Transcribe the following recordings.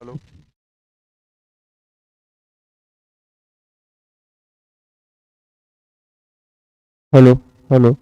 Hello. Hello. Hello.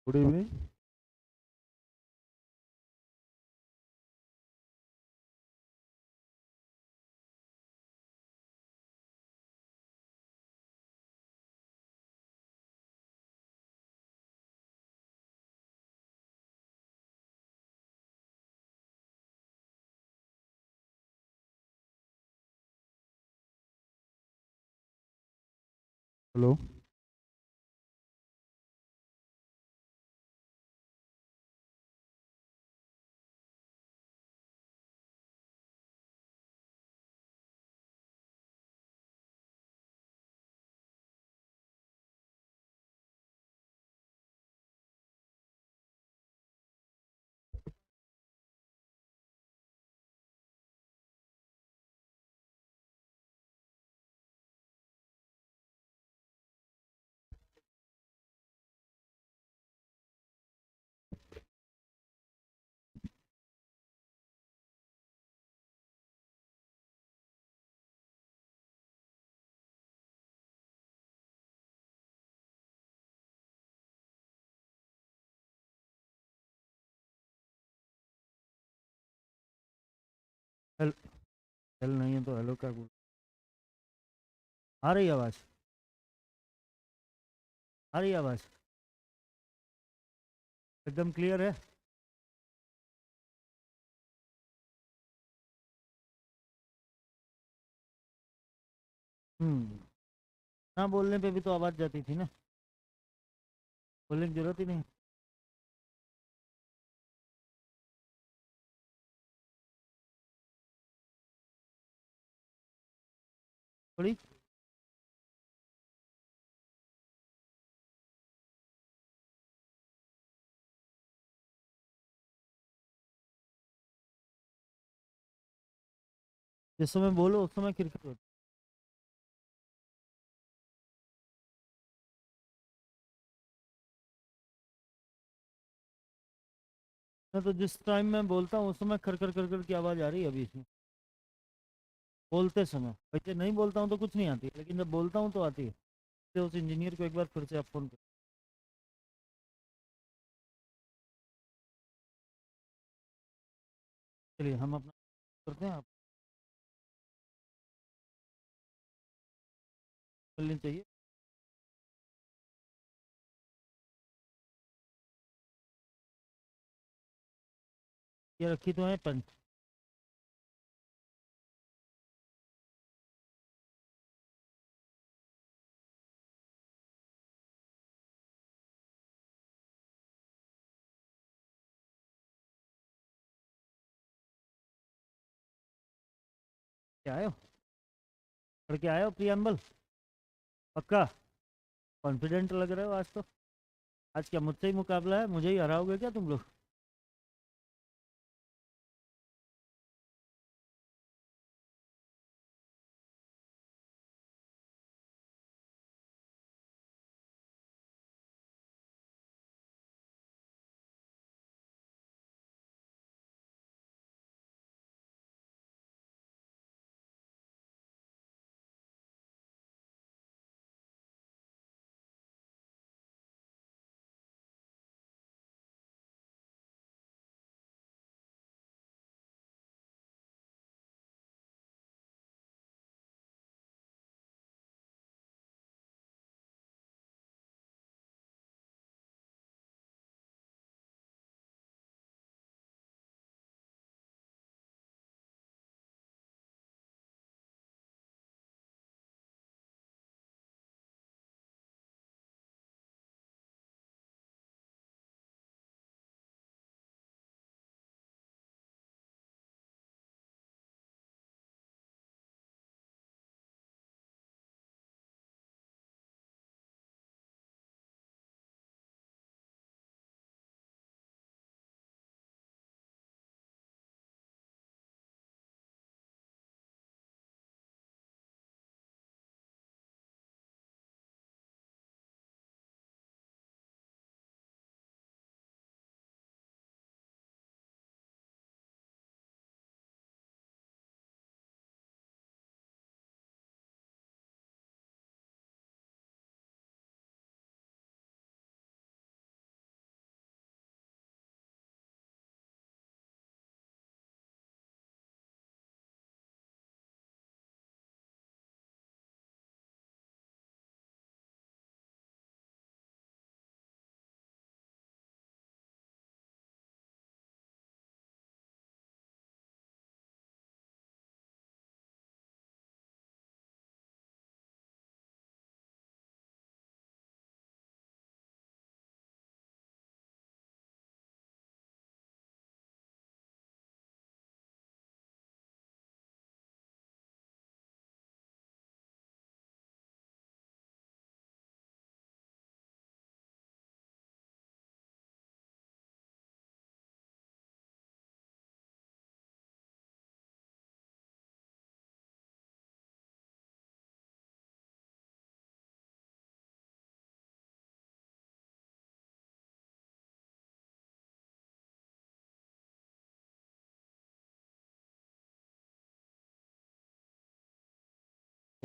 Good evening. Hello. Hello hello नहीं है तो हेलो क्या बोल। आ रही है आवाज़? आ रही है आवाज़? एकदम क्लियर है? हम्म। हाँ, बोलने पे भी तो आवाज़ जाती थी ना। बोलने की जरूरत ही नहीं। थोड़ी। जिस समय बोलो उस समय क्रिकेट होती है। तो जिस टाइम मैं बोलता हूँ उस समय खर खर कर कर की आवाज़ आ रही है अभी इसमें। बोलते समय वैसे नहीं बोलता हूँ तो कुछ नहीं आती, लेकिन जब बोलता हूँ तो आती है। तो उस इंजीनियर को एक बार फिर से आप फ़ोन कर। चलिए हम अपना करते हैं। आप मिलनी चाहिए। ये रखी तो है पेन। क्या आयो? पढ़ के आयो प्रियम्बल? पक्का? कॉन्फिडेंट लग रहे हो आज तो। आज क्या मुझसे ही मुकाबला है? मुझे ही हराओगे क्या तुम लोग?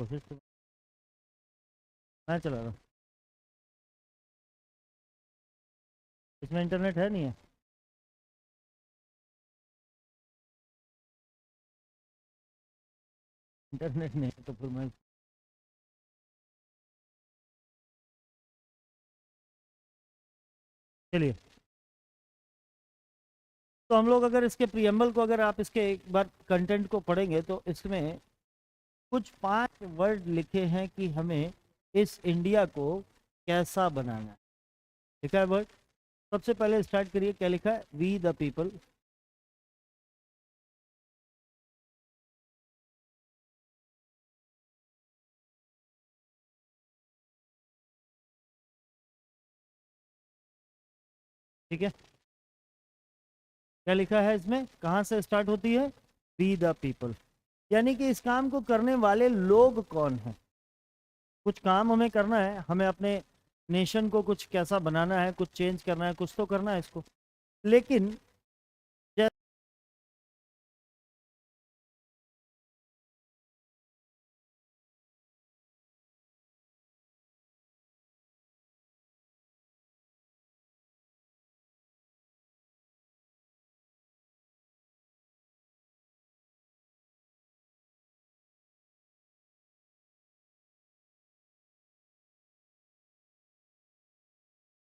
कोशिश तो मैं चला रहा हूँ। इसमें इंटरनेट है नहीं है? इंटरनेट नहीं है तो फिर मैं, चलिए। तो हम लोग अगर इसके प्रियम्बल को, अगर आप इसके एक बार कंटेंट को पढ़ेंगे तो इसमें कुछ 5 वर्ड लिखे हैं कि हमें इस इंडिया को कैसा बनाना है। लिखा है वर्ड। सबसे पहले स्टार्ट करिए, क्या लिखा है? We the people. ठीक है, क्या लिखा है इसमें? कहाँ से स्टार्ट होती है? We the people. यानी कि इस काम को करने वाले लोग कौन हैं? कुछ काम हमें करना है, हमें अपने नेशन को कुछ कैसा बनाना है, कुछ चेंज करना है, कुछ तो करना है इसको। लेकिन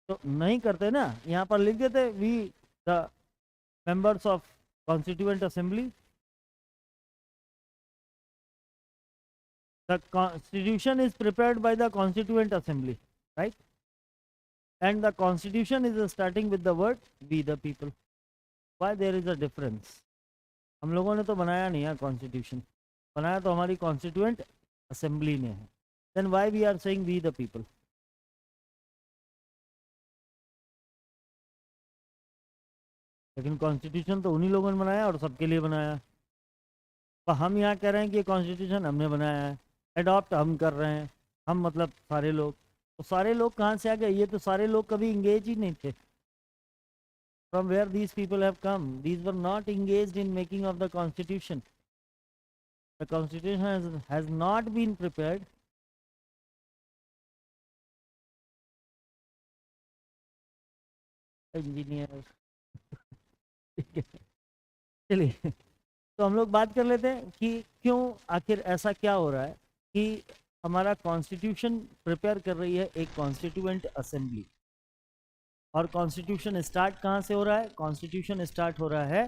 तो नहीं करते ना, यहाँ पर लिख देते we the members of constituent assembly. The constitution is prepared by the constituent assembly, right? And the constitution is starting with the word we the people. Why there is a difference? हम लोगों ने तो बनाया नहीं है constitution, बनाया तो हमारी कॉन्स्टिट्यूएंट असेंबली ने है। Then why we are saying we the people? लेकिन कॉन्स्टिट्यूशन तो उन्हीं लोगों ने बनाया और सबके लिए बनाया। तो हम यहाँ कह रहे हैं कि कॉन्स्टिट्यूशन हमने बनाया है, अडॉप्ट हम कर रहे हैं, हम मतलब सारे लोग। तो सारे लोग कहाँ से आ गए? ये तो सारे लोग कभी इंगेज ही नहीं थे। From where these people have come? These were not engaged in making of the constitution. The constitution has not been prepared. Engineers. चलिए, तो हम लोग बात कर लेते हैं कि क्यों, आखिर ऐसा क्या हो रहा है कि हमारा कॉन्स्टिट्यूशन प्रिपेयर कर रही है एक कॉन्स्टिट्यूएंट असेंबली। और कॉन्स्टिट्यूशन स्टार्ट कहाँ से हो रहा है? कॉन्स्टिट्यूशन स्टार्ट हो रहा है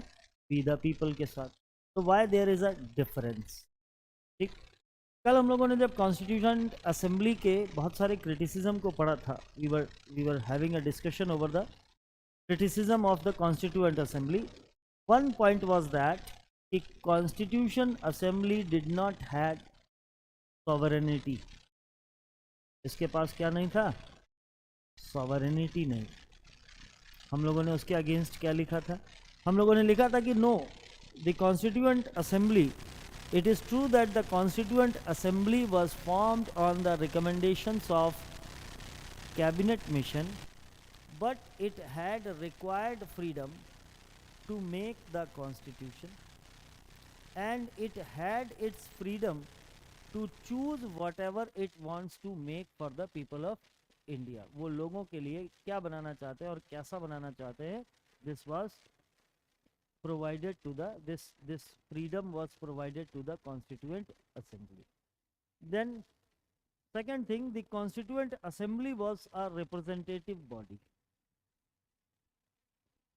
वी द पीपल के साथ। तो why there is a difference? ठीक, कल हम लोगों ने जब कॉन्स्टिट्यूशन असेंबली के बहुत सारे क्रिटिसिज्म को पढ़ा था, we were having a discussion over the criticism of the constituent assembly. One point was that the constitution assembly did not had sovereignty. इसके पास क्या नहीं था? sovereignty नहीं। हम लोगों ने उसके अगेंस्ट क्या लिखा था? हम लोगों ने लिखा था कि no, the constituent assembly, it is true that the constituent assembly was formed on the recommendations of cabinet mission, but it had required freedom to make the constitution, and it had its freedom to choose whatever it wants to make for the people of India. वो लोगों के लिए क्या बनाना चाहते हैं और कैसा बनाना चाहते हैं, this was provided to the, this freedom was provided to the constituent assembly. Then second thing, the constituent assembly was a representative body.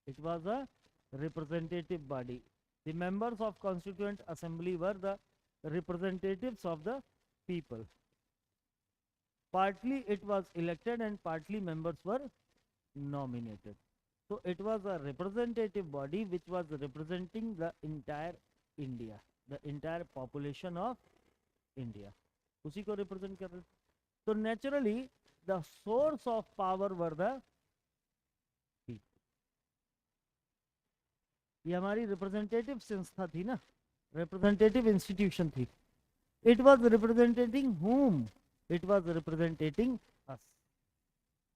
It was a representative body. The members of constituent assembly were the representatives of the people. Partly it was elected and partly members were nominated. So it was a representative body which was representing the entire India, the entire population of India. उसी को represent कर रहे थे. So naturally the source of power were the people. ये हमारी representative संस्था थी ना, रिप्रेजेंटेटिव इंस्टीट्यूशन थी. It was representing whom? It was representing us.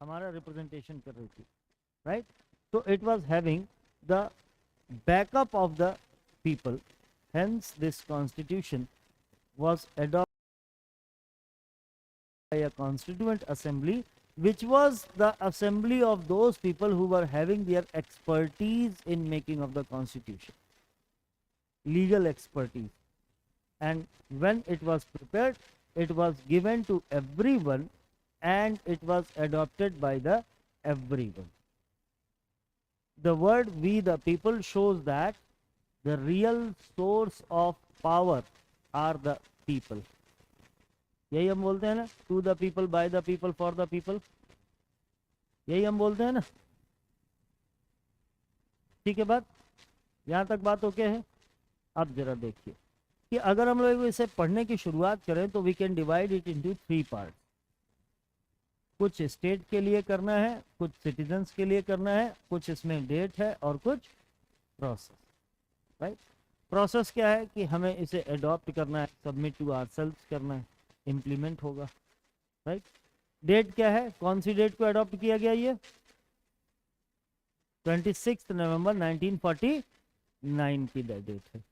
हमारा रिप्रेजेंटेशन कर रही थी, right? So it was having the backup of the people. Hence this constitution was adopted by a constituent assembly, which was the assembly of those people who were having their expertise in making of the constitution, legal expertise. And when it was prepared, it was given to everyone and it was adopted by the everyone. The word we the people shows that the real source of power are the people. यही हम बोलते हैं ना, to the people, by the people, for the people, यही हम बोलते हैं ना. ठीक है बात, यहाँ तक बात ओके है. अब जरा देखिए कि अगर हम लोग इसे पढ़ने की शुरुआत करें तो we can divide it into 3 part. कुछ स्टेट के लिए करना है, कुछ सिटीजन्स के लिए करना है, कुछ इसमें डेट है और कुछ प्रोसेस. राइट, प्रोसेस क्या है कि हमें इसे अडॉप्ट करना है, सबमिट टू आवरसेल्व्स करना है, इम्प्लीमेंट होगा. राइट, डेट क्या है, कौन सी डेट को अडॉप्ट किया गया, ये 26 नवंबर 1949 की डेट है.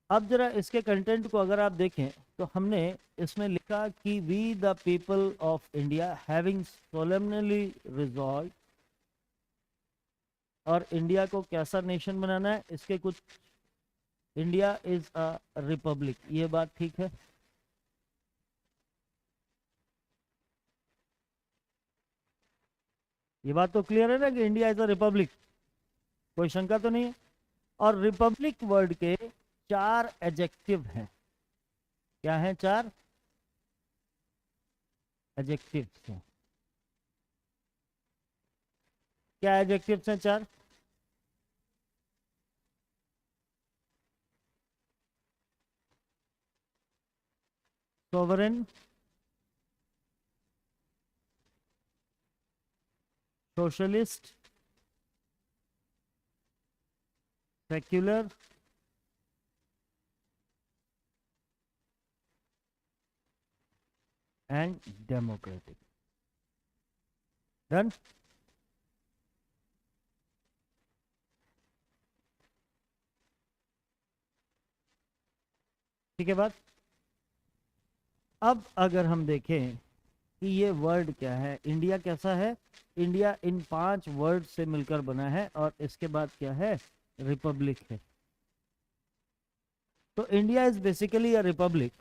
अब जरा इसके कंटेंट को अगर आप देखें तो हमने इसमें लिखा कि we the people of India having solemnly resolve, और इंडिया को कैसा नेशन बनाना है, इसके कुछ, इंडिया इज अ रिपब्लिक, ये बात ठीक है. ये बात तो क्लियर है ना कि इंडिया इज अ रिपब्लिक, कोई शंका तो नहीं है. और रिपब्लिक वर्ड के 4 एडजेक्टिव हैं. क्या हैं? 4 एडजेक्टिव्स हैं. क्या एडजेक्टिव्स हैं? 4. Sovereign, socialist, secular, and democratic. Done. ठीक है बात. अब अगर हम देखें कि ये वर्ड क्या है, इंडिया कैसा है, इंडिया इन 5 वर्ड से मिलकर बना है और इसके बाद क्या है, रिपब्लिक है. तो India is basically a republic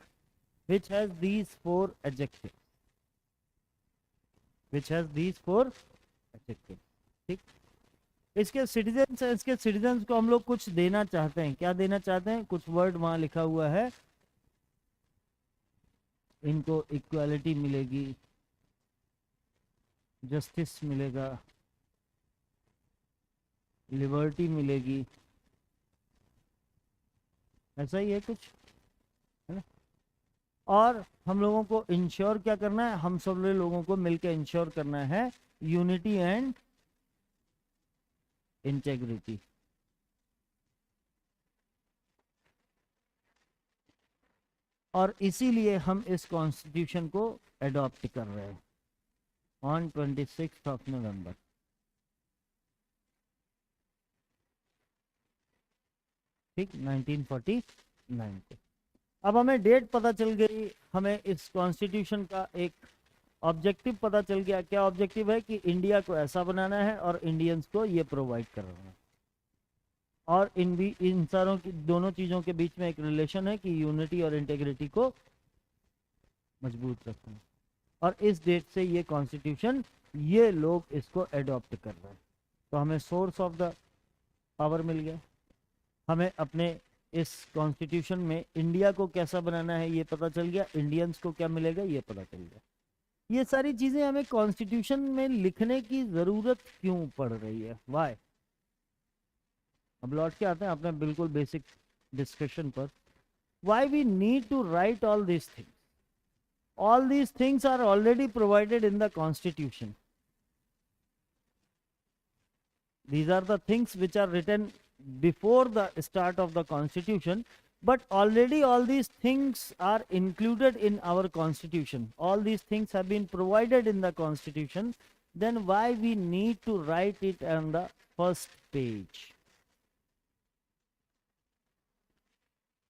which has these 4 adjectives, which has these 4 adjectives. ठीक, इसके सिटीजन्स को हम लोग कुछ देना चाहते हैं. क्या देना चाहते हैं? कुछ वर्ड वहां लिखा हुआ है, इनको इक्वालिटी मिलेगी, जस्टिस मिलेगा, लिबर्टी मिलेगी, ऐसा ही है कुछ, है ना. और हम लोगों को इंश्योर क्या करना है, हम सब लोगों को मिलकर इंश्योर करना है यूनिटी एंड इंटेग्रिटी. और इसीलिए हम इस कॉन्स्टिट्यूशन को अडॉप्ट कर रहे हैं ऑन 26 ऑफ नवंबर. ठीक, 1949 को. अब हमें डेट पता चल गई, हमें इस कॉन्स्टिट्यूशन का एक ऑब्जेक्टिव पता चल गया. क्या ऑब्जेक्टिव है? कि इंडिया को ऐसा बनाना है और इंडियंस को ये प्रोवाइड करना है. और इन सारों की, दोनों चीज़ों के बीच में एक रिलेशन है कि यूनिटी और इंटेग्रिटी को मजबूत रखना है. और इस डेट से ये कॉन्स्टिट्यूशन, ये लोग इसको एडॉप्ट कर रहे हैं. तो हमें सोर्स ऑफ द पावर मिल गया. हमें अपने इस कॉन्स्टिट्यूशन में इंडिया को कैसा बनाना है ये पता चल गया, इंडियंस को क्या मिलेगा ये पता चल गया. ये सारी चीजें हमें कॉन्स्टिट्यूशन में लिखने की जरूरत क्यों पड़ रही है, वाई. अब लौट के आते हैं अपने बिल्कुल बेसिक डिस्कशन पर. Why we need to write all these things. All these things are already provided in the constitution. These are the things which are written before the start of the constitution, but already all these things are included in our constitution. All these things have been provided in the constitution. Then why we need to write it on the first page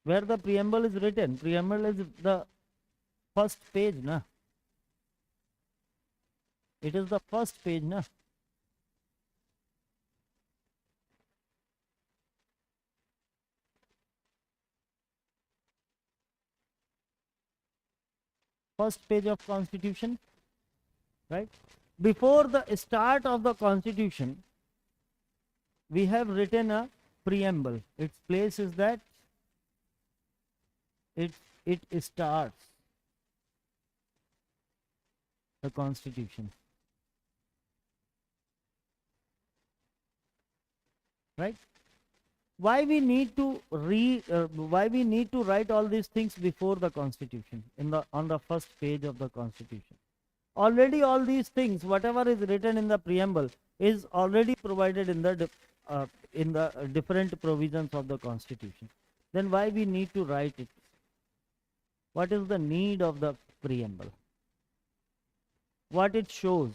where the preamble is written? Preamble is the first page, na? It is the first page, na? First page of Constitution, right? Before the start of the Constitution, we have written a preamble. Its place is that it starts the Constitution, right? Why we need to why we need to write all these things before the Constitution, on the first page of the Constitution? Already all these things, whatever is written in the preamble, is already provided in the different provisions of the Constitution. Then why we need to write it? What is the need of the preamble? What it shows?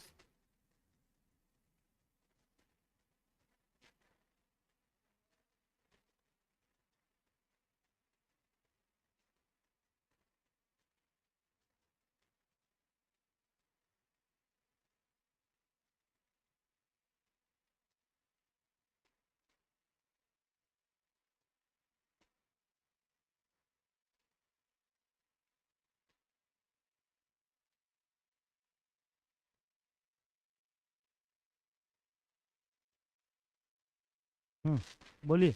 बोलिए,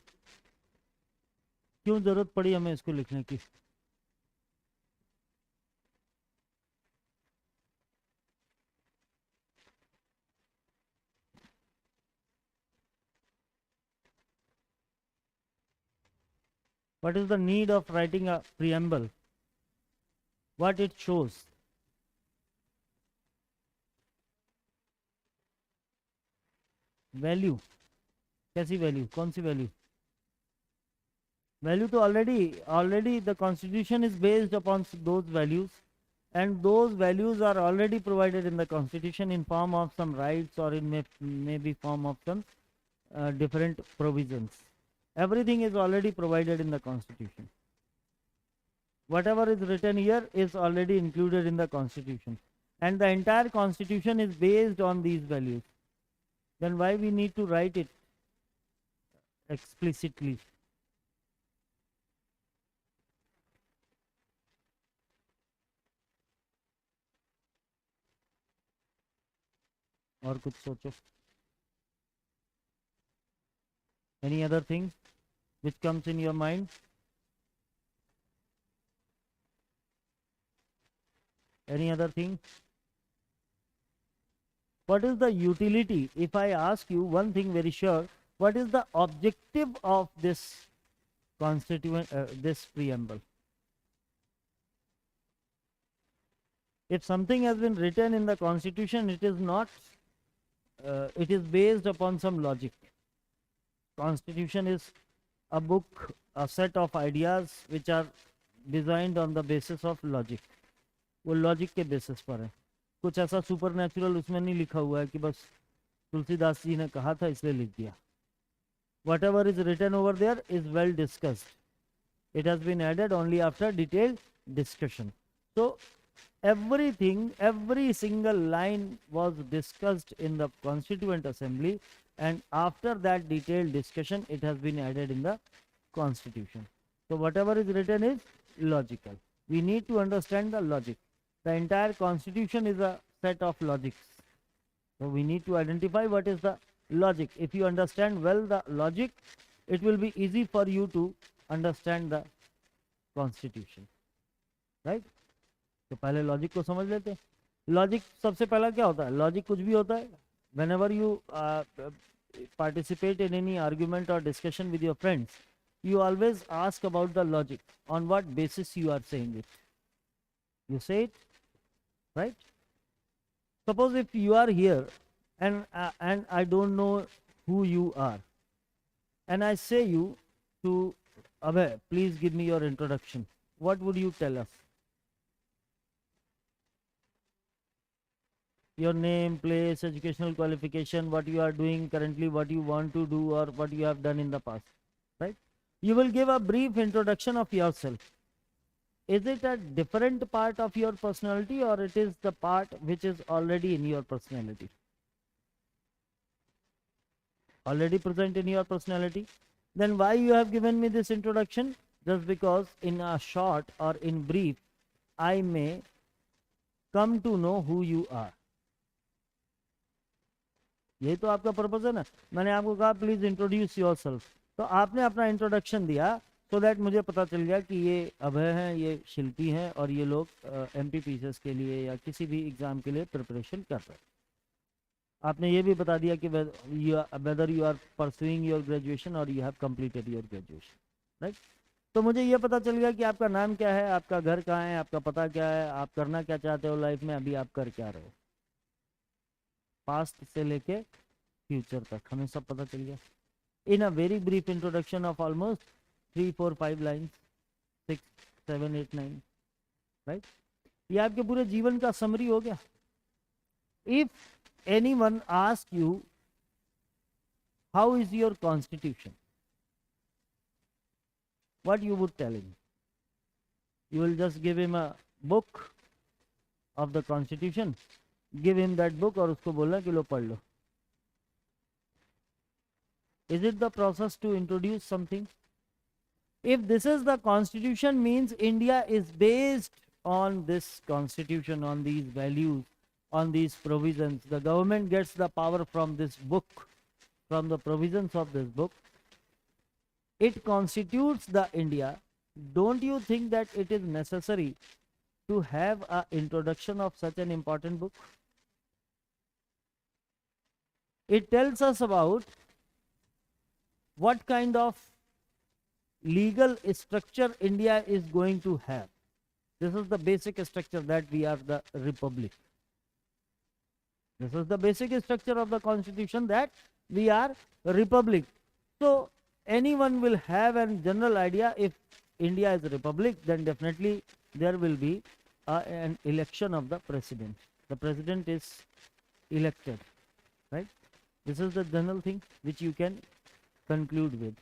क्यों जरूरत पड़ी हमें इसको लिखने की? What is the need of writing a preamble? What it shows? Value, कैसी value? कौन सी वैल्यू? वैल्यू तो already the Constitution is based upon those values, and those values are already provided in the Constitution in form of some rights, or in maybe form of some different provisions. Everything is already provided in the Constitution. Whatever is written here is already included in the Constitution, and the entire Constitution is based on these values. Then why we need to write it explicitly? और कुछ सोचो. Any other thing which comes in your mind? Any other thing? What is the utility? If I ask you one thing very sure, what is the objective of this this preamble? If something has been written in the Constitution, it is not. It is based upon some logic. Constitution is a book, a set of ideas which are designed on the basis of logic. वो logic के basis पर है. कुछ ऐसा super natural उसमें नहीं लिखा हुआ है कि बस तुलसीदास जी ने कहा था इसलिए लिख दिया. Whatever is written over there is well discussed. It has been added only after detailed discussion. So everything, every single line was discussed in the Constituent Assembly, and after that detailed discussion it has been added in the Constitution. So whatever is written is logical. We need to understand the logic. The entire Constitution is a set of logics. So we need to identify what is the logic. If you understand well the logic, it will be easy for you to understand the Constitution, right? तो पहले logic को समझ लेते हैं. Logic सबसे पहला क्या होता है? लॉजिक कुछ भी होता है. Whenever you participate in any argument or discussion with your friends, you always ask about the logic. On what basis you are saying it? You say it, right? Suppose if you are here and I don't know who you are, and I say you to Abhay, please give me your introduction. What would you tell us? Your name, place, educational qualification, what you are doing currently, what you want to do, or what you have done in the past, right? You will give a brief introduction of yourself. is it a different part of your personality or it is the part which is already in your personality? Already present in your personality? Then why you have given me this introduction? Just because in a short or in brief, I may come to know who you are. यही तो आपका purpose है ना. मैंने आपको कहा please introduce yourself, तो आपने अपना इंट्रोडक्शन दिया सो दैट मुझे पता चल गया कि ये अभय हैं, ये शिल्पी हैं और ये लोग MP-PCS के लिए या किसी भी एग्जाम के लिए प्रिपरेशन कर रहे हैं. आपने ये भी बता दिया कि whether you are pursuing your graduation और you have completed your graduation, right. तो मुझे ये पता चल गया कि आपका नाम क्या है, आपका घर कहाँ है, आपका पता क्या है, आप करना क्या चाहते हो लाइफ में, अभी आप कर क्या रहे हो, पास्ट से लेके फ्यूचर तक हमें सब पता चल गया in a very brief introduction of almost 3, 4, 5 lines, 6, 7, 8, 9, right. ये आपके पूरे जीवन का समरी हो गया. If anyone ask you how is your constitution, what you would tell him? You will just give him a book of the constitution, give him that book और उसको बोलना कि लो पढ़ लो. Is it the process to introduce something? If this is the constitution, means India is based on this constitution, on these values, on these provisions. The government gets the power from this book, from the provisions of this book. It constitutes the India. Don't you think that it is necessary to have an introduction of such an important book? It tells us about what kind of legal structure India is going to have. This is the basic structure, that we are the republic. This is the basic structure of the constitution, that we are a republic. So anyone will have a general idea, if India is a republic, then definitely there will be an election of the president. The president is elected, right? This is the general thing which you can conclude with.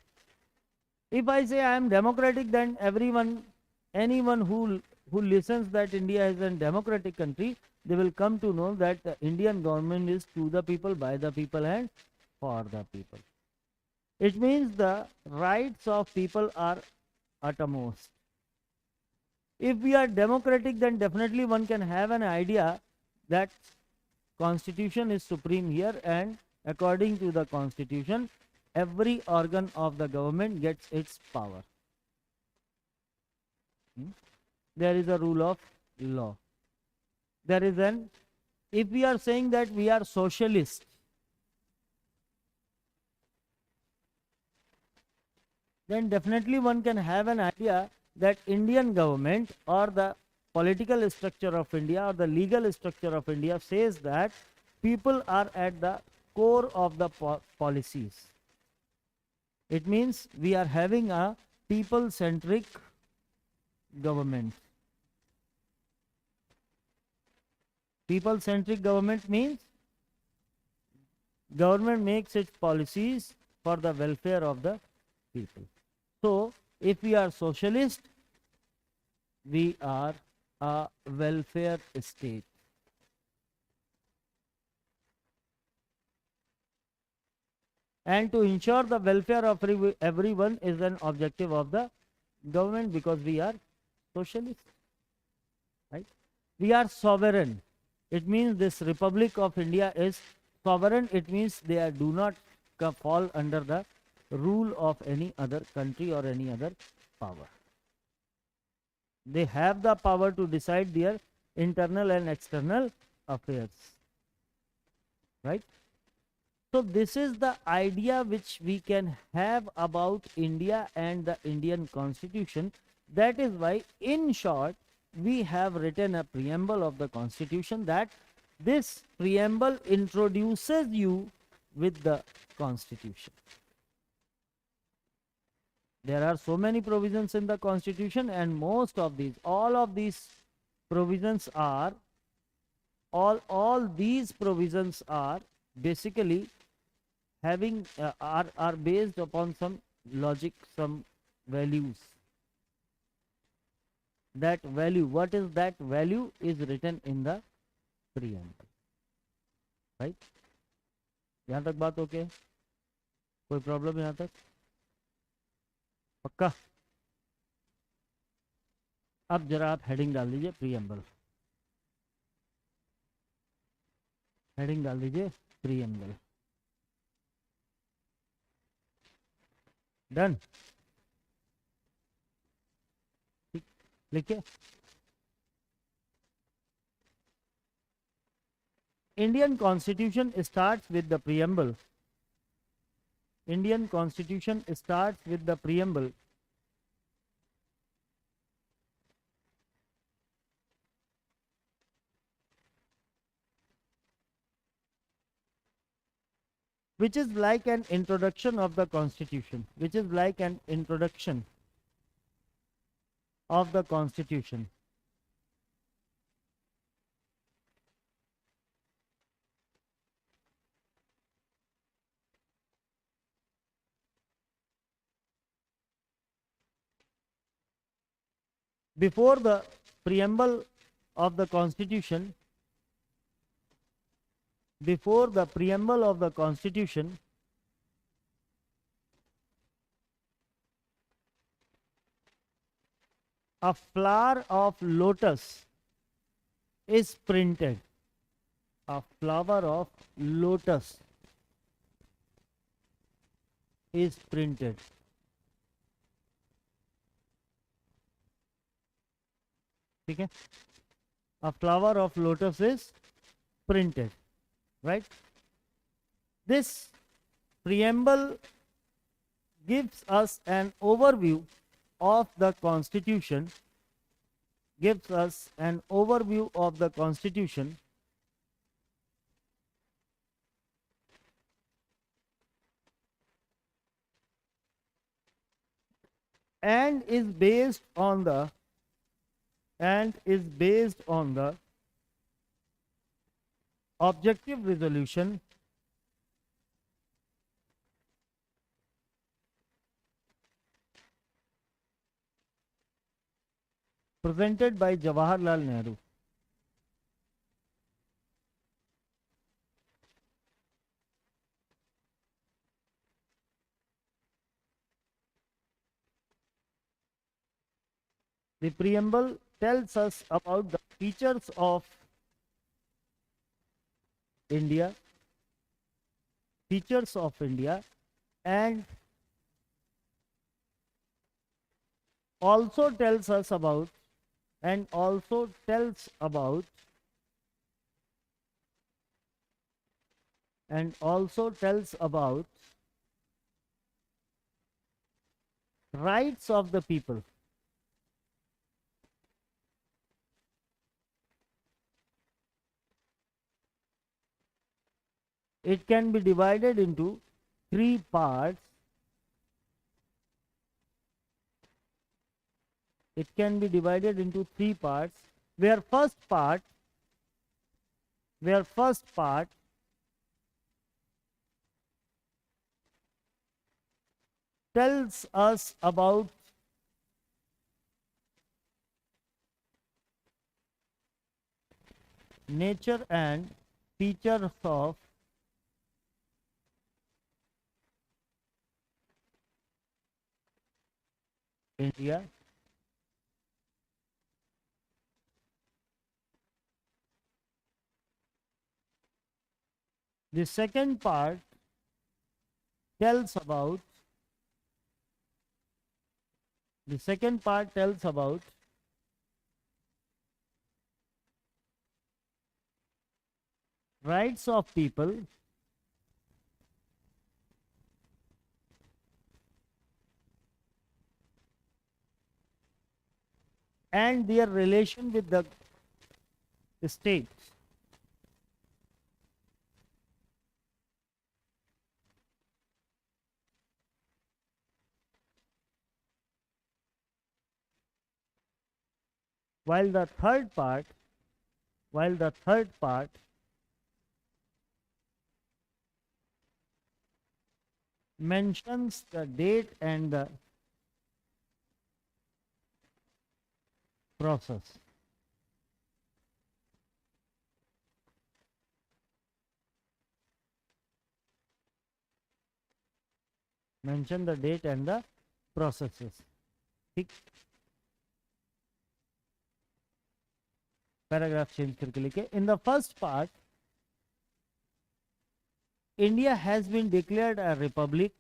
If I say I am democratic, then anyone who listens that India is a democratic country, they will come to know that the Indian government is to the people, by the people and for the people. It means the rights of people are uttermost. If we are democratic, then definitely one can have an idea that constitution is supreme here, and according to the constitution, every organ of the government gets its power. There is a rule of law. There is if we are saying that we are socialist, then definitely one can have an idea that Indian government or the political structure of India or the legal structure of India says that people are at the core of the policies. It means we are having a people-centric government. People-centric government means government makes its policies for the welfare of the people. So, if we are socialist, we are a welfare state. And to ensure the welfare of everyone is an objective of the government, because we are socialist, right? We are sovereign. It means this Republic of India is sovereign. It means they do not fall under the rule of any other country or any other power. They have the power to decide their internal and external affairs, right? So this is the idea which we can have about India and the Indian Constitution. That is why, in short, we have written a preamble of the Constitution, that this preamble introduces you with the Constitution. There are so many provisions in the Constitution, and most of these, all of these provisions are, all these provisions are basically having are based upon some logic, some values. that value, what is that value is written in the preamble, right? यहाँ तक बात okay? कोई problem यहाँ तक? पक्का? अब जरा आप हेडिंग डाल दीजिए प्रीएम्बल, हेडिंग डाल दीजिए प्रीएम्बल। डन? लिखिए Indian Constitution starts with the preamble. Indian Constitution starts with the preamble. Which is like an introduction of the Constitution. Which is like an introduction of the Constitution. Before the preamble of the Constitution, before the preamble of the Constitution, a flower of lotus is printed. A flower of lotus is printed. ठीक है? A flower of lotus is printed, right? This preamble gives us an overview of the Constitution, gives us an overview of the Constitution, and is based on the objective resolution presented by Jawaharlal Nehru. The preamble tells us about the features of India, and also tells us about rights of the people. It can be divided into three parts. Where first part tells us about nature and features of India. The second part tells about rights of people and their relation with the state. While the third part mentions the date and the process. Mention the date and the processes. ठीक, paragraph change करके लिखे. In the first part, India has been declared a republic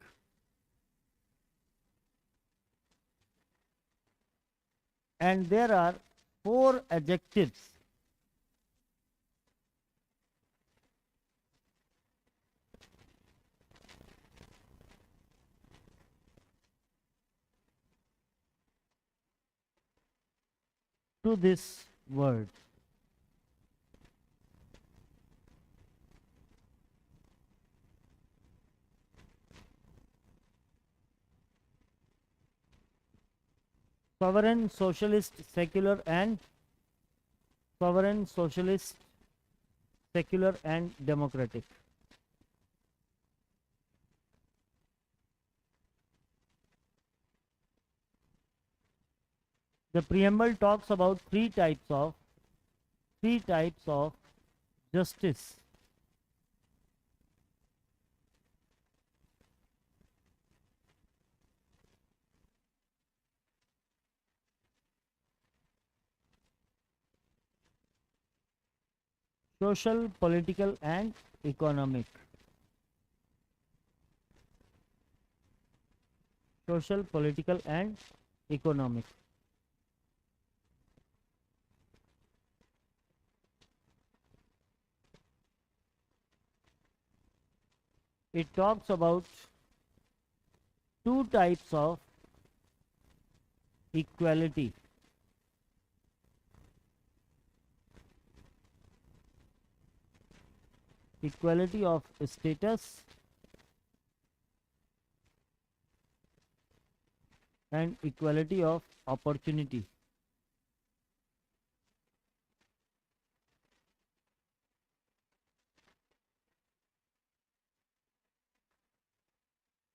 and there are 4 adjectives to this word. Sovereign, socialist, secular and democratic. The preamble talks about three types of justice. Social, political and economic. Social, political and economic. It talks about 2 types of equality. Equality of status and equality of opportunity.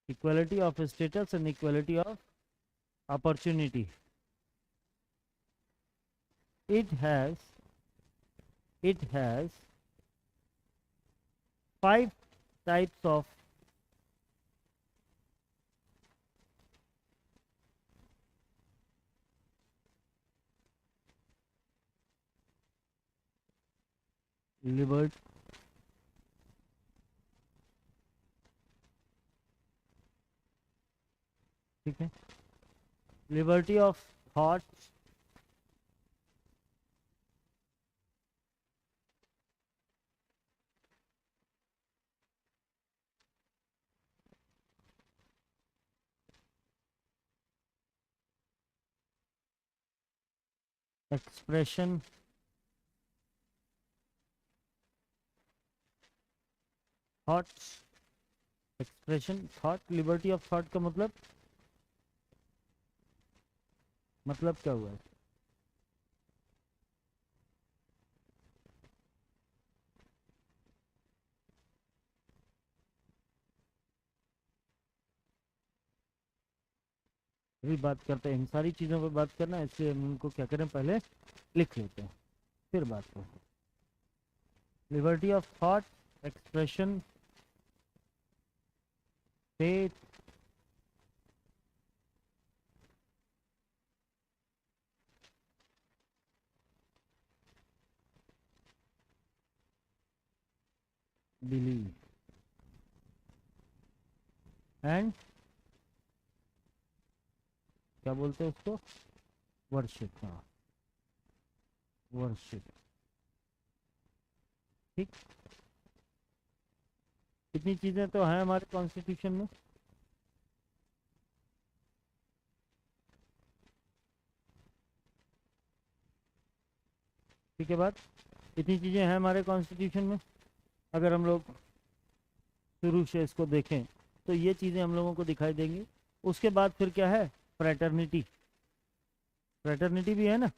Equality of status and equality of opportunity. It has 5 types of liberty. ठीक है, liberty of thought, expression, thoughts, expression, thought. liberty of thought का मतलब क्या हुआ है? अभी बात करते हैं, इन सारी चीज़ों पर बात करना है, इसलिए हम उनको क्या करें, पहले लिख लेते हैं फिर बात करें. Liberty of thought, expression, faith, believe and क्या बोलते हैं उसको, वर्शिप. हाँ, वर्शिप. ठीक, कितनी चीजें तो हैं हमारे कॉन्स्टिट्यूशन में. ठीक है बात, इतनी चीजें हैं हमारे कॉन्स्टिट्यूशन में. अगर हम लोग शुरू से इसको देखें तो ये चीजें हम लोगों को दिखाई देंगी. उसके बाद फिर क्या है, फ्रेटर्निटी. फ्रेटर्निटी भी है ना,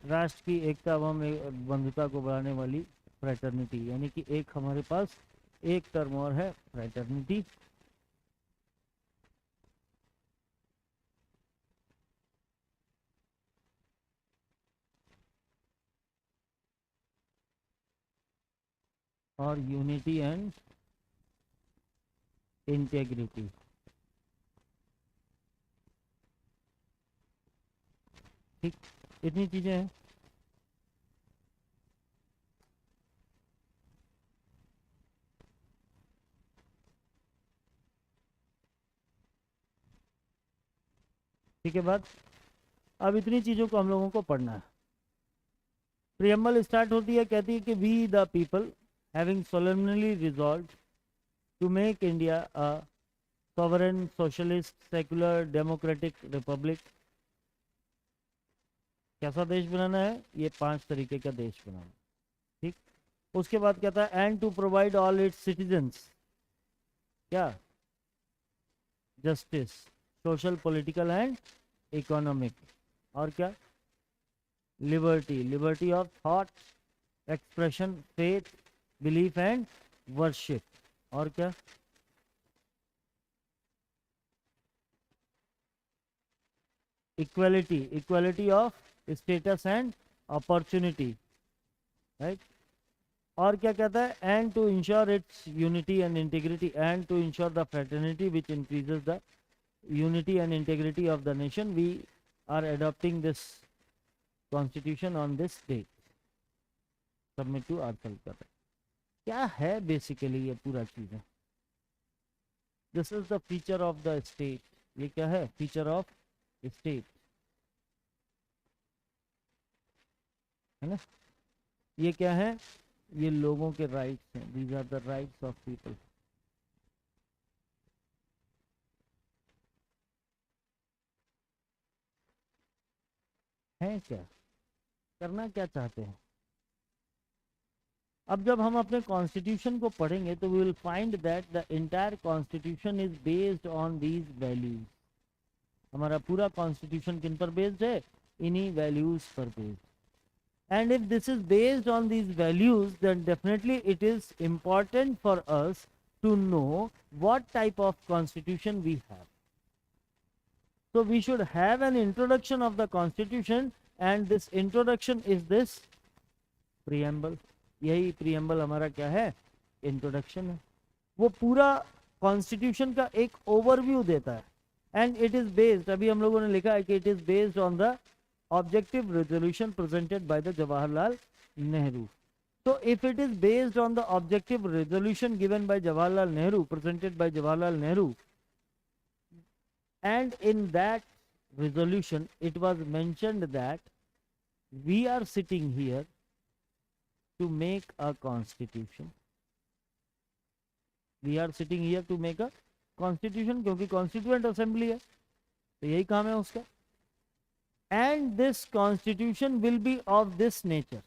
राष्ट्र की एकता एवं बंधुता को बढ़ाने वाली फ्रेटर्निटी. यानी कि एक हमारे पास एक टर्म और है, फ्रेटर्निटी. और यूनिटी एंड इंटेग्रिटी। ठीक, इतनी चीजें हैं। ठीक है बात। अब इतनी चीजों को हम लोगों को पढ़ना है। प्रियम्बल स्टार्ट होती है, कहती है कि we the people having solemnly resolved to make India a sovereign, socialist, secular, democratic republic। कैसा देश बनाना है? ये 5 तरीके का देश बनाना है। ठीक, उसके बाद कहता है and to provide all its citizens क्या? Justice, social, political and economic. और क्या? Liberty, liberty of thought, expression, faith, belief and worship. और क्या? Equality, equality of status and opportunity, right. और क्या कहता है? And to ensure its unity and integrity, and to ensure the fraternity which increases the unity and integrity of the nation, we are adopting this constitution on this date, submit to our Calcutta। क्या है basically ये पूरा चीज है? This is the feature of the state. ये क्या है? Feature of state, है ना। ये क्या है? ये लोगों के राइट्स हैं। These are the rights of people. है क्या? करना क्या चाहते हैं? अब जब हम अपने कॉन्स्टिट्यूशन को पढ़ेंगे तो we will find that the entire constitution is based on these values. हमारा पूरा कॉन्स्टिट्यूशन किन पर बेस्ड है? इन्हीं वैल्यूज पर based. And if this is based on these values then definitely it is important for us to know what type of constitution we have. So we should have an introduction of the constitution, and this introduction is this preamble। यही preamble हमारा क्या है? Introduction है। वो पूरा constitution का एक overview देता है। एंड इट इज बेस्ड, अभी हम लोगों ने लिखा है कि it is based on the objective resolution presented by the Jawaharlal Nehru. So if it is based on the objective resolution given by Jawaharlal Nehru, presented by Jawaharlal Nehru, and in that resolution it was mentioned that we are sitting here to make a constitution। We are sitting here to make a constitution, क्योंकि constituent assembly है तो यही काम है उसका। And this constitution will be of this nature।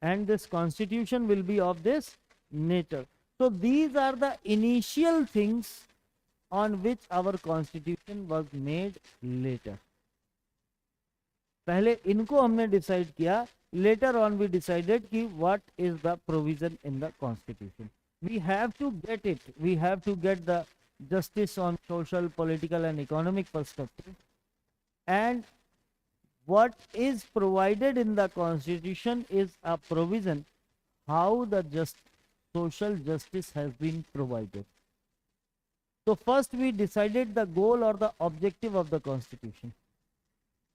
And this constitution will be of this nature। So these are the initial things on which our constitution was made later। पहले इनको हमने decide किया, later on we decided कि what is the provision in the constitution। We have to get it, we have to get the justice on social, political and economic perspective, and what is provided in the constitution is a provision how the social justice has been provided। So first we decided the goal or the objective of the constitution।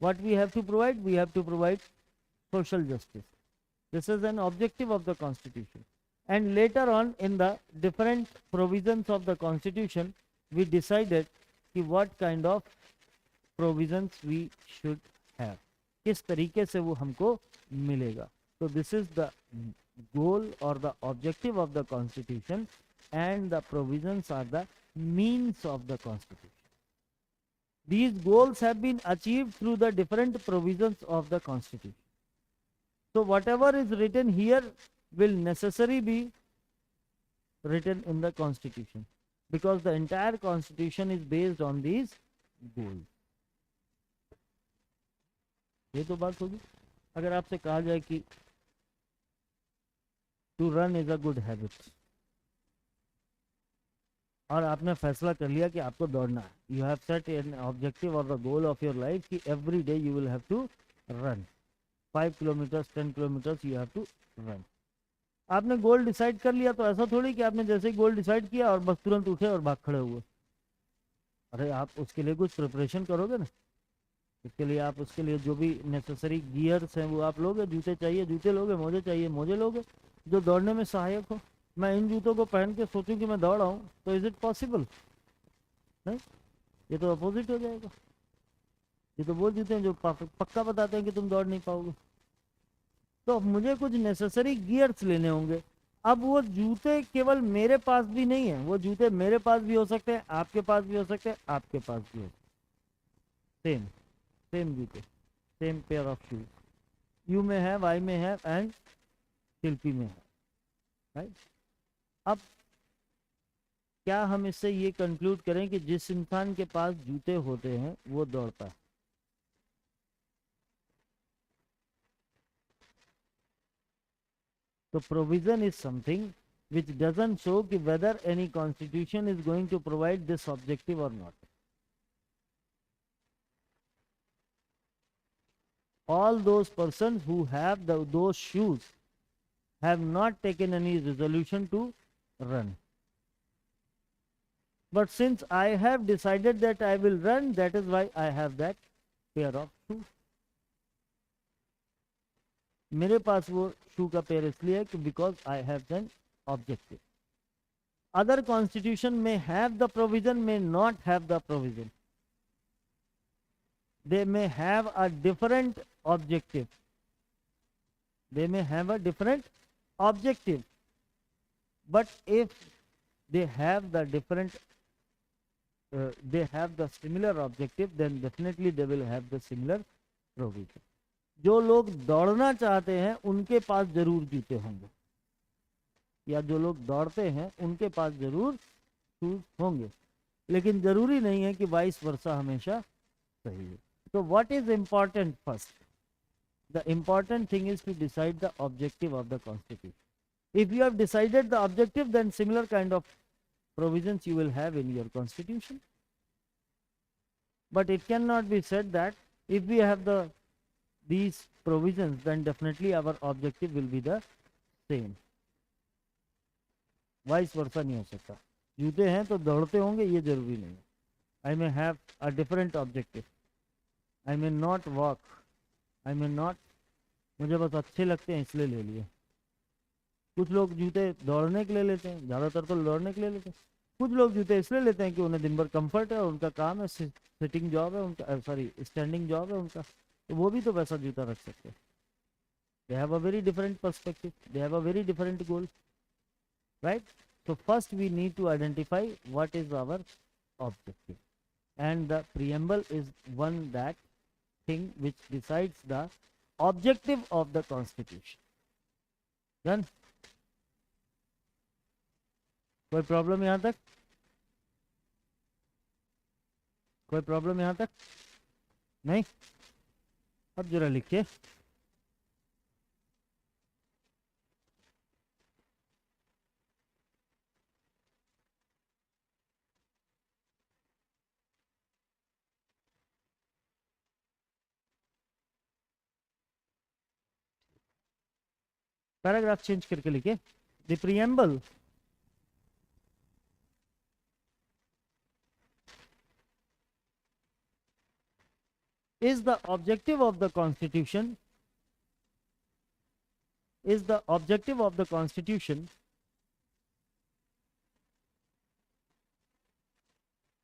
What we have to provide? We have to provide social justice। This is an objective of the constitution। And later on in the different provisions of the constitution we decided कि what kind of provisions we should have, किस तरीके से वो हमको मिलेगा। तो this is the goal और the objective of the constitution, and the provisions are the means of the constitution. These goals have been achieved through the different provisions of the constitution। So whatever is written here will necessarily be written in the constitution, because the entire constitution is based on these goals। ये तो बात होगी। अगर आपसे कहा जाए कि to run is a good habit, और आपने फैसला कर लिया कि आपको दौड़ना है, you have set an objective और the goal of your life कि every day you will have to run 5 kilometres 10 kilometres, you have to run. आपने गोल डिसाइड कर लिया तो ऐसा थोड़ी कि आपने जैसे ही गोल डिसाइड किया और बस तुरंत उठे और भाग खड़े हुए। अरे आप उसके लिए कुछ प्रिपरेशन करोगे ना, उसके लिए आप उसके लिए जो भी नेसेसरी गियर्स हैं वो आप लोगे, जूते चाहिए जूते लोगे, मोजे चाहिए मोजे लोगे, जो दौड़ने में सहायक हो। मैं इन जूतों को पहन के सोचूं कि मैं दौड़ रहा हूँ, तो इज इट पॉसिबल? नहीं, ये तो अपोजिट हो जाएगा। ये तो वो जूते हैं जो पक्का बताते हैं कि तुम दौड़ नहीं पाओगे। तो अब मुझे कुछ नेसेसरी गियर्स लेने होंगे। अब वो जूते केवल मेरे पास भी नहीं है, वो जूते मेरे पास भी हो सकते हैं, आपके पास भी हो सकते हैं, आपके पास भी हो सकते, सेम सेम जूते, same pair of shoes. You में है, वाई में है एंड शिल्पी में है, राइट। अब क्या हम इससे ये कंक्लूड करें कि जिस इंसान के पास जूते होते हैं वो दौड़ता है? तो provision is something which doesn't show कि whether any constitution is going to provide this objective or not. All those persons who have those shoes have not taken any resolution to run. But since I have decided that I will run, that is why I have that pair of shoes. मेरे पास वो शू का pair इसलिए है कि because I have an objective. Other constitution में have the provision, में not have the provision, they may have a different objective, they may have a different objective, but if they have the different they have the similar objective, then definitely they will have the similar provision. जो लोग दौड़ना चाहते हैं उनके पास जरूर जूते होंगे, या जो लोग दौड़ते हैं उनके पास जरूर शूज होंगे, लेकिन जरूरी नहीं है कि वाइस वर्सा हमेशा सही है। So what is important first? The important thing is to decide the objective of the constitution. If you have decided the objective, then similar kind of provisions you will have in your constitution. But it cannot be said that if we have these provisions, then definitely our objective will be the same. Vice versa नहीं हो सकता। जूते हैं तो दौड़ते होंगे ये जरूरी नहीं है। I may have a different objective. I may not walk. I may not, मुझे बस अच्छे लगते हैं इसलिए ले लिए। कुछ लोग जूते दौड़ने के लिए लेते हैं, ज़्यादातर तो दौड़ने के लिए लेते हैं। कुछ लोग जूते इसलिए लेते हैं कि उन्हें दिन भर कंफर्ट है और उनका काम है, सिटिंग जॉब है उनका, सॉरी स्टैंडिंग जॉब है उनका, तो वो भी तो वैसा जूता रख सकते हैं। They have a very different perspective. They have a very different goal, right? So first we need to identify what is our objective, and the preamble is one that thing which decides the objective of the constitution. Done? कोई problem यहां तक? कोई problem यहां तक? नहीं? अब जरा लिखिए। पैराग्राफ चेंज करके लिखिए। The preamble is the objective of the constitution, is the objective of the constitution,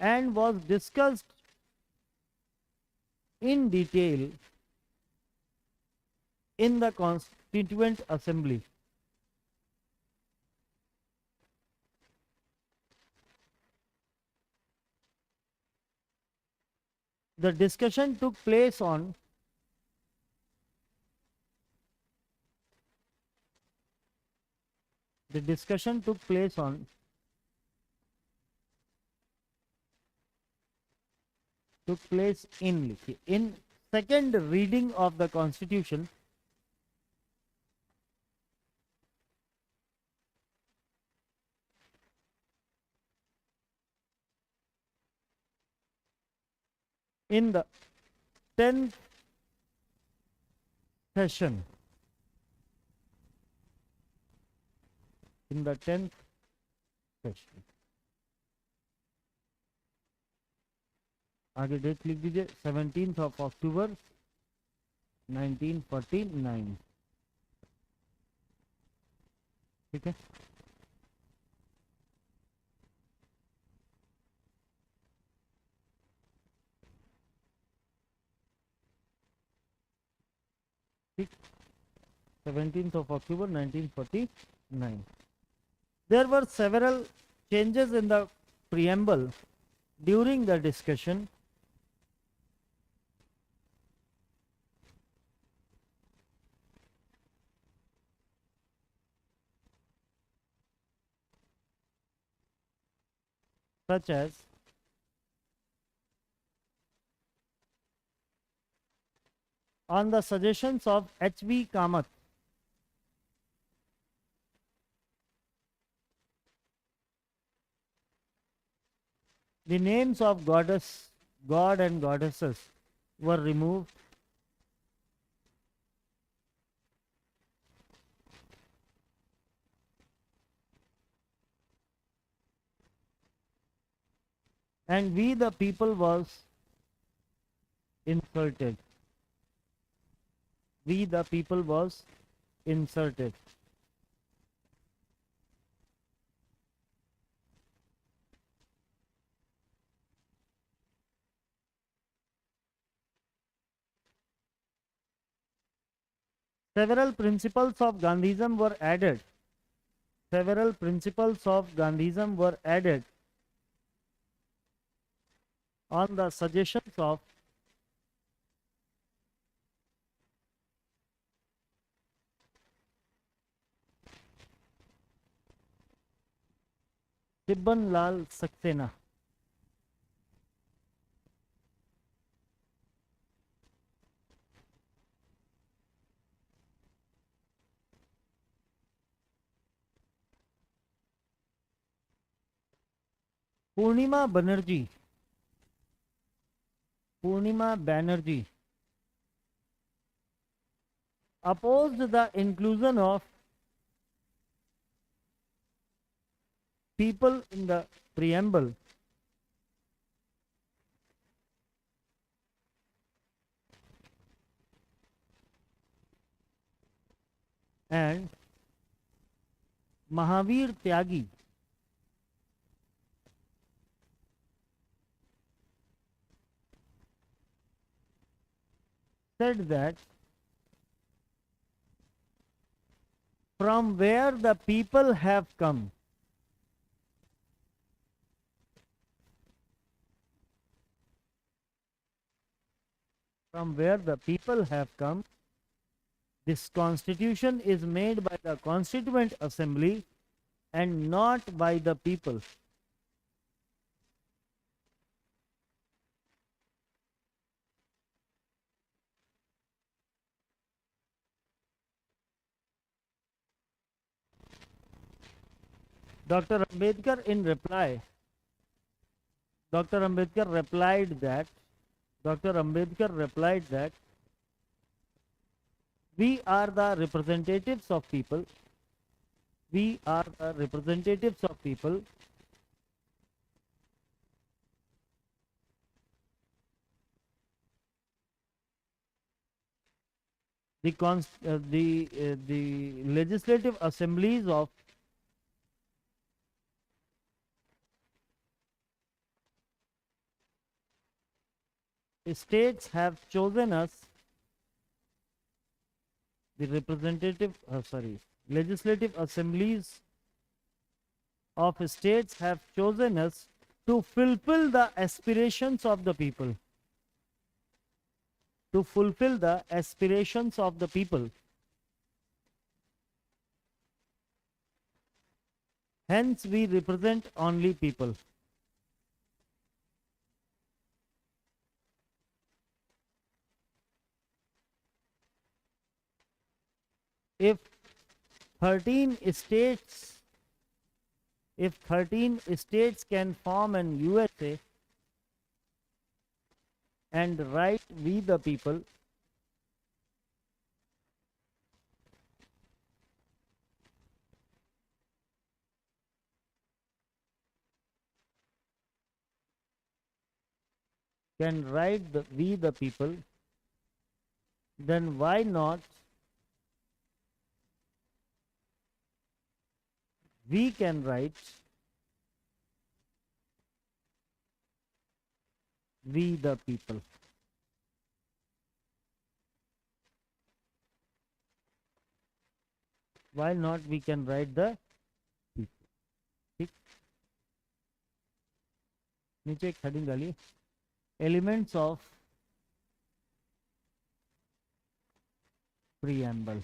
and was discussed in detail in the Constituent Assembly. The discussion took place on in second reading of the constitution in the 10th session in the 10th session. आगे date लिख दीजिए 17th of October 1949. ठीक है. ठीक. 17th of October 1949. There were several changes in the preamble during the discussion. Such as on the suggestions of H.V. Kamath, the names of God and goddesses were removed. And we the people was inserted. We the people was inserted. Several principles of Gandhism were added. Several principles of Gandhism were added on the suggestions of Tibban Lal Saxena. Purnima Banerjee opposed the inclusion of people in the preamble and Mahavir Tyagi said that from where the people have come, this constitution is made by the Constituent Assembly and not by the people. Dr. Ambedkar replied that we are the representatives of people. We are the representatives of people. The legislative assemblies of states have chosen us. Legislative assemblies of states have chosen us to fulfill the aspirations of the people. To fulfill the aspirations of the people. Hence, we represent only people. If 13 states can form an USA and write we the people, can write we the people, then why not we can write we the people. Why not we can write the people. ठीक, नीचे एक heading डालिए, elements of preamble.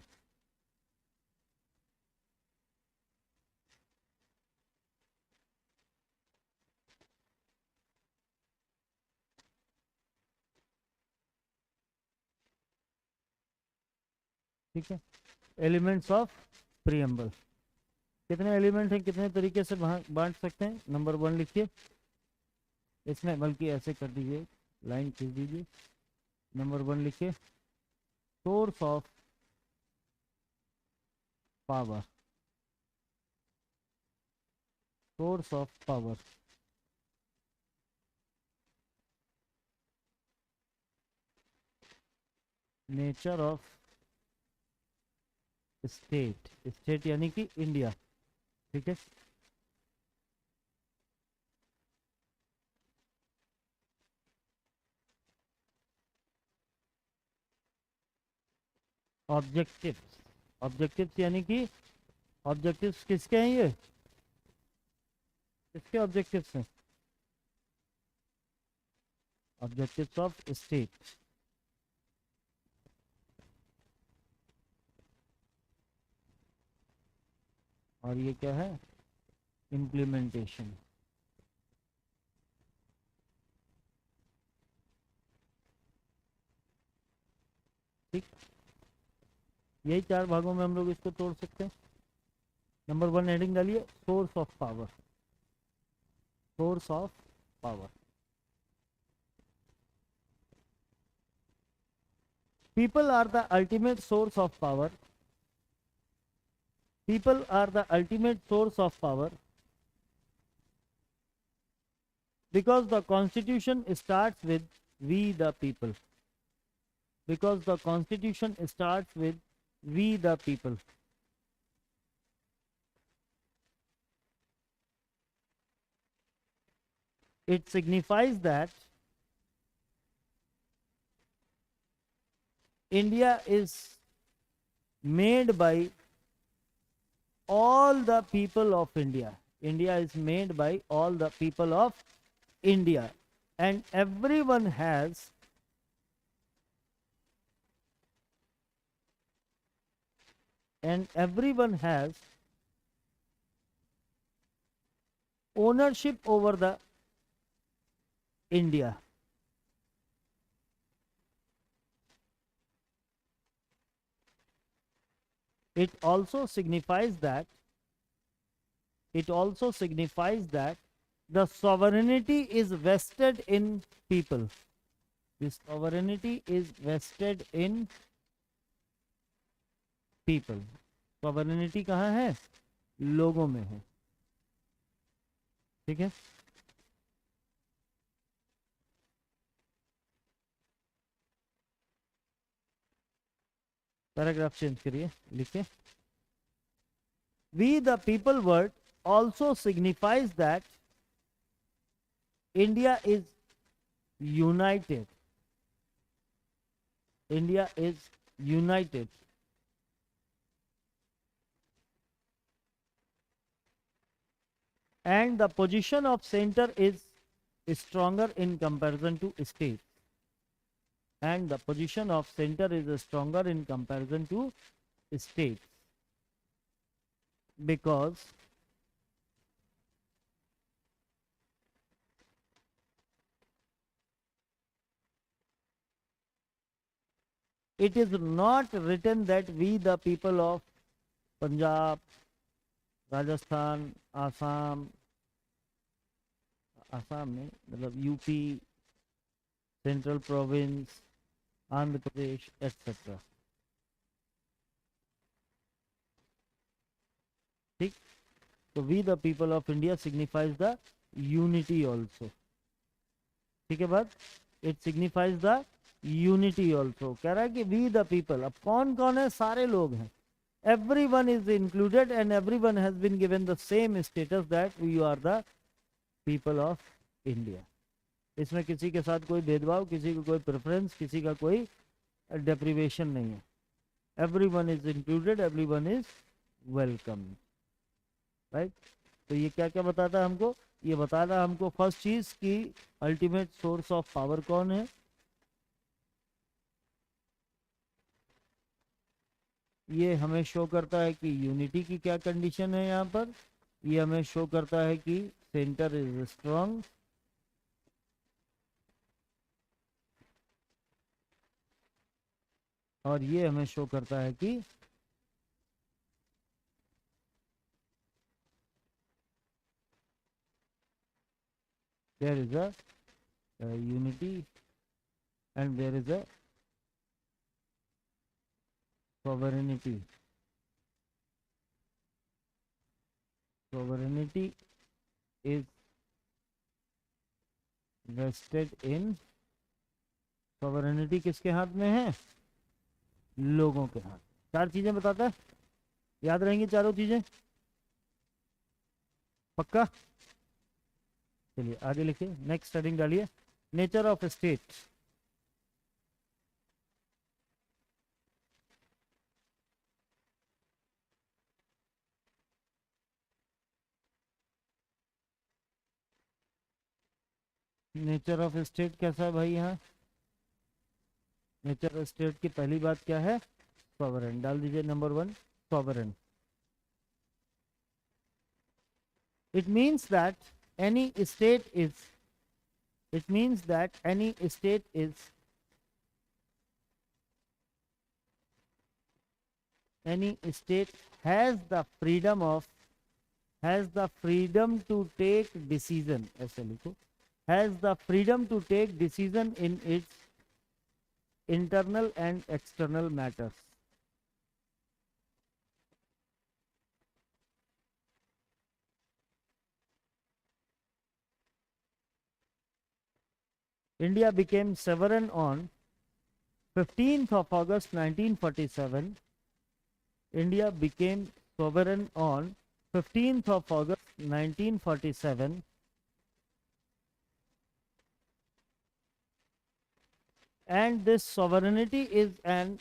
ठीक है, elements of preamble. कितने element हैं, कितने तरीके से बांट सकते हैं. नंबर 1 लिखिए, इसमें बल्कि ऐसे कर दीजिए, लाइन खींच दीजिए. नंबर 1 लिखिए, source of power. Source of power, nature of state. State यानी कि इंडिया. ठीक है, ऑब्जेक्टिव्स. ऑब्जेक्टिव्स यानी कि ऑब्जेक्टिव्स किसके हैं, ये किसके ऑब्जेक्टिव्स हैं. Objectives of state. और ये क्या है, इम्प्लीमेंटेशन. ठीक, यही 4 भागों में हम लोग इसको तोड़ सकते हैं. नंबर 1 हेडिंग डालिए, source of power. Source of power. People are the ultimate source of power. People are the ultimate source of power because the constitution starts with we the people. Because the constitution starts with we the people. It signifies that India is made by all the people of India. India is made by all the people of India, and everyone has ownership over the India. It also signifies that the sovereignty is vested in people. The sovereignty is vested in people. Sovereignty कहाँ है, लोगों में है. ठीक है, paragraph change करिए, लिखिए, we the people word also signifies that India is united. India is united. And the position of center is stronger in comparison to states. And the position of center is stronger in comparison to states, because it is not written that we the people of Punjab, Rajasthan, Assam में मतलब UP, central province, Andhra Pradesh etcetera. ठीक, तो we the people of India signifies the unity also. ठीक है बात. It signifies the unity also. कह रहा है कि वी द पीपल, अब कौन कौन है, सारे लोग हैं, everyone is included and everyone has been given the same status that we are the people of India। इसमें किसी के साथ कोई भेदभाव, किसी को कोई प्रेफरेंस, किसी का कोई डेप्रिवेशन नहीं है। everyone is included, everyone is welcome, right. तो ये क्या क्या बताता है हमको, ये बता रहा है हमको फर्स्ट चीज कि अल्टीमेट सोर्स ऑफ पावर कौन है, ये हमें शो करता है कि यूनिटी की क्या कंडीशन है यहाँ पर, ये हमें शो करता है कि सेंटर इज स्ट्रांग, और ये हमें शो करता है कि there is a unity and there is a sovereignty। sovereignty is vested in, sovereignty किसके हाथ में है, लोगों के हाथ। चार चीजें बताता है, याद रहेंगी चारों चीजें, पक्का। चलिए आगे लिखिए, नेक्स्ट हेडिंग डालिए, nature of state. Nature of state कैसा है भाई, यहाँ नेचर ऑफ स्टेट की पहली बात क्या है, सॉवरेन, डाल दीजिए number 1, sovereign. It means that any state is, it means that any state is, any state has the freedom of, has the freedom to take decision, ऐसे लिखो, has the freedom to take decision in its internal and external matters। India became sovereign on 15th of August 1947। India became sovereign on 15th of August 1947, and this sovereignty is an,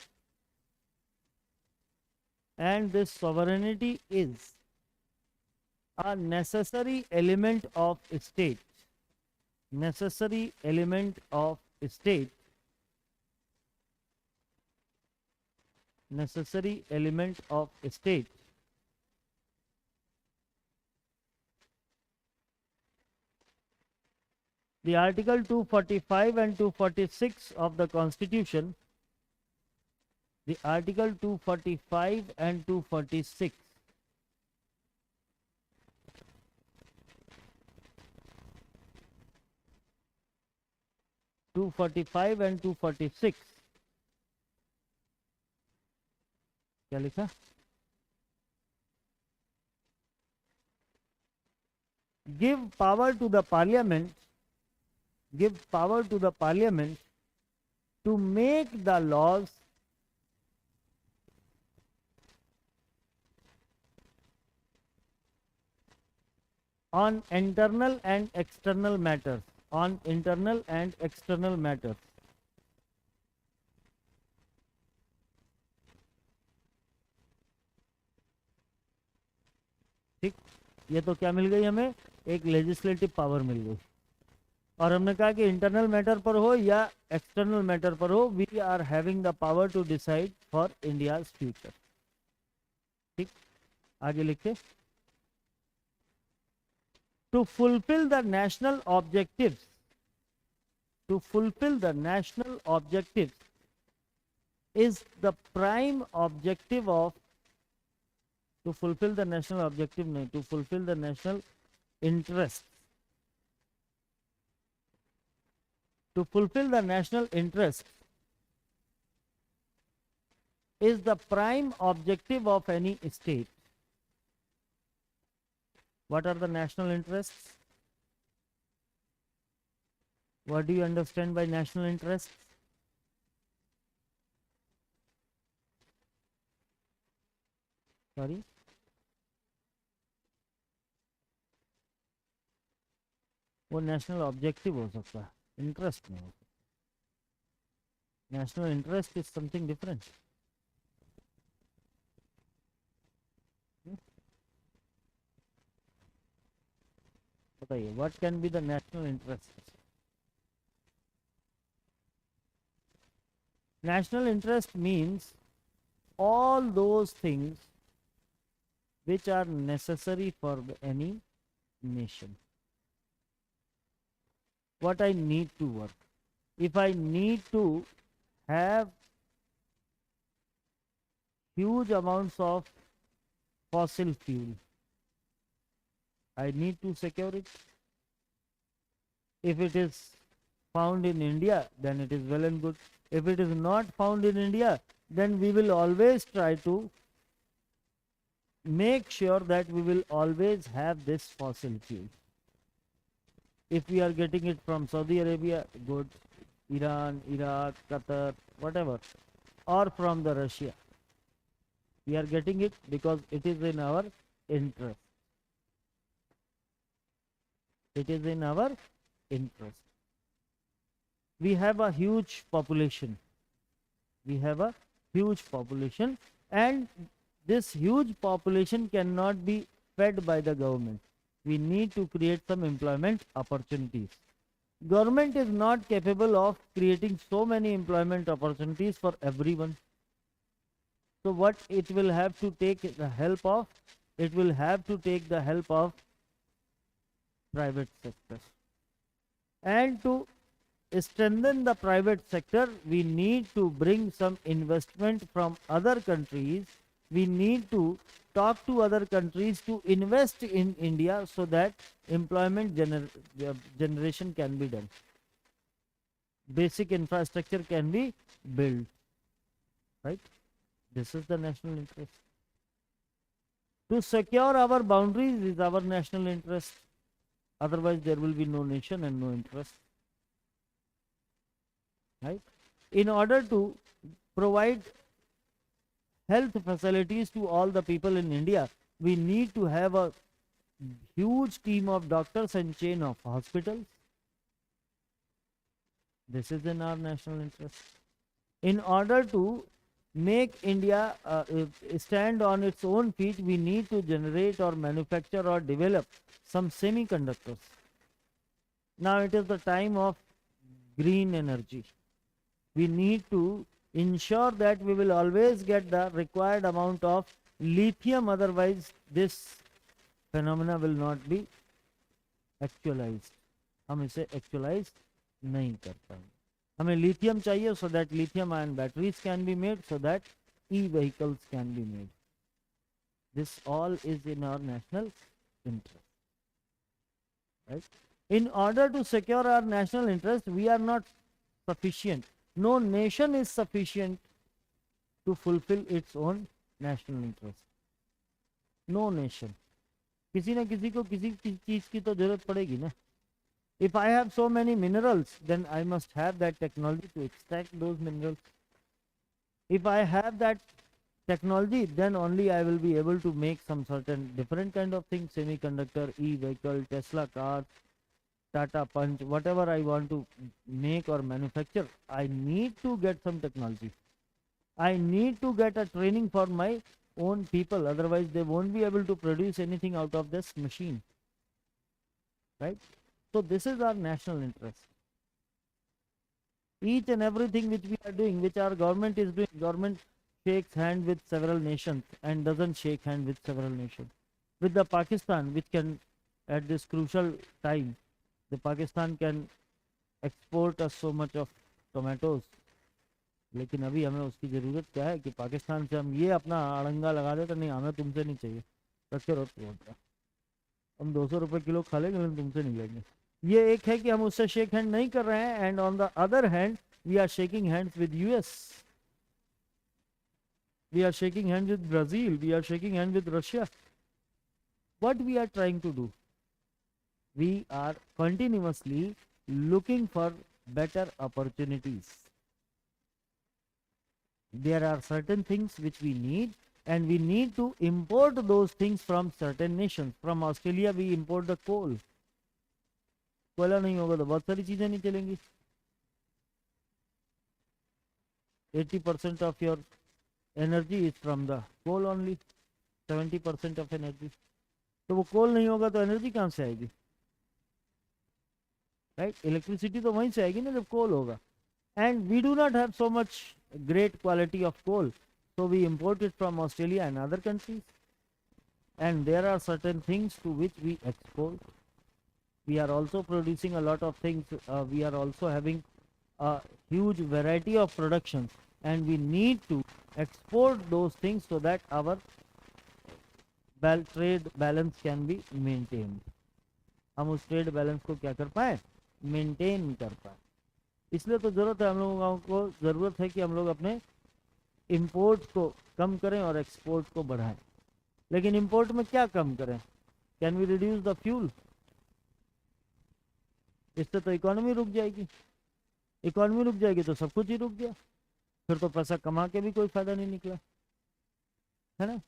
and this sovereignty is a necessary element of state, necessary element of state, necessary element of state। The article 245 and 246 of the constitution, the article 245 and 246, and 246 क्या लिखा, give power to the parliament, give power to the parliament to make the laws on internal and external matters, on internal and external matters। ठीक, ये तो क्या मिल गई हमें, एक legislative power मिल गई, और हमने कहा कि इंटरनल मैटर पर हो या एक्सटर्नल मैटर पर हो, we are having the power to decide for India's future. ठीक, आगे लिखिए, to fulfill the national objectives, to fulfill the national objectives is the prime objective of, to fulfill the national objective नहीं, to fulfill the national interest, to fulfill the national interest is the prime objective of any state। What are the national interests? What do you understand by national interest? Sorry? वो national objective हो सकता है, interest नहीं हो सकता. National interest is something different. बताइए, what can be the national interest? National interest means all those things which are necessary for any nation. What I need to work. If I need to have huge amounts of fossil fuel, I need to secure it. If it is found in India, then it is well and good. If it is not found in India, then we will always try to make sure that we will always have this fossil fuel. If we are getting it from Saudi Arabia, good. Iran, Iraq, Qatar, whatever, or from the Russia, we are getting it because it is in our interest. It is in our interest. We have a huge population. We have a huge population, and this huge population cannot be fed by the government. We need to create some employment opportunities. Government is not capable of creating so many employment opportunities for everyone. So what it will have to take the help of? It will have to take the help of private sector. And to strengthen the private sector, we need to bring some investment from other countries. We need to talk to other countries to invest in India so that employment generation can be done. Basic infrastructure can be built. Right? This is the national interest. To secure our boundaries is our national interest. Otherwise, there will be no nation and no interest. Right? In order to provide health facilities to all the people in India, we need to have a huge team of doctors and chain of hospitals. This is in our national interest. In order to make India stand on its own feet, we need to generate or manufacture or develop some semiconductors. Now it is the time of green energy. We need to ensure that we will always get the required amount of lithium, otherwise this phenomena will not be actualized. हम इसे actualize नहीं कर पाएंगे. हमें lithium चाहिए so that lithium ion batteries can be made, so that e-vehicles can be made. This all is in our national interest. Right? In order to secure our national interest, we are not sufficient. No nation is sufficient to fulfill its own national interest. No nation. किसी न किसी को किसी चीज की तो जरूरत पड़ेगी ना. If I have so many minerals, then I must have that technology to extract those minerals. If I have that technology, then only I will be able to make some certain different kind of things, semiconductor, e-vehicle, Tesla car, Tata Punch, whatever I want to make or manufacture, I need to get some technology. I need to get a training for my own people, otherwise they won't be able to produce anything out of this machine. Right? So this is our national interest. Each and everything which we are doing, which our government is doing, government shakes hand with several nations and doesn't shake hand with several nations. With the Pakistan, which can, at this crucial time, the Pakistan can export us so much of tomatoes. लेकिन अभी हमें उसकी ज़रूरत क्या है कि पाकिस्तान से हम ये अपना अड़ंगा लगा दे तो नहीं, हमें तुमसे नहीं चाहिए, रखे रहो, हम 200 रुपये किलो खा लेंगे लेकिन तुमसे नहीं लेंगे. ये एक है कि हम उससे शेक हैंड नहीं कर रहे हैं, and on the other hand we are shaking hands with US, we are shaking hands with Brazil, we are shaking hands with Russia. What we are trying to do? We are continuously looking for better opportunities. There are certain things which we need, and we need to import those things from certain nations. From Australia we import the coal. कोयला नहीं होगा तो बहुत सारी चीजें नहीं चलेंगी. 80% of your energy is from the coal only. 70% of energy. तो वो कोल नहीं होगा तो एनर्जी कहाँ से आएगी? राइट, इलेक्ट्रिसिटी तो वहीं से आएगी ना जब कोल होगा. And we do not have so much great quality of coal, so we import it from Australia and other countries. And there are certain things to which we export. We are also producing a lot of things. We are also having a huge variety of productions, and we need to export those things so that our trade balance can be maintained. हम उस trade balance को क्या कर पाए? Maintain कर पाए. इसलिए तो जरूरत है, हम लोगों को जरूरत है कि हम लोग अपने इंपोर्ट को कम करें और एक्सपोर्ट को बढ़ाएं. लेकिन इंपोर्ट में क्या कम करें? Can we reduce the fuel? इससे तो इकोनॉमी रुक जाएगी. इकोनॉमी रुक जाएगी तो सब कुछ ही रुक गया. फिर तो पैसा कमा के भी कोई फायदा नहीं निकला, है ना.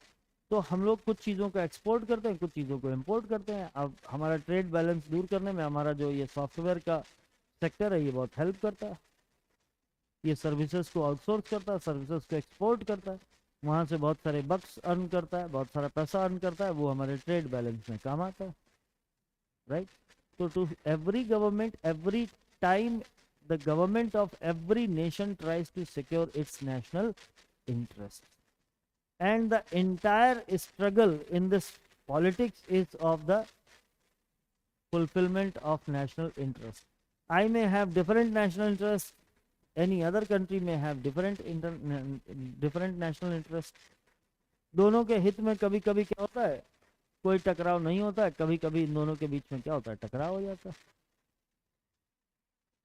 तो हम लोग कुछ चीज़ों को एक्सपोर्ट करते हैं, कुछ चीज़ों को इंपोर्ट करते हैं. अब हमारा ट्रेड बैलेंस दूर करने में हमारा जो ये सॉफ्टवेयर का सेक्टर है ये बहुत हेल्प करता है. ये सर्विसेज को आउटसोर्स करता है, सर्विसेज को एक्सपोर्ट करता है, वहाँ से बहुत सारे बक्स अर्न करता है, बहुत सारा पैसा अर्न करता है. वो हमारे ट्रेड बैलेंस में काम आता है. राइट. तो to every government, every time the government of every nation tries to secure its national interest, and the entire struggle in this politics is of the fulfillment of national interest. I may have different national interests, any other country may have different national interest. दोनों के हित में कभी कभी क्या होता है, कोई टकराव नहीं होता है. कभी कभी इन दोनों के बीच में क्या होता है, टकराव हो जाता है.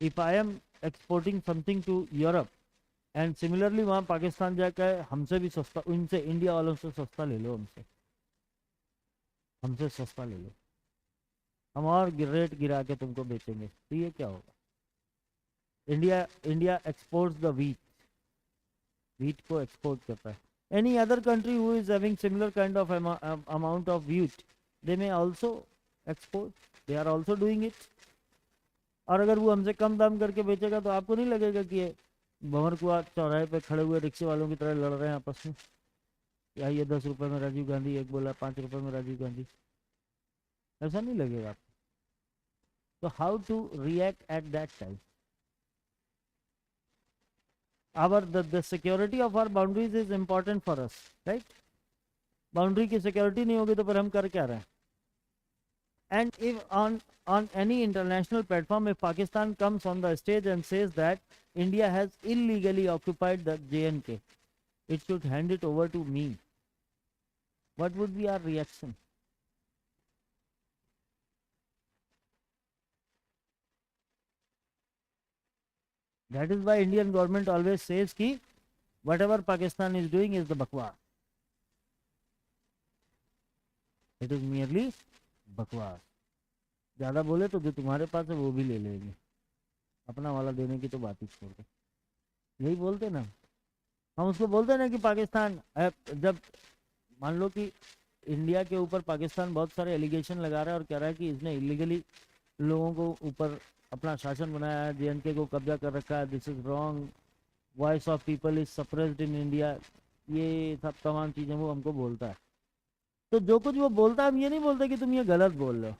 If I am exporting something to Europe and similarly वहाँ पाकिस्तान जाकर हमसे भी सस्ता, उनसे इंडिया वालों से सस्ता ले लो, हमसे सस्ता ले लो, हम और रेट गिरा के तुमको बेचेंगे, तो ये क्या होगा? इंडिया एक्सपोर्ट्स द वीट को एक्सपोर्ट करता है. Any other country who is having similar kind of amount of wheat, they may also export, they are also doing it. और अगर वो हमसे कम दाम करके बेचेगा तो आपको नहीं लगेगा कि ये भंवरकुआ चौराहे पे खड़े हुए रिक्शे वालों की तरह लड़ रहे हैं आपस में, या ये 10 रुपए में राजीव गांधी, एक बोला 5 रुपए में राजीव गांधी, ऐसा नहीं लगेगा आपको. तो how to react at that time? the security of our boundaries is important for us, right? Boundary की सिक्योरिटी नहीं होगी तो फिर हम कर क्या रहे हैं? And if on any international platform, if Pakistan comes on the stage and says that India has illegally occupied the J&K, it should hand it over to me, what would be our reaction? That is why Indian government always says कि whatever Pakistan is doing is the bakwas. It is merely बकवास. ज्यादा बोले तो जो तुम्हारे पास है वो भी ले लेंगे, अपना वाला देने की तो बात ही छोड़ दो. यही बोलते ना हम. उसको बोलते ना कि पाकिस्तान, जब मान लो कि इंडिया के ऊपर पाकिस्तान बहुत सारे एलिगेशन लगा रहा है और कह रहा है कि इसने इलीगली लोगों को ऊपर अपना शासन बनाया है, J&K को कब्जा कर रखा है, this is wrong, voice of people is suppressed in India, ये सब तमाम चीज़ें वो हमको बोलता है. तो जो कुछ वो बोलता है हम ये नहीं बोलते कि तुम ये गलत बोल रहे हो,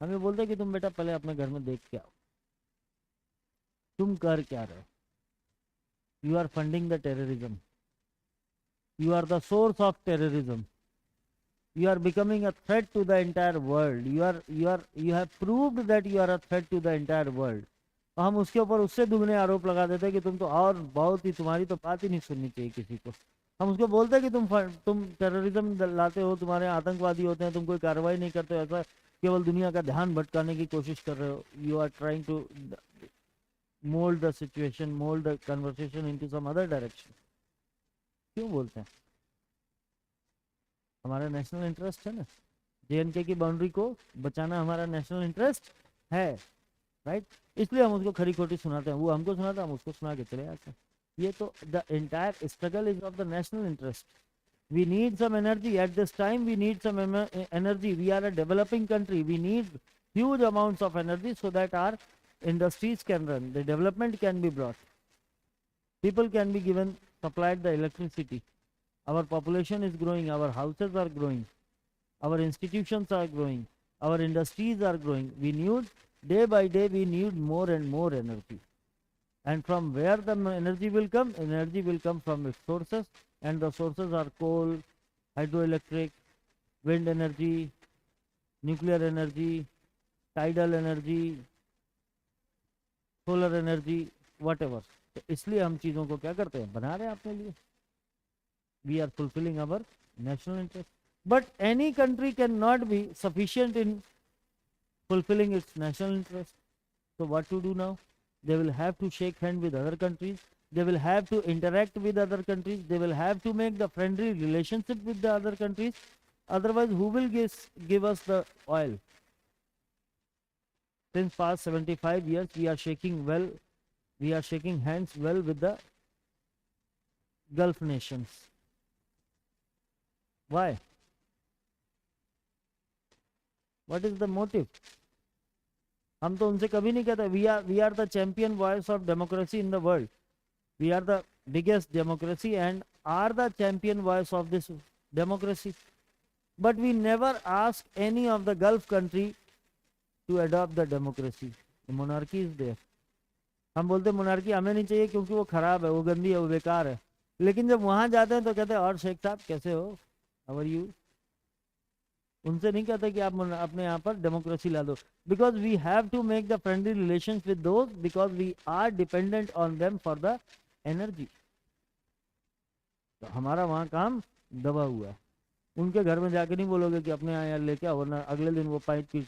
हम ये बोलते कि तुम बेटा पहले अपने घर में देख के आओ, तुम कर क्या रहे हो. You are funding the terrorism, you are the source of terrorism, you are becoming a threat to the entire world, you have proved that you are a threat to the entire world. तो हम उसके ऊपर उससे दुगने आरोप लगा देते हैं कि तुम तो और बहुत ही, तुम्हारी तो बात ही नहीं सुननी चाहिए किसी को. हम उसको बोलते हैं कि तुम टेररिज्म लाते हो, तुम्हारे आतंकवादी होते हैं, तुम कोई कार्रवाई नहीं करते हो, ऐसा केवल दुनिया का ध्यान भटकाने की कोशिश कर रहे हो. You are trying to mould the situation, mould the conversation into some other direction. क्यों बोलते हैं? हमारा नेशनल इंटरेस्ट है ना, J&K की बाउंड्री को बचाना हमारा नेशनल इंटरेस्ट है. राइट। इसलिए हम उसको खरी खोटी सुनाते हैं, वो हमको सुनाता है, हम उसको सुना के चले जाते हैं। ये तो the entire struggle is of the national interest. We need some energy at this time. We need some energy. We are a developing country. We need huge amounts of energy so that our industries can run, the development can be brought, people can be given, supplied the electricity. Our population is growing, our houses are growing, our institutions are growing, our industries are growing. We need, day by day we need more and more energy. And from where the energy will come? Energy will come from its sources, and the sources are coal, hydroelectric, wind energy, nuclear energy, tidal energy, solar energy, whatever. तो इसलिए हम चीज़ों को क्या करते हैं, बना रहे हैं अपने लिए. We are fulfilling our national interest. But any country cannot be sufficient in fulfilling its national interest. So what to do now? They will have to shake hands with other countries. They will have to interact with other countries. They will have to make the friendly relationship with the other countries. Otherwise, who will give us the oil? Since past 75 years, we are shaking hands well with the Gulf nations. Why? What is the motive? हम तो उनसे कभी नहीं कहते we are the champion voice of democracy in the world. We are the biggest democracy and are the champion voice of this democracy. But we never ask any of the Gulf country to adopt the democracy. The monarchy is there. हम बोलते monarchy हमें नहीं चाहिए क्योंकि वो खराब है, वो गंदी है, वो बेकार है. लेकिन जब वहां जाते हैं तो कहते हैं और शेख साहब कैसे हो, हाउ आर यू. उनसे नहीं कहते कि आप अपने यहाँ पर डेमोक्रेसी ला दो. Because we have to make the friendly relations with those, because we are dependent on them for the energy. तो हमारा वहाँ काम दबा हुआ है. उनके घर में जाके नहीं बोलोगे कि अपने यहाँ लेके आओ, वरना अगले दिन वो पाइप की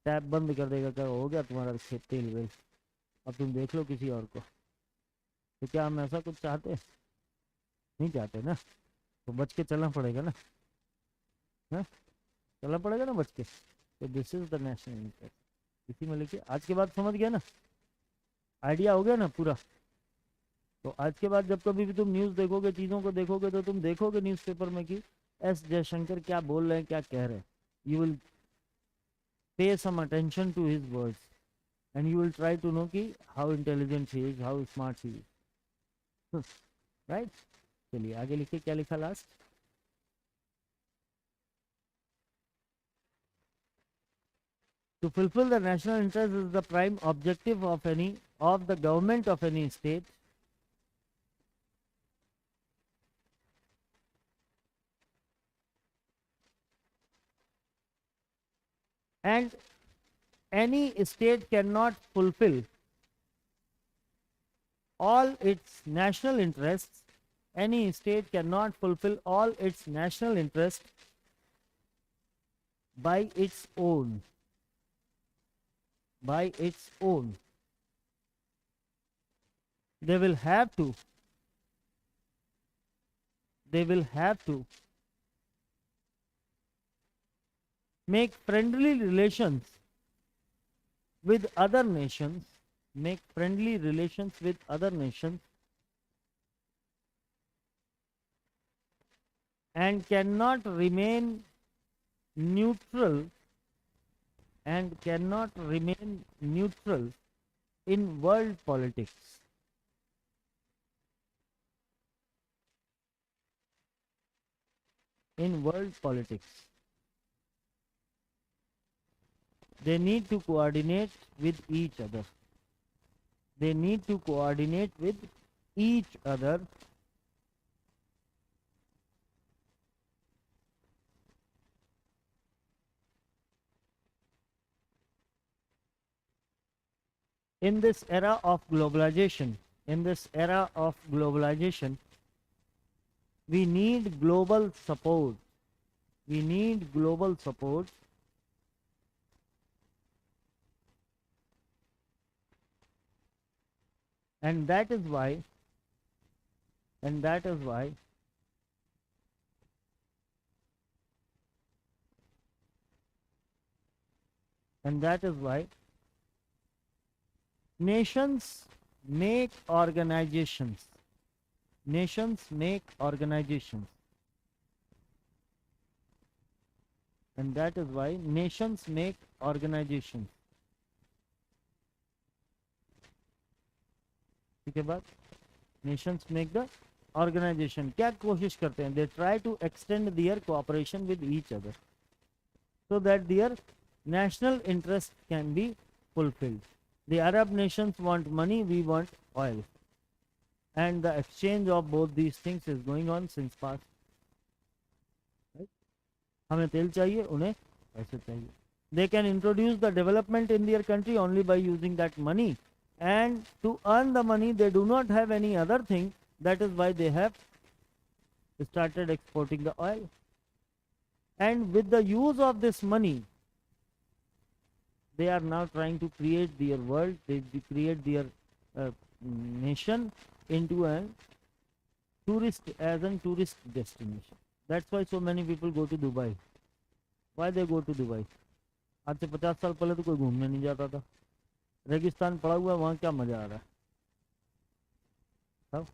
टैप बंद कर देगा, क्या हो गया तुम्हारा खेत तेल वेल, अब तुम देख लो किसी और को. तो क्या हम ऐसा कुछ चाहते? नहीं चाहते ना. तो बच के चलना पड़ेगा ना, चलना पड़ेगा ना बच के. तो this is the national interest. इसी में लेके आज के बाद समझ गया ना, आइडिया हो गया ना पूरा. तो आज के बाद जब कभी भी तुम न्यूज़ देखोगे, चीज़ों को देखोगे, तो तुम देखोगे न्यूज़पेपर में कि एस जयशंकर क्या बोल रहे हैं, क्या कह रहे हैं. You will pay some attention to his words and you will try to know कि how intelligent he is, how smart he is. Right. चलिए आगे लिखिए, क्या लिखा last. To fulfill the national interest is the prime objective of the government of any state, and any state cannot fulfill all its national interests. Any state cannot fulfill all its national interests by its own. By its own. They will have to make friendly relations with other nations, and cannot remain neutral in world politics. They need to coordinate with each other. In this era of globalization, we need global support. And that is why nations make organizations. Nations make organizations. And that is why nations make organizations. ठीक है बात? Nations make the organization. क्या कोशिश करते हैं? They try to extend their cooperation with each other so that their national interest can be fulfilled. The Arab nations want money, we want oil. And the exchange of both these things is going on since past. Right? हमें तेल चाहिए, उन्हें पैसे चाहिए. They can introduce the development in their country only by using that money. And to earn the money, they do not have any other thing. That is why they have started exporting the oil. And with the use of this money, they are now trying to create their world, they create their nation into a tourist destination. That's why so many people go to Dubai. Why they go to Dubai? आज से 50 साल पहले तो कोई घूमने नहीं जाता था. रेगिस्तान पड़ा हुआ है, वहाँ क्या मजा आ रहा है? सब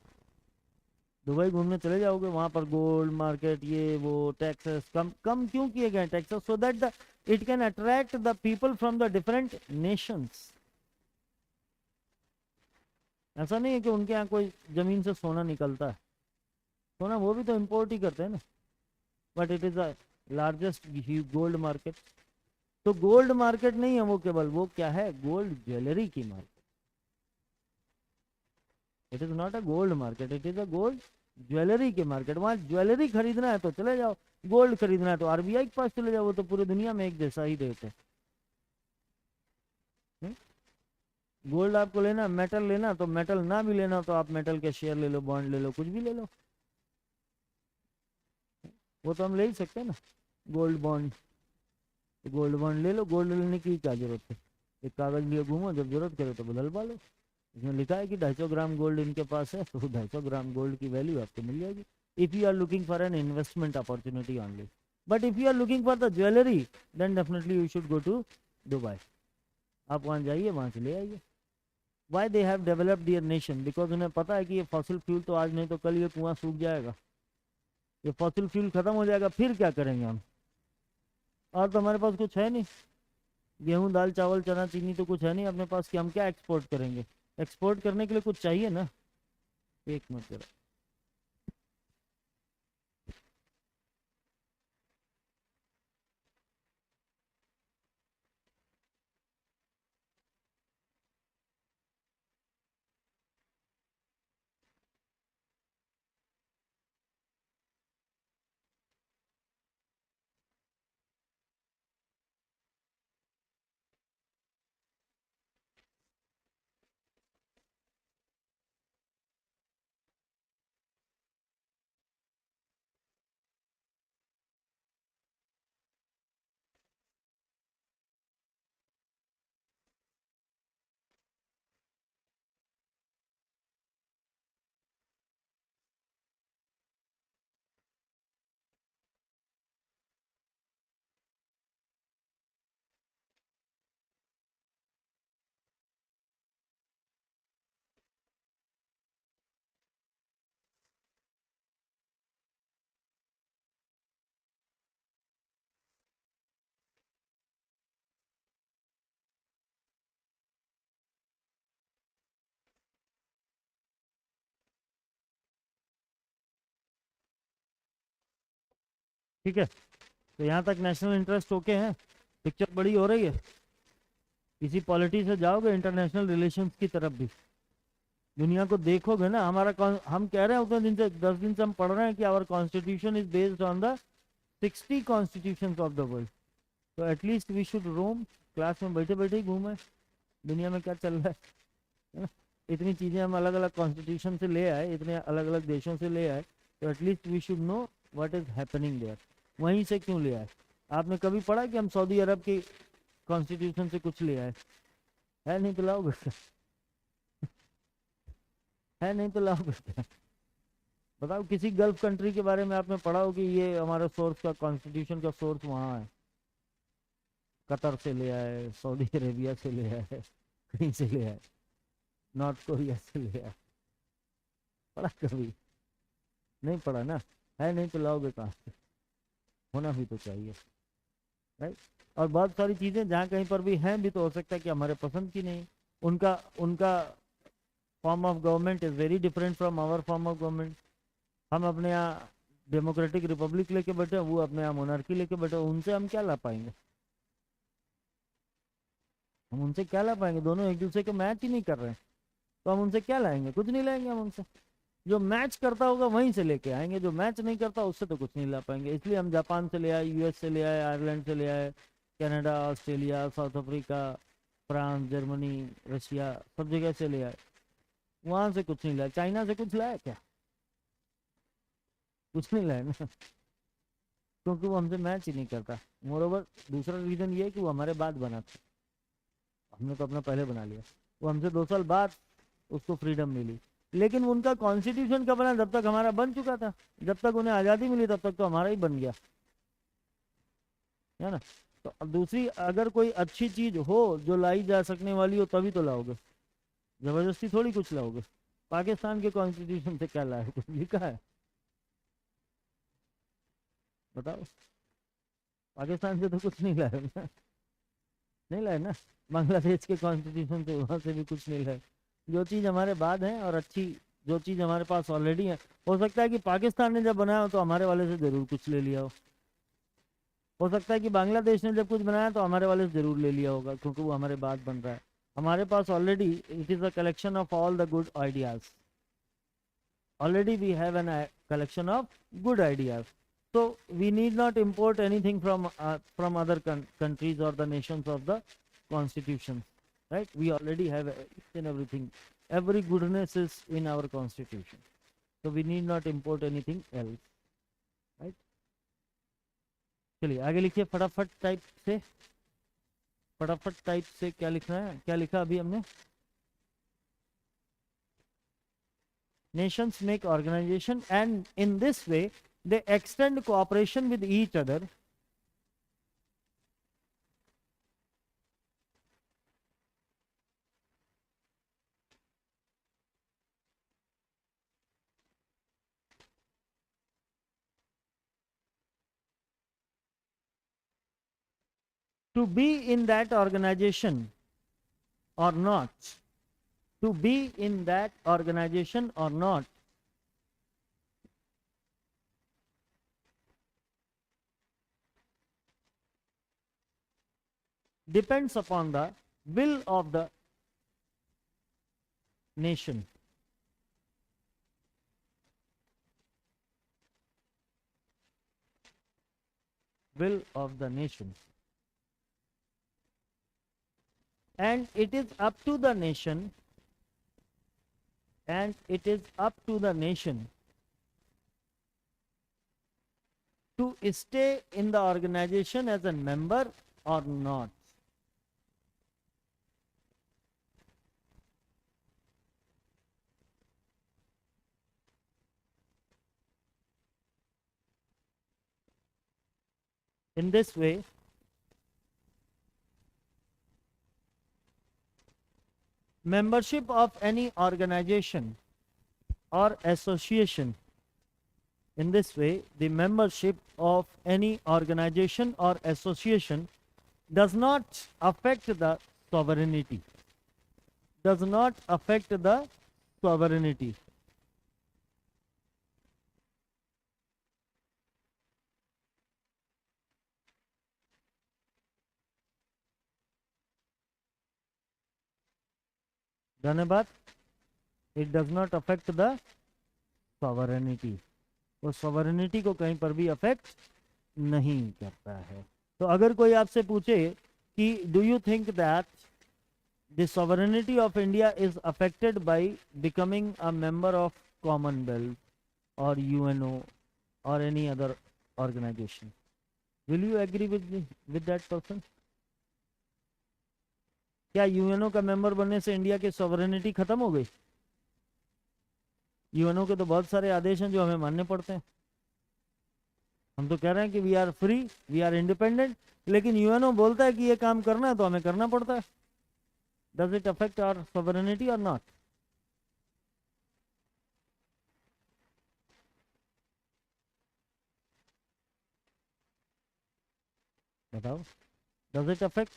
दुबई घूमने चले जाओगे, वहाँ पर गोल्ड मार्केट, ये वो टैक्सेस कम कम क्यों किए गए taxes? So that the it can attract the people from the different Nations. ऐसा नहीं है कि उनके यहाँ कोई जमीन से सोना निकलता है. सोना वो भी तो इम्पोर्ट ही करते हैं ना. But it is the largest gold market. तो गोल्ड मार्केट नहीं है वो, केवल वो क्या है? गोल्ड ज्वेलरी की market. It is not a gold market, it is a gold jewellery के मार्केट. वहां ज्वेलरी खरीदना है तो चले जाओ, गोल्ड खरीदना है तो आरबीआई के पास चले जाओ, वो तो पूरी दुनिया में एक जैसा ही रेट है. गोल्ड आपको लेना, मेटल लेना, तो मेटल ना भी लेना तो आप मेटल के शेयर ले लो, बॉन्ड ले लो, कुछ भी ले लो. वो तो हम ले ही सकते हैं ना, गोल्ड बॉन्ड. गोल्ड बॉन्ड ले लो. गोल्ड लेने की क्या जरूरत है? एक कागज लिए घूमो, जब जरूरत करे तो बदलवा लो. इसमें लिखा है कि 250 ग्राम गोल्ड इनके पास है, तो 250 ग्राम गोल्ड की वैल्यू आपको मिल जाएगी. If you are looking for an investment opportunity only. But if you are looking for the jewellery, then definitely you should go to Dubai. आप वहाँ जाइए, वहाँ से ले आइए. Why they have developed their nation? Because उन्हें पता है कि ये फॉसिल फ्यूल तो आज नहीं तो कल ये कुआं सूख जाएगा, ये फॉसिल फ्यूल खत्म हो जाएगा, फिर क्या करेंगे हम? और तो हमारे पास कुछ है नहीं. गेहूं, दाल, चावल, चना, चीनी तो कुछ है नहीं अपने पास कि हम क्या एक्सपोर्ट करेंगे. एक्सपोर्ट करने के लिए कुछ चाहिए ना. एक मिनट जरा. ठीक है, तो यहाँ तक नेशनल इंटरेस्ट ओके है. पिक्चर बड़ी हो रही है. इसी पॉलिटी से जाओगे इंटरनेशनल रिलेशंस की तरफ भी, दुनिया को देखोगे ना. हम कह रहे हैं उतने दिन से, 10 दिन से हम पढ़ रहे हैं कि our constitution is based on the 60 constitutions of the world. तो at least we should roam. Class में बैठे बैठे ही घूमे दुनिया में क्या चल रहा है ना. इतनी चीज़ें हम अलग अलग कॉन्स्टिट्यूशन से ले आए, इतने अलग अलग देशों से ले आए, तो at least we should know what is happening there. वहीं से क्यों ले आए? आपने कभी पढ़ा कि हम सऊदी अरब की कॉन्स्टिट्यूशन से कुछ ले आए? है नहीं तो लाओ बेटा. है नहीं तो लाओ बेटा. बताओ किसी गल्फ कंट्री के बारे में आपने पढ़ा हो कि ये हमारा सोर्स का, कॉन्स्टिट्यूशन का सोर्स वहाँ है? कतर से ले आए, सऊदी अरेबिया से ले आए, कहीं से ले आए. नॉर्थ कोरिया से ले आए, पढ़ा कभी नहीं पढ़ा ना, है नहीं तो लाओगे कहाँ से, होना भी तो चाहिए, राइट। और बहुत सारी चीज़ें जहाँ कहीं पर भी हैं भी तो हो सकता है कि हमारे पसंद की नहीं, उनका उनका form of government is very different from our form of government. हम अपने यहाँ डेमोक्रेटिक रिपब्लिक लेके बैठे, वो अपने यहाँ मोनार्की लेके बैठे, उनसे हम क्या ला पाएंगे, हम उनसे क्या ला पाएंगे, दोनों एक दूसरे को मैच ही नहीं कर रहे हैं, तो हम उनसे क्या लाएंगे, कुछ नहीं लाएंगे हम उनसे। जो मैच करता होगा वहीं से लेके आएंगे, जो मैच नहीं करता उससे तो कुछ नहीं ला पाएंगे। इसलिए हम जापान से ले आए, यूएस से ले आए, आयरलैंड से ले आए, Canada, Australia, south Africa, France, Germany, Russia, सब जगह से ले आए, वहां से कुछ नहीं लाया। चाइना से कुछ लाया क्या, कुछ नहीं लाया ना, क्योंकि वो हमसे मैच ही नहीं करता। मोरोवर दूसरा रीज़न ये है कि वो हमारे बाद बना था, हमने तो अपना पहले बना लिया, वो हमसे 2 साल बाद उसको फ्रीडम मिली। लेकिन उनका कॉन्स्टिट्यूशन कब बना, जब तक हमारा बन चुका था, जब तक उन्हें आज़ादी मिली तब तक तो हमारा ही बन गया, है ना। तो अब दूसरी अगर कोई अच्छी चीज़ हो जो लाई जा सकने वाली हो तभी तो लाओगे, ज़बरदस्ती थोड़ी कुछ लाओगे। पाकिस्तान के कॉन्स्टिट्यूशन से क्या लाए, कुछ लिखा है बताओ, पाकिस्तान से तो कुछ नहीं लाए ना, नहीं लाए ना। बांग्लादेश के कॉन्स्टिट्यूशन से, वहाँ से भी कुछ नहीं लाए। जो चीज़ हमारे बाद है और अच्छी जो चीज़ हमारे पास ऑलरेडी है, हो सकता है कि पाकिस्तान ने जब बनाया हो तो हमारे वाले से ज़रूर कुछ ले लिया हो सकता है कि बांग्लादेश ने जब कुछ बनाया तो हमारे वाले से ज़रूर ले लिया होगा, क्योंकि वो हमारे बाद बन रहा है। हमारे पास already it is a collection of all the good ideas, already we have a collection of good ideas, so we need not import anything from other countries or the nations of the constitution, right? We already have each and everything, every goodness is in our constitution, so we need not import anything else, right? चलिए आगे लिखिए फटाफट type से, फटाफट type से क्या लिखना है, क्या लिखा अभी हमने, nations make organization and in this way they extend cooperation with each other to be in that organization or not, to be in that organization or not depends upon the will of the nation. Will of the nation. And it is up to the nation, and it is up to the nation to stay in the organization as a member or not. In this way, membership of any organization or association, in this way, the membership of any organization or association does not affect the sovereignty, does not affect the sovereignty. धन्यवाद। It does not affect the sovereignty, वो sovereignty को कहीं पर भी affect नहीं करता है। तो अगर कोई आपसे पूछे कि do you think that the sovereignty of India is affected by becoming a member of Commonwealth और यूएनओ और any other organisation, will you agree with that person? क्या यूएनओ का मेंबर बनने से इंडिया की सॉवरेनिटी खत्म हो गई? यूएनओ के तो बहुत सारे आदेश हैं जो हमें मानने पड़ते हैं। हम तो कह रहे हैं कि we are free, we are independent, लेकिन यूएनओ बोलता है कि ये काम करना है तो हमें करना पड़ता है। Does it affect our sovereignty और नॉट? बताओ, does it affect?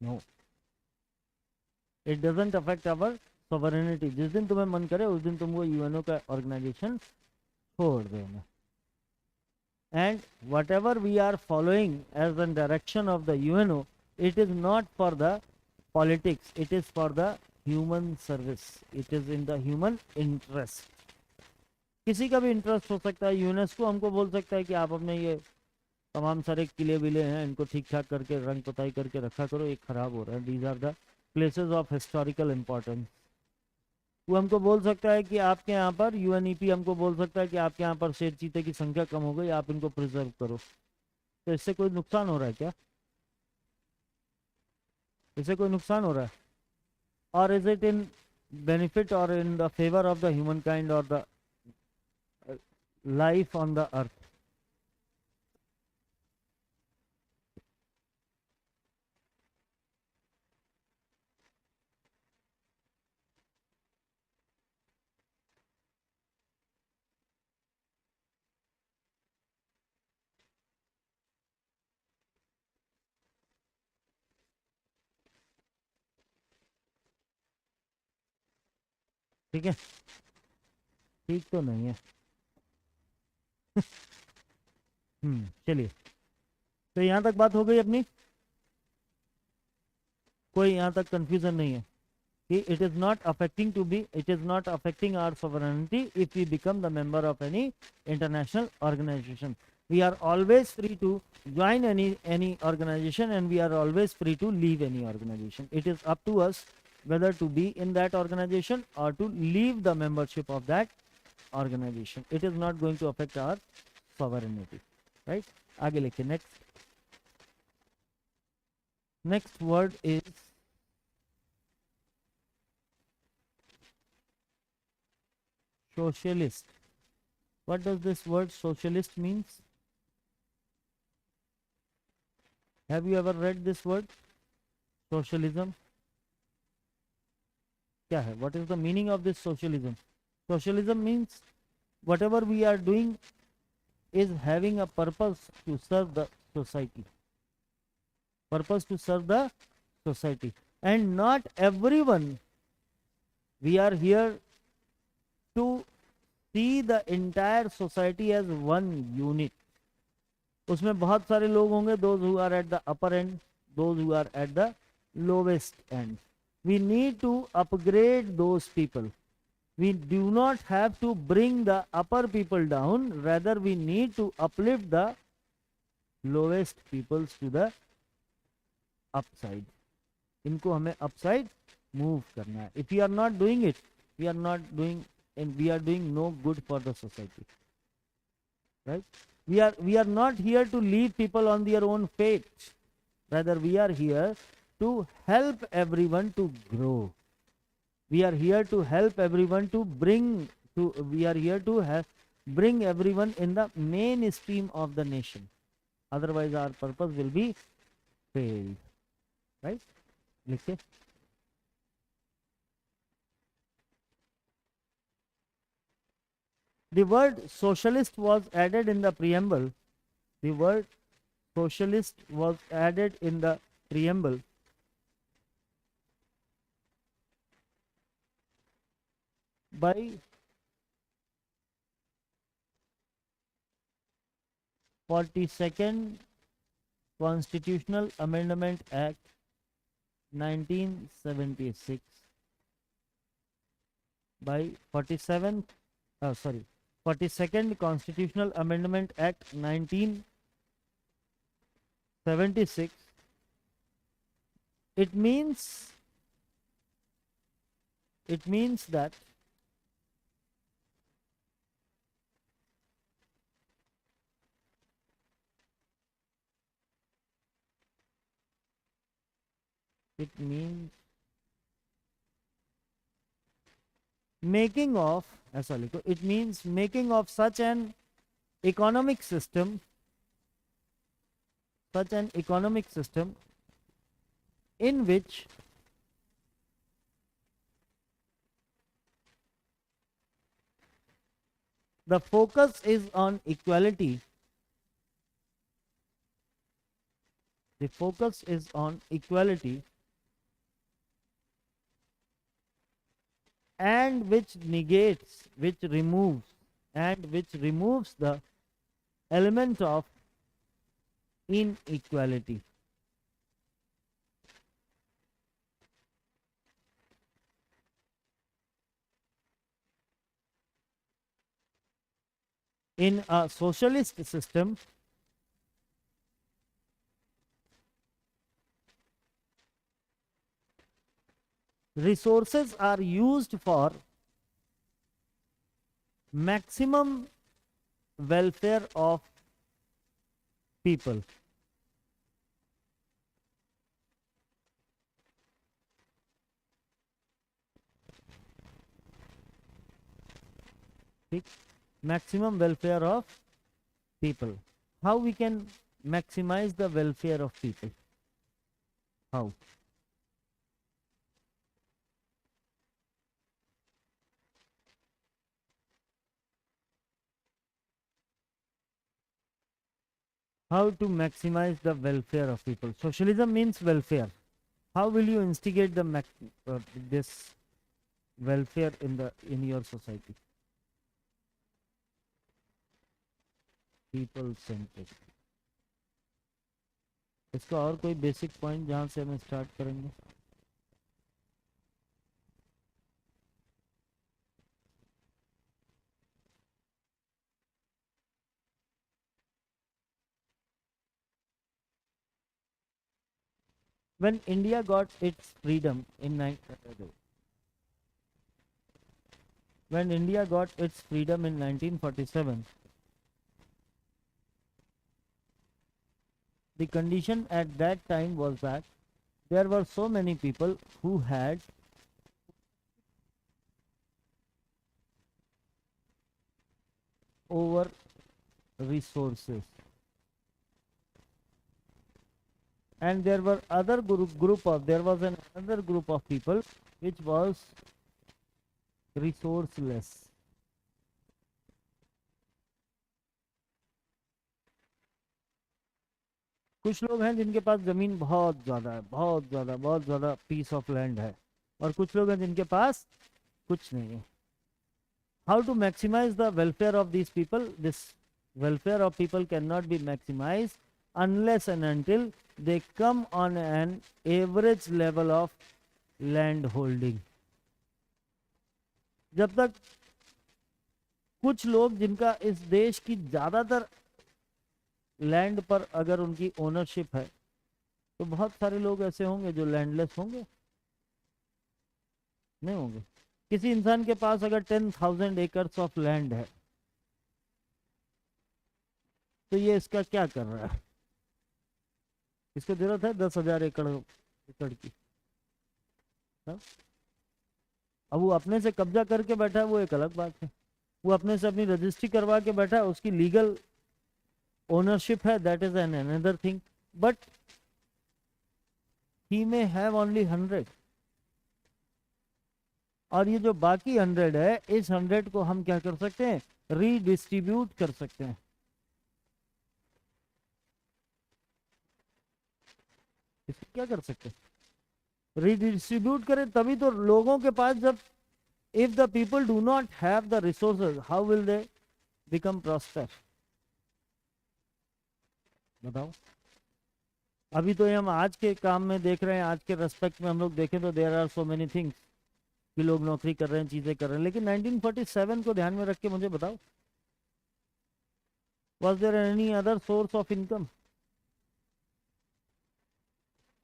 No, it doesn't affect our sovereignty. जिस दिन तुम्हें मन करे उस दिन तुम वो यूएनओ का ऑर्गेनाइजेशन छोड़ देना। And whatever we are following as the direction of the UNO, it is not for the politics, it is for the human service, it is in the human interest. किसी का भी interest हो सकता है। UNESCO हमको बोल सकता है कि आप अपने ये तमाम सारे किले विले हैं इनको ठीक ठाक करके रंग पुताई करके रखा करो, ये खराब हो रहा है, these are the places of historical importance. वो हमको बोल सकता है कि आपके यहाँ पर यूएनईपी हमको बोल सकता है कि आपके यहाँ पर शेर चीते की संख्या कम हो गई, आप इनको प्रिजर्व करो। तो इससे कोई नुकसान हो रहा है क्या? इससे कोई नुकसान हो रहा है? और इज इट इन बेनिफिट और in the favour of the human kind और the life on the earth? ठीक है, ठीक तो नहीं है। चलिए, तो यहाँ तक बात हो गई अपनी। कोई यहाँ तक कंफ्यूजन नहीं है कि it is not affecting our sovereignty if we become the member of any international organization. We are always free to join any organization, and we are always free to leave any organization. It is up to us whether to be in that organization or to leave the membership of that organization. It is not going to affect our sovereignty, right? आगे लिखिए, next word is socialist. What does this word socialist means? Have you ever read this word socialism? क्या है? What is the meaning of this socialism? Socialism means whatever we are doing is having a purpose to serve the society. Purpose to serve the society. And not everyone, we are here to see the entire society as one unit. उसमें बहुत सारे लोग होंगे, those who are at the upper end, those who are at the lowest end. We need to upgrade those people. We do not have to bring the upper people down, rather we need to uplift the lowest peoples to the upside. इनको हमें upside move करना है. If we are not doing it, we are doing no good for the society, right? We are not here to leave people on their own fate, rather we are here to help everyone to grow. We are here to help everyone to bring everyone in the mainstream of the nation. Otherwise our purpose will be failed, right? लिखिए, the word socialist was added in the preamble. The word socialist was added in the preamble by 42nd Constitutional Amendment Act 1976, by 42nd Constitutional Amendment Act 1976. It means that making of such an economic system in which the focus is on equality the focus is on equality and which negates, which removes the element of inequality. In a socialist system, resources are used for maximum welfare of people. Maximum welfare of people. How we can maximize the welfare of people? How? How to maximize the welfare of people? Socialism means welfare. How will you instigate the this welfare in your society? People centric. इसका और कोई basic point जहां से हम start करेंगे? When India got its freedom in 1947, the condition at that time was that there were so many people who had over resources, and there were other there was another group of people which was resourceless. कुछ लोग हैं जिनके पास जमीन बहुत ज्यादा piece of land है, और कुछ लोग हैं जिनके पास कुछ नहीं है. How to maximize the welfare of these people? This welfare of people cannot be maximized unless and until they come on an average level of land holding. जब तक कुछ लोग जिनका इस देश की ज्यादातर लैंड पर अगर उनकी ओनरशिप है, तो बहुत सारे लोग ऐसे होंगे जो लैंडलेस होंगे, नहीं होंगे. किसी इंसान के पास अगर 10,000 एकर्स ऑफ लैंड है, तो ये इसका क्या कर रहा है? इसको जरूरत है 10,000 एकड़ की. अब वो अपने से कब्जा करके बैठा है, वो एक अलग बात है. वो अपने से अपनी रजिस्ट्री करवा के बैठा है, उसकी लीगल ओनरशिप है, that is an another thing. But he may have only 100, और ये जो बाकी 100 है, इस 100 को हम क्या कर सकते हैं? रीडिस्ट्रीब्यूट कर सकते हैं. इसको क्या कर सकते हैं? रीडिस्ट्रीब्यूट करें तभी तो लोगों के पास, जब if the people do not have the resources, how will they become prosper? बताओ. अभी तो हम आज के काम में देख रहे हैं, आज के रेस्पेक्ट में हम लोग देखें तो there are so many things कि लोग नौकरी कर रहे हैं, चीजें कर रहे हैं, लेकिन 1947 को ध्यान में रख के मुझे बताओ, was there any other source of income?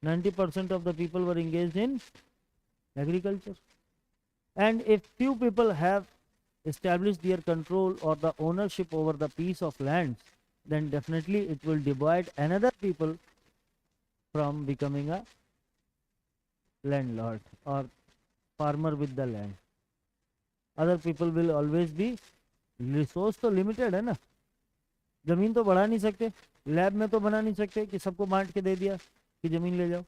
90% of the people were engaged in agriculture, and if few people have established their control or the ownership over the piece of land, then definitely it will divide another people from becoming a landlord or farmer with the land. Other people will always be, resource तो limited है ना. जमीन तो बढ़ा नहीं सकते, lab में तो बना नहीं सकते कि सबको बांट के दे दिया कि जमीन ले जाओ.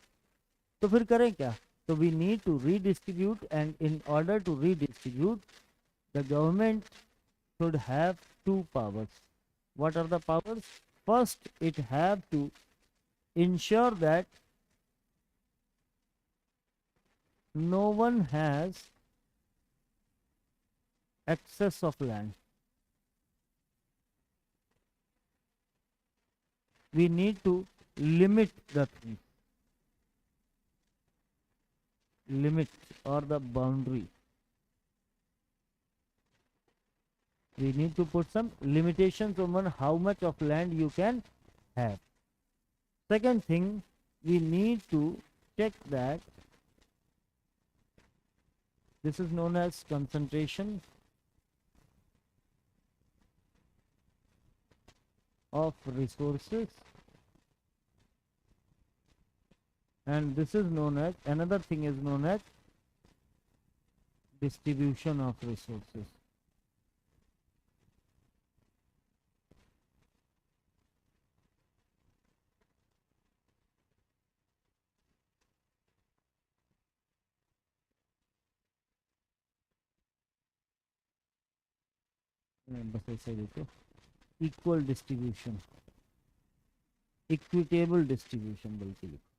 तो फिर करें क्या? तो we need to redistribute, and in order to redistribute the government should have two powers. What are the powers? First, it have to ensure that no one has excess of land. We need to limit the thing, limit or the boundary. We need to put some limitations on how much of land you can have. Second thing, we need to check that this is known as concentration of resources, and this is known as, another thing is known as distribution of resources. बस ऐसे देखो, equal distribution, equitable distribution बल्कि लिखो,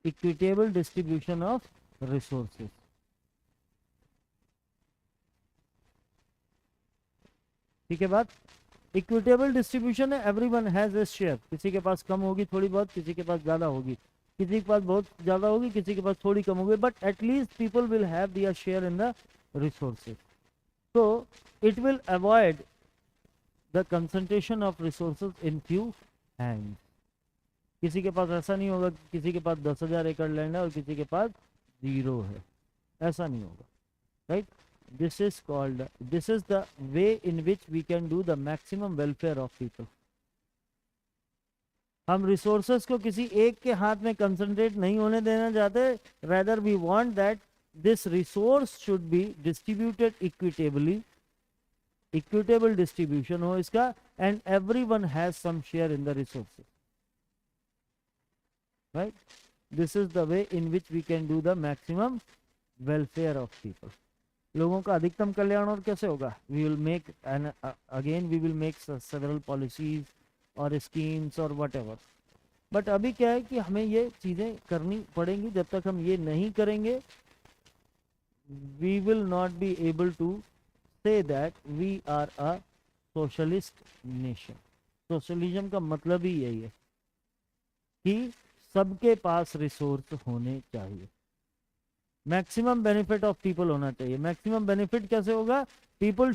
equitable distribution of resources. ठीक है बात. Equitable distribution है, everyone has a share. किसी के पास कम होगी थोड़ी बहुत, किसी के पास ज्यादा होगी, किसी के पास बहुत ज्यादा होगी, किसी के पास थोड़ी कम होगी, but at least people will have their share in the resources. So it will avoid the concentration of resources in few hands. किसी के पास ऐसा नहीं होगा कि किसी के पास 10,000 एकड़ लैंड है और किसी के पास 0 है, ऐसा नहीं होगा. Right. This is called, this is the way in which we can do the maximum welfare of people. हम रिसोर्सेस को किसी एक के हाथ में कंसंट्रेट नहीं होने देना चाहते, rather we want that this resource should be distributed equitably, equitable distribution हो इसका, and everyone has some share in the resources. Right. This is the way in which we can do the maximum welfare of people. लोगों का अधिकतम कल्याण और कैसे होगा? We will make, and again we will make several policies or schemes or whatever. But अभी क्या है कि हमें ये चीजें करनी पड़ेंगी. जब तक हम ये नहीं करेंगे, we will not be able to say that we are a socialist nation. Socialism का मतलब ही यही है कि सबके पास रिसोर्स होने चाहिए, मैक्सिमम बेनिफिट ऑफ पीपल होना चाहिए. मैक्सिमम बेनिफिट कैसे होगा? People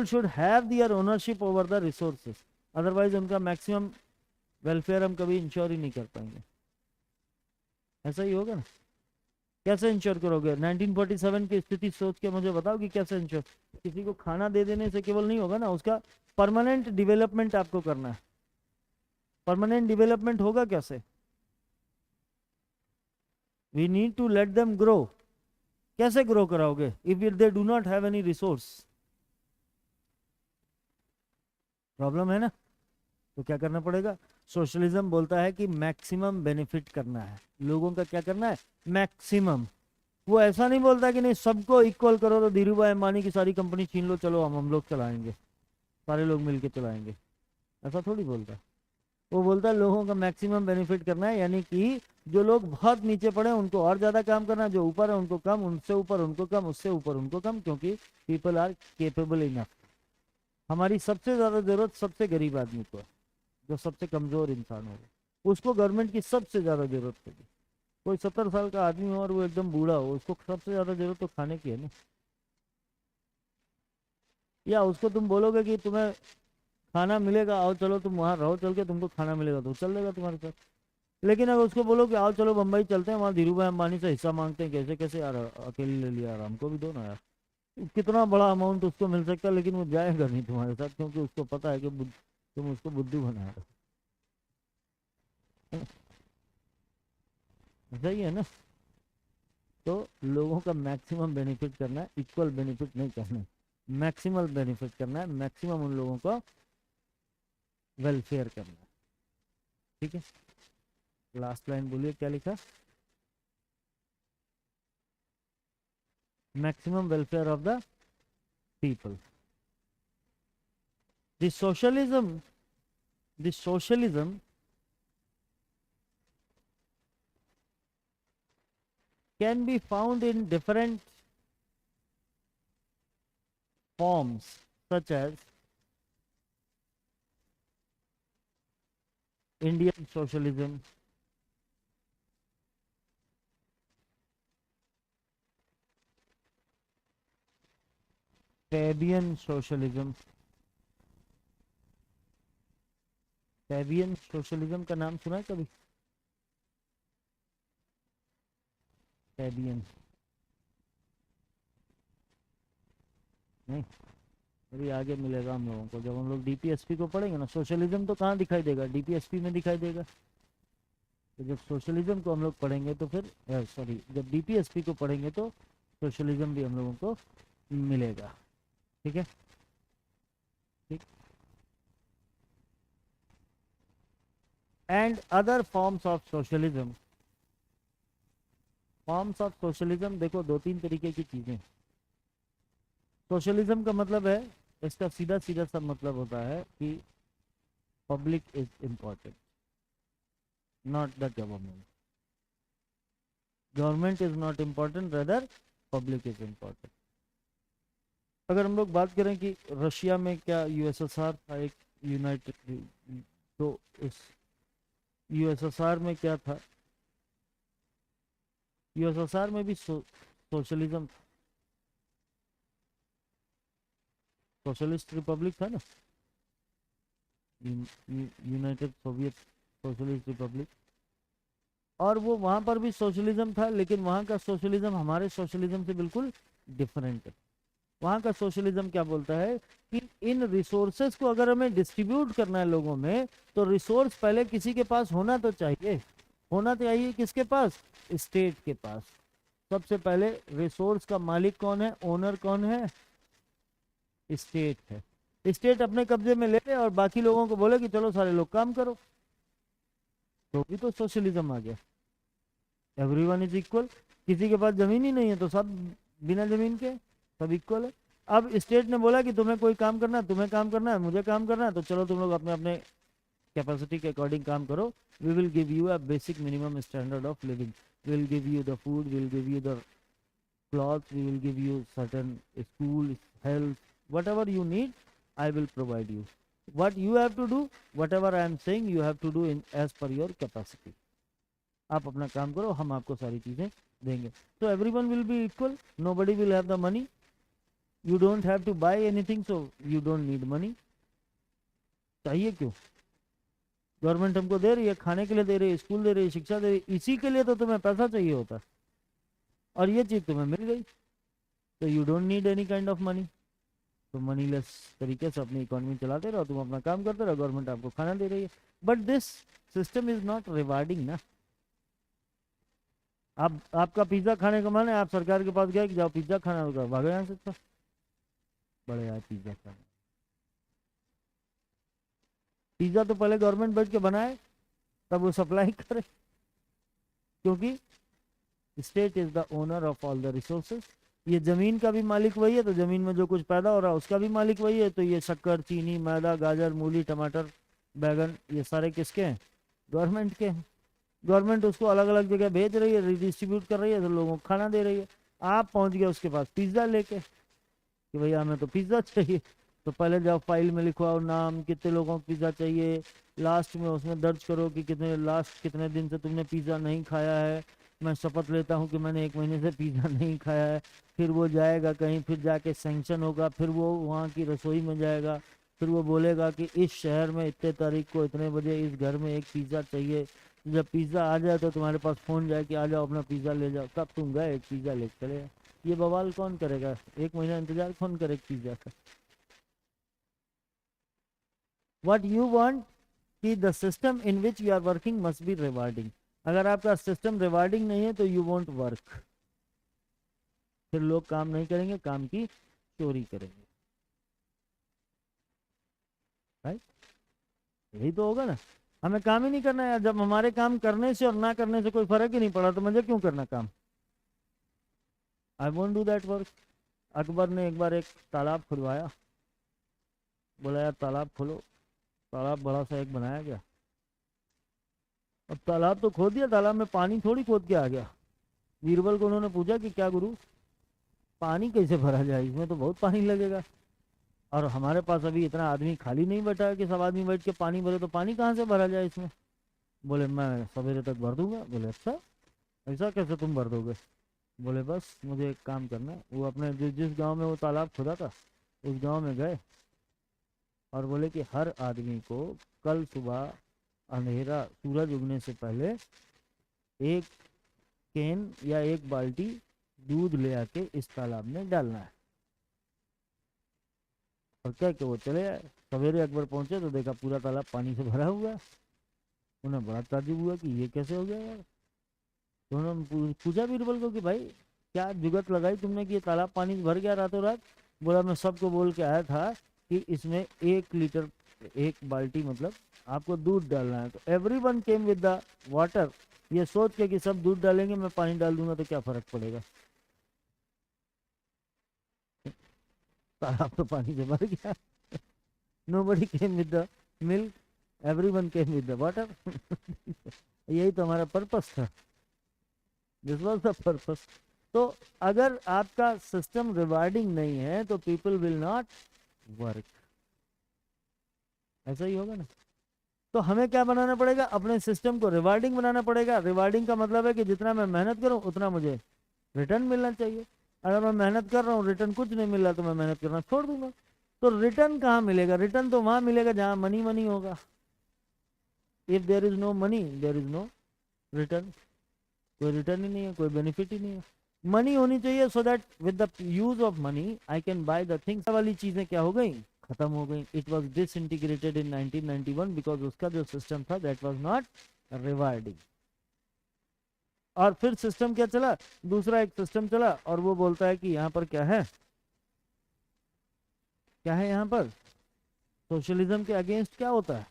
should have their ownership over the resources, otherwise उनका मैक्सिमम वेलफेयर हम कभी इंश्योर ही नहीं कर पाएंगे. ऐसा ही होगा ना. कैसे इंश्योर करोगे? 1947 की स्थिति सोच के मुझे बताओ कि कैसे इंश्योर. किसी को खाना दे देने से केवल नहीं होगा ना, उसका परमानेंट डेवलपमेंट आपको करना है. परमानेंट डेवलपमेंट होगा कैसे? We need to let them grow. कैसे ग्रो कराओगे if they do not have any resource? Problem है ना. तो क्या करना पड़ेगा? सोशलिज्म बोलता है कि मैक्सिमम बेनिफिट करना है. लोगों का क्या करना है? मैक्सिमम. वो ऐसा नहीं बोलता कि नहीं सबको इक्वल करो, तो धीरू भाई अंबानी की सारी कंपनी छीन लो, चलो हम लोग चलाएंगे, सारे लोग मिलके चलाएंगे. ऐसा थोड़ी बोलता है. वो बोलता है लोगों का मैक्सिमम बेनिफिट करना है, यानी कि जो लोग बहुत नीचे पड़े उनको और ज्यादा काम करना है, जो ऊपर है उनको कम, उनसे ऊपर उनको कम, उससे ऊपर उनको कम, क्योंकि पीपल आर केपेबल इनफ. हमारी सबसे ज्यादा जरूरत सबसे गरीब आदमी को है, जो सबसे कमजोर इंसान होगा, उसको गवर्नमेंट की सबसे ज्यादा जरूरत होगी. कोई 70 साल का आदमी हो और वो एकदम बूढ़ा हो, उसको सबसे ज्यादा जरूरत तो खाने की है ना. या उसको तुम बोलोगे कि तुम्हें खाना मिलेगा, आओ चलो तुम वहां रहो, चल के तुमको खाना मिलेगा, तो चल देगा तुम्हारे साथ. लेकिन अगर उसको बोलो कि आओ चलो बम्बई चलते हैं, वहाँ धीरू भाई अंबानी से हिस्सा मांगते हैं, कैसे कैसे यार, अकेले ले लिया यार, हमको भी दो ना यार. कितना बड़ा अमाउंट उसको मिल सकता है, लेकिन वो जाएगा नहीं तुम्हारे साथ, क्योंकि उसको पता है कि तुम उसको बुद्धू बना रहे. सही है ना. तो लोगों का मैक्सिमम बेनिफिट करना है, इक्वल बेनिफिट नहीं करना है, मैक्सिमल बेनिफिट करना है, मैक्सिमम उन लोगों का वेलफेयर करना है. ठीक है. लास्ट लाइन बोलिए क्या लिखा? Maximum welfare of the people. The socialism can be found in different forms, such as Indian socialism, Fabian socialism. Fabian socialism का नाम सुना है कभी? फैबियन नहीं, अभी आगे मिलेगा हम लोगों को जब हम लोग डीपीएसपी को पढ़ेंगे ना। सोशलिज्म तो कहाँ दिखाई देगा? डीपीएसपी में दिखाई देगा। तो जब सोशलिज्म को हम लोग पढ़ेंगे तो फिर सॉरी, जब डीपीएसपी को पढ़ेंगे तो सोशलिज्म भी हम लोगों को मिलेगा। ठीक है, ठीक। And other forms of socialism. Forms of socialism देखो, दो तीन तरीके की चीजें। सोशलिज्म का मतलब है, इसका सीधा सीधा सा मतलब होता है कि public is important, not the government. Government is not important, rather public is important. अगर हम लोग बात करें कि रशिया में क्या यूएसएसआर था एक यूनाइटेड, तो इस यूएसएसआर में क्या था? यूएसएसआर में भी सोशलिज्म, सोशलिस्ट रिपब्लिक था ना, यूनाइटेड सोवियत सोशलिस्ट रिपब्लिक। और वो वहां पर भी सोशलिज्म था, लेकिन वहां का सोशलिज्म हमारे सोशलिज्म से बिल्कुल डिफरेंट है। वहां का सोशलिज्म क्या बोलता है कि इन रिसोर्सेस को अगर हमें डिस्ट्रीब्यूट करना है लोगों में, तो रिसोर्स पहले किसी के पास होना तो चाहिए। होना तो चाहिए किसके पास? स्टेट के पास। सबसे पहले रिसोर्स का मालिक कौन है? ओनर कौन है? स्टेट है। स्टेट अपने कब्जे में ले ले और बाकी लोगों को बोले कि चलो सारे लोग काम करो, तो भी तो सोशलिज्म आ गया। Everyone is equal. किसी के पास जमीन ही नहीं है तो सब बिना जमीन के सब इक्वल है। अब स्टेट ने बोला कि तुम्हें कोई काम करना है, तुम्हें काम करना है, मुझे काम करना है, तो चलो तुम लोग अपने अपने कैपेसिटी के अकॉर्डिंग काम करो। We will give you a basic minimum standard of living, we will give you the food, we will give you the cloth, we will give you certain school, health, whatever you need, I will provide you. What you have to do, whatever I am saying, you have to do in as per your capacity. आप अपना काम करो, हम आपको सारी चीजें देंगे। So everyone will be equal, nobody will have the money, you don't have to buy anything, so you don't need money. चाहिए क्यों? गवर्नमेंट हमको दे रही है, खाने के लिए दे रही है, स्कूल दे रही है, शिक्षा दे रही है, इसी के लिए तो तुम्हें पैसा चाहिए होता, और ये चीज तुम्हें मिल गई, तो you don't need any kind of money. तो मनीलेस तरीके से अपनी इकोनॉमी चलाते रहो, तुम अपना काम करते रहो, गवर्नमेंट आपको खाना दे रही है। But this system is not rewarding ना। आपका पिज्जा खाने का मन है, आप सरकार के पास गए कि जाओ पिज्जा खाना होगा, भागो यहाँ से, तो बड़े यार पिज्जा खाना। पिज्जा तो पहले गवर्नमेंट बैठ के बनाए तब वो सप्लाई करे, क्योंकि state is the owner of all the resources. ये जमीन का भी मालिक वही है, तो जमीन में जो कुछ पैदा हो रहा है उसका भी मालिक वही है। तो ये शक्कर, चीनी, मैदा, गाजर, मूली, टमाटर, बैगन, ये सारे किसके हैं? गवर्नमेंट के हैं। गवर्नमेंट उसको अलग अलग जगह भेज रही है, रिडिस्ट्रीब्यूट कर रही है, तो लोगों को खाना दे रही है। आप पहुंच गए उसके पास पिज्जा लेके कि भैया हमें तो पिज्जा चाहिए, तो पहले जाओ फाइल में लिखवाओ नाम, कितने लोगों को पिज्जा चाहिए, लास्ट में उसमें दर्ज करो कि कितने दिन से तुमने पिज्जा नहीं खाया है। मैं शपथ लेता हूँ कि मैंने 1 महीने से पिज्जा नहीं खाया है। फिर वो जाएगा कहीं, फिर जाके सैंक्शन होगा, फिर वो वहाँ की रसोई में जाएगा, फिर वो बोलेगा कि इस शहर में इतने तारीख को इतने बजे इस घर में एक पिज़्ज़ा चाहिए। जब पिज़्ज़ा आ जाए तो तुम्हारे पास फ़ोन जाए कि आ जाओ अपना पिज़्ज़ा ले जाओ, तब तुम गए एक पिज़्ज़ा ले चले। ये बवाल कौन करेगा? 1 महीना इंतजार कौन करे पिज़्ज़ा का? वट यू वॉन्ट कि the system in which you are working must be rewarding. अगर आपका सिस्टम रिवार्डिंग नहीं है तो यू वॉन्ट वर्क, फिर लोग काम नहीं करेंगे, काम की चोरी करेंगे। राइट? यही तो होगा ना। हमें काम ही नहीं करना है। जब हमारे काम करने से और ना करने से कोई फर्क ही नहीं पड़ा तो मुझे क्यों करना काम? I won't do that work. Akbar ने एक बार एक तालाब खुदवाया, बोला यार तालाब खोलो, तालाब बड़ा सा एक बनाया गया। अब तालाब तो खोद दिया, तालाब में पानी थोड़ी खोद के आ गया। बीरबल को उन्होंने पूछा कि क्या गुरु, पानी कैसे भरा जाए, इसमें तो बहुत पानी लगेगा, और हमारे पास अभी इतना आदमी खाली नहीं बैठा है कि सब आदमी बैठ के पानी भरे, तो पानी कहाँ से भरा जाए इसमें। बोले मैं सवेरे तक भर दूंगा। बोले अच्छा, ऐसा कैसे तुम भर दोगे। बोले बस मुझे एक काम करना है। वो अपने जिस गांव में वो तालाब खुदा था उस गांव में गए और बोले कि हर आदमी को कल सुबह अंधेरा सूरज उगने से पहले एक कैन या एक बाल्टी दूध ले आके इस तालाब में डालना है। और क्या कि वो चले आए। सवेरे अकबर पहुंचे तो देखा पूरा तालाब पानी से भरा हुआ है। उन्हें बड़ा ताज्जुब हुआ कि ये कैसे हो गया यार। तो उन्होंने पूछा बीरबल को कि भाई क्या जुगत लगाई तुमने कि ये तालाब पानी से भर गया रातों रात। बोला मैं सबको बोल के आया था कि इसमें 1 लीटर, 1 बाल्टी मतलब आपको दूध डालना है। तो every one came with the water, ये सोच के कि सब दूध डालेंगे मैं पानी डाल दूंगा तो क्या फर्क पड़ेगा, तालाब तो पानी से भर गया। Nobody came with the milk, everyone came with the water. यही तो हमारा पर्पस था, दिस वाज द पर्पस। तो अगर आपका सिस्टम रिवार्डिंग नहीं है तो पीपल विल नॉट वर्क, ऐसा ही होगा ना। तो हमें क्या बनाना पड़ेगा, अपने सिस्टम को रिवार्डिंग बनाना पड़ेगा। रिवार्डिंग का मतलब है कि जितना मैं मेहनत करूं उतना मुझे रिटर्न मिलना चाहिए। अगर मैं मेहनत कर रहा हूँ रिटर्न कुछ नहीं मिल रहा तो मैं मेहनत करना छोड़ दूंगा। तो रिटर्न कहाँ मिलेगा, रिटर्न तो वहां मिलेगा जहां मनी मनी होगा। If there is no money there is no return, कोई रिटर्न ही नहीं है, कोई बेनिफिट ही नहीं है। मनी होनी चाहिए so that with the use of money I can by the things. वाली चीजें क्या हो गई, खत्म हो गई। It was disintegrated in 1991 because उसका जो सिस्टम था दैट वाज नॉट रिवार्डिंग। और फिर सिस्टम क्या चला, दूसरा एक सिस्टम चला और वो बोलता है कि यहाँ पर क्या है, क्या है यहाँ पर सोशलिज्म के अगेंस्ट क्या होता है,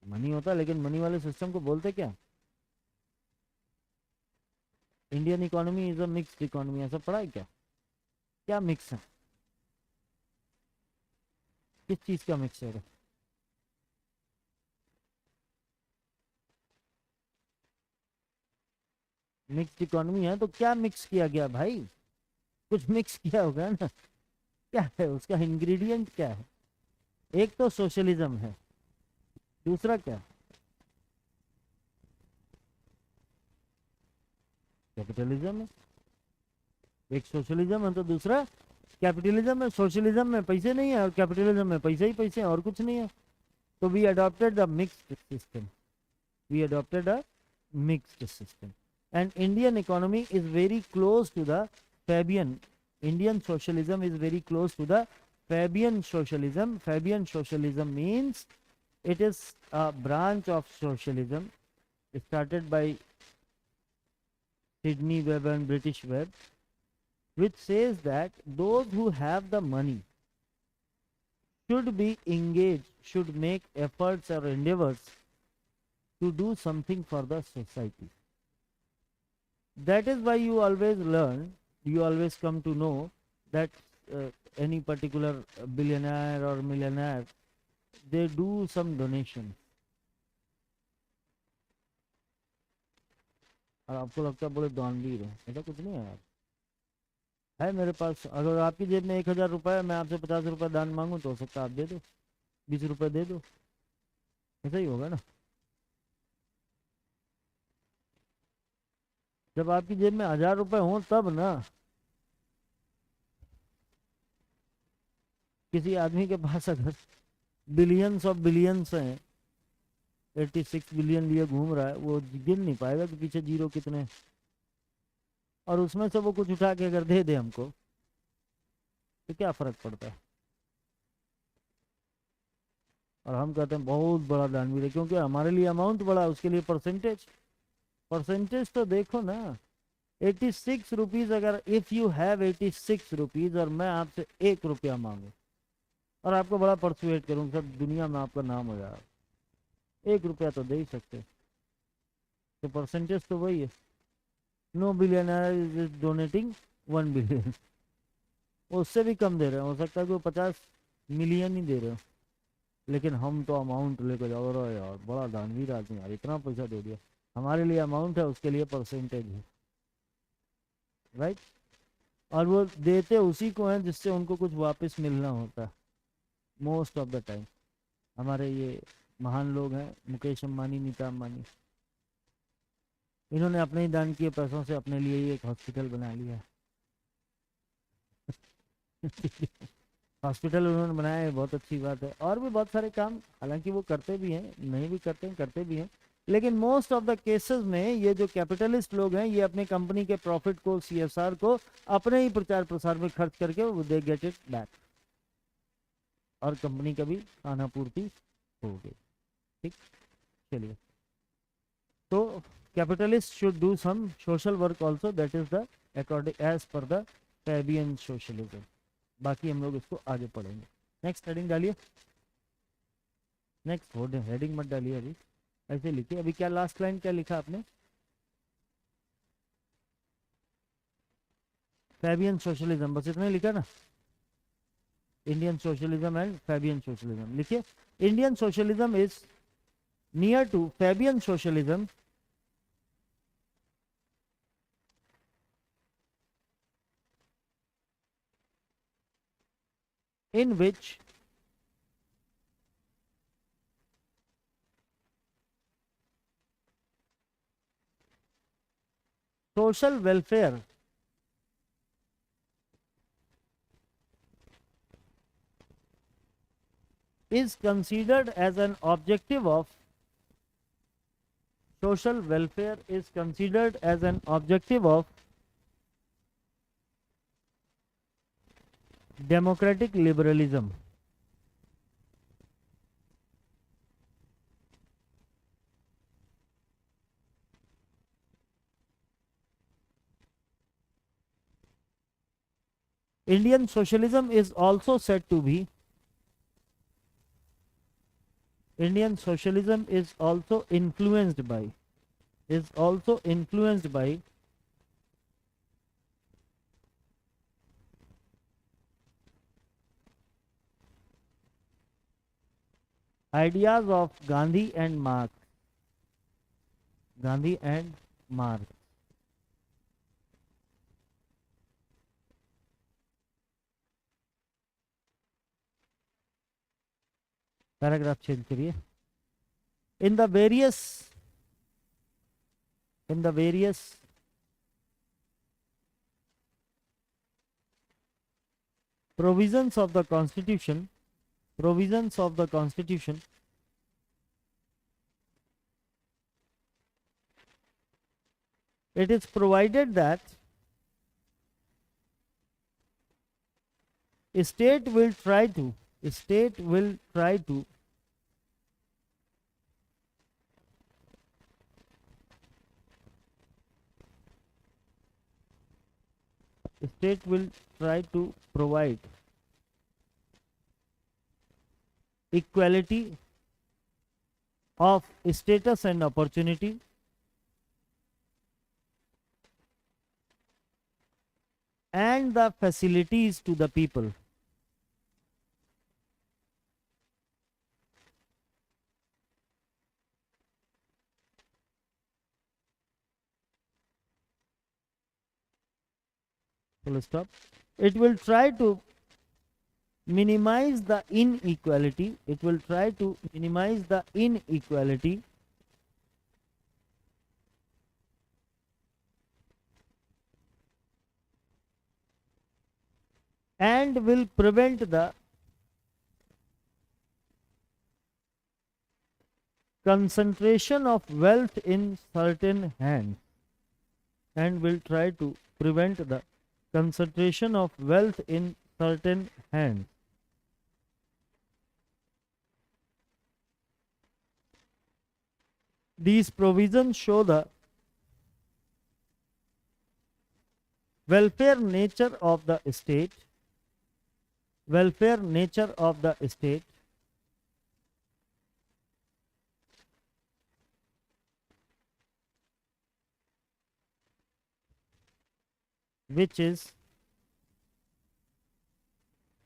मनी होता है। लेकिन मनी वाले सिस्टम को बोलते क्या, Indian economy is a mixed economy, ऐसा पढ़ा है क्या, क्या मिक्स है, किस चीज का मिक्स है। मिक्स्ड इकोनॉमी है तो क्या मिक्स किया गया भाई, कुछ मिक्स किया होगा ना, क्या है उसका इंग्रेडिएंट क्या है। एक तो सोशलिज्म है, दूसरा क्या, कैपिटलिज्म है। एक सोशलिज्म है तो दूसरा कैपिटलिज्म है। सोशलिज्म में पैसे नहीं है और कैपिटलिज्म में पैसे ही पैसे हैं और कुछ नहीं है। तो we adopted the mixed system, we adopted a mixed system, and Indian economy is very close to the Fabian. Indian socialism is very close to the Fabian socialism. Fabian socialism means it is a branch of socialism started by Sydney Webb and British Webb, which says that those who have the money should be engaged, should make efforts or endeavors to do something for the society. That is why you always learn, you always come to know that any particular billionaire or millionaire, they do some donation. और आपको लगता है बोले दानवीर है, ऐसा कुछ नहीं है यार। है मेरे पास, अगर आपकी जेब में 1000 रुपये है, मैं आपसे 50 रुपये दान मांगू तो हो सकता है आप दे दो, 20 रुपये दे दो, ऐसा ही होगा ना। जब आपकी जेब में 1000 रुपये हो तब ना। किसी आदमी के पास अगर बिलियंस ऑफ बिलियंस हैं, 86 बिलियन लिए घूम रहा है, वो गिन नहीं पाएगा कि पीछे जीरो कितने, और उसमें से वो कुछ उठा के अगर दे दे हमको तो क्या फर्क पड़ता है। और हम कहते हैं बहुत बड़ा दानवीर है, क्योंकि हमारे लिए अमाउंट बड़ा, उसके लिए परसेंटेज, परसेंटेज तो देखो ना। 86 रुपीज, अगर इफ यू हैव 86 रुपीज और मैं आपसे 1 रुपया मांगू और आपको बड़ा परसुएट करूँ, सब दुनिया में आपका नाम हो जाएगा, 1 रुपया तो दे ही सकते, तो परसेंटेज तो वही है। No billionaire is donating 1 billion, उससे भी कम दे रहे हैं, हो सकता है कि वो 50 मिलियन ही दे रहे हो, लेकिन हम तो अमाउंट लेकर जाओ रहे यार, बड़ा दानवीर आदमी यार, इतना पैसा दे दिया। हमारे लिए अमाउंट है, उसके लिए परसेंटेज है, राइट। और वो देते उसी को हैं जिससे उनको कुछ वापस मिलना होता है मोस्ट ऑफ द टाइम। हमारे ये महान लोग हैं, मुकेश अंबानी, नीता अंबानी, इन्होंने अपने ही दान किए पैसों से अपने लिए ही एक हॉस्पिटल बना लिया है। हॉस्पिटल उन्होंने बनाया है, बहुत अच्छी बात है। और भी बहुत सारे काम हालांकि वो करते भी हैं, नहीं भी करते हैं, करते भी हैं, लेकिन मोस्ट ऑफ द केसेस में ये जो कैपिटलिस्ट लोग हैं, ये अपनी कंपनी के प्रॉफिट को, सीएसआर को अपने ही प्रचार प्रसार में खर्च करके दे गेट इट बैक, और कंपनी का भी खाना पूर्ति हो गई। ठीक, चलिए। तो capitalist should do some social work also, that is the according as per the Fabian socialism. बाकी हम लोग इसको आगे पढ़ेंगे। नेक्स्ट हेडिंग डालिए, नेक्स्ट हेडिंग मत डालिए अभी, ऐसे लिखिए। अभी क्या लास्ट लाइन क्या लिखा आपने? फैबियन सोशलिज्म, बस इतना ही लिखा ना? Indian socialism and Fabian socialism लिखिए। Indian socialism is near to Fabian socialism in which social welfare is considered as an objective of social welfare is considered as an objective of democratic liberalism. Indian socialism is also said to be Indian socialism is also influenced by ideas of Gandhi and Marx. Gandhi and Marx. Paragraph change करिए। In the various provisions of the constitution, it is provided that state will try to state will try to state will try to provide equality of status and opportunity and the facilities to the people. Full stop. It will try to minimize the inequality. It will try to minimize the inequality and will prevent the concentration of wealth in certain hands and will try to prevent the concentration of wealth in certain hands. These provisions show the welfare nature of the state, which is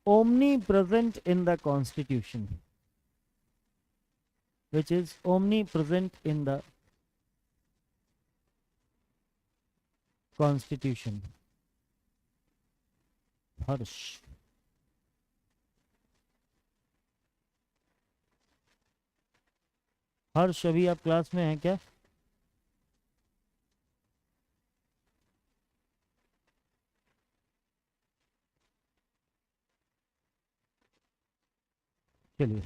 omnipresent in the constitution, which is omnipresent in the constitution. हर्ष, हर्ष अभी आप class में हैं क्या? चलिए,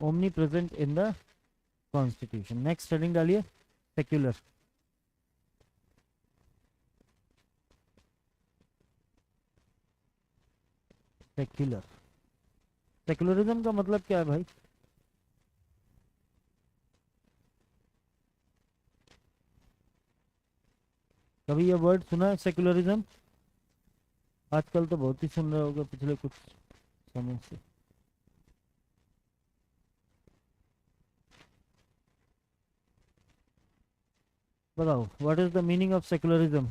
omni present in the constitution. Next heading डालिए, secular. Secular, secularism का मतलब क्या है भाई? कभी ये वर्ड सुना है सेक्युलरिज्म? आजकल तो बहुत ही सुन रहे होगे पिछले कुछ समय से। बताओ, what is the meaning of secularism?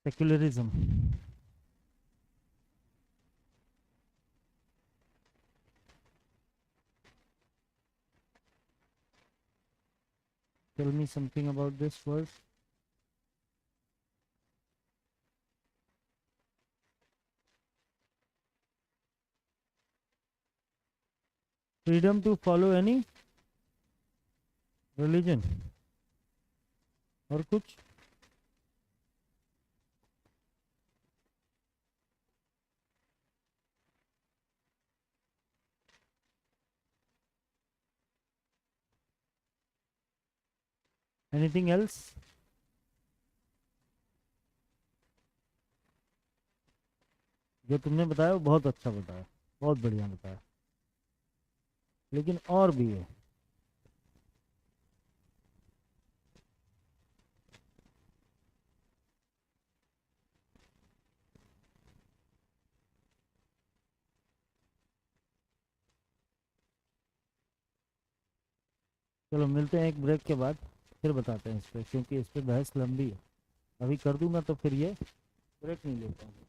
Secularism, tell me something about this word. Freedom to follow any religion, और कुछ? Anything else? जो तुमने बताया वो बहुत अच्छा बताया, बहुत बढ़िया बताया, लेकिन और भी है। चलो मिलते हैं एक ब्रेक के बाद, फिर बताते हैं इस पर, क्योंकि इस पर बहस लंबी है। अभी कर दूंगा तो फिर ये ब्रेक नहीं ले पाऊंगा।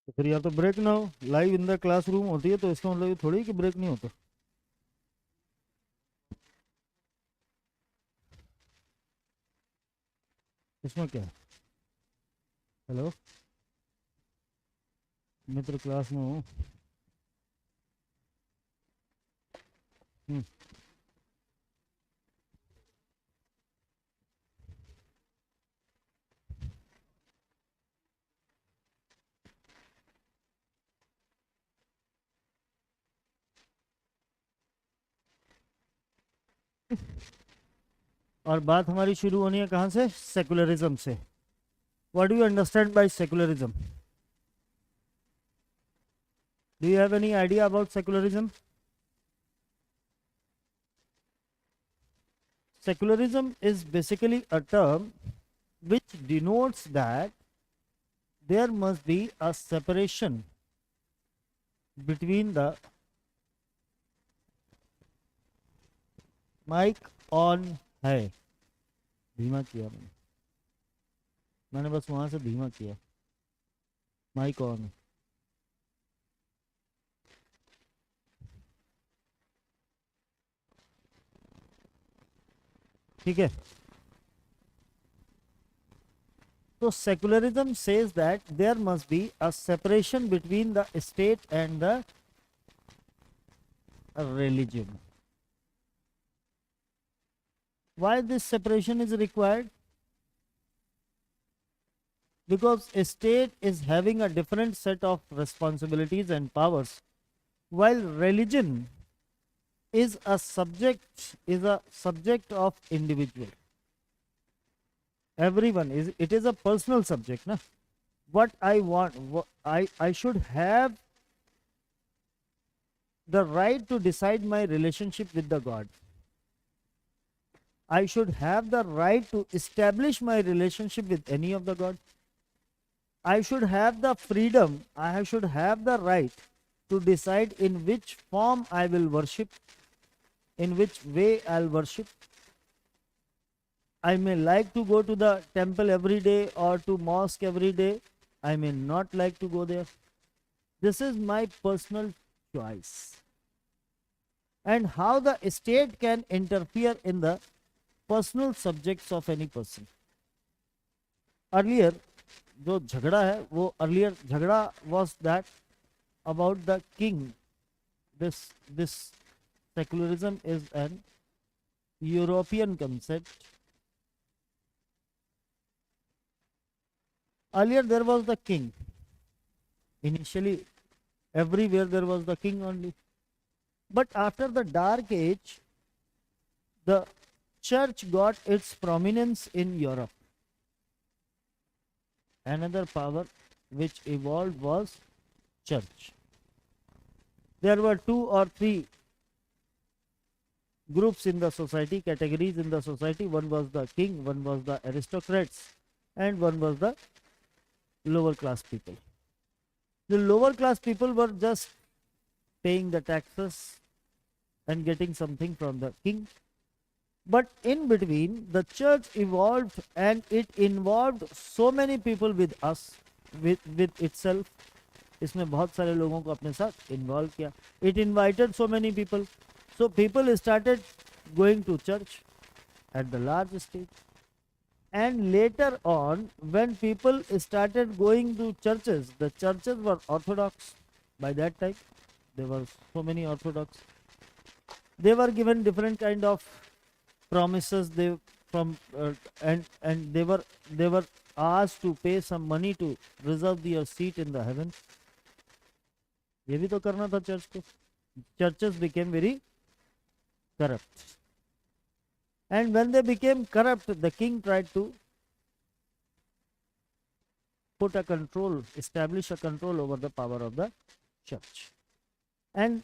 तो फिर या तो ब्रेक ना हो, लाइव इन द क्लासरूम होती है तो इसका मतलब ये थोड़ी कि ब्रेक नहीं होता। इसमें क्या है? हेलो, मित्र क्लास में हूँ। और बात हमारी शुरू होनी है कहाँ से? सेकुलरिज्म से। What do you understand by secularism? Do you have any idea about secularism? Secularism is basically a term which denotes that there must be a separation between the mic on है, धीमा किया मैंने बस वहां से धीमा किया, माइक ऑन है। ठीक है, so secularism says that there must be a separation between the state and the religion. Why this separation is required? Because a state is having a different set of responsibilities and powers, while religion is a subject of individual. Everyone is, it is a personal subject, na? What I want, I should have the right to decide my relationship with the God. I should have the right to establish my relationship with any of the God. I should have the freedom, I should have the right to decide in which form I will worship, in which way I'll worship. I may like to go to the temple every day or to mosque every day. I may not like to go there. This is my personal choice. And how the state can interfere in the personal subjects of any person. Earlier, जो झगड़ा है वो earlier झगड़ा was that about the king. This secularism is an European concept. Earlier there was the king. Initially, everywhere there was the king only. But after the Dark Age, the church got its prominence in Europe. Another power which evolved was church. There were 2 or 3 groups in the society, categories in the society. One was the king, one was the aristocrats, and one was the lower class people. The lower class people were just paying the taxes and getting something from the king. But in between, the church evolved and it involved so many people with us, with itself. इसमें बहुत सारे लोगों को अपने साथ involve किया. It invited so many people. So people started going to church at the large stage. And later on, when people started going to churches, the churches were orthodox. By that time, there were so many orthodox. They were given different kind of promises. They from and they were asked to pay some money to reserve their seat in the heavens. ये भी तो करना था church को. Churches became very corrupt. And when they became corrupt, the king tried to put a control, establish a control over the power of the church. And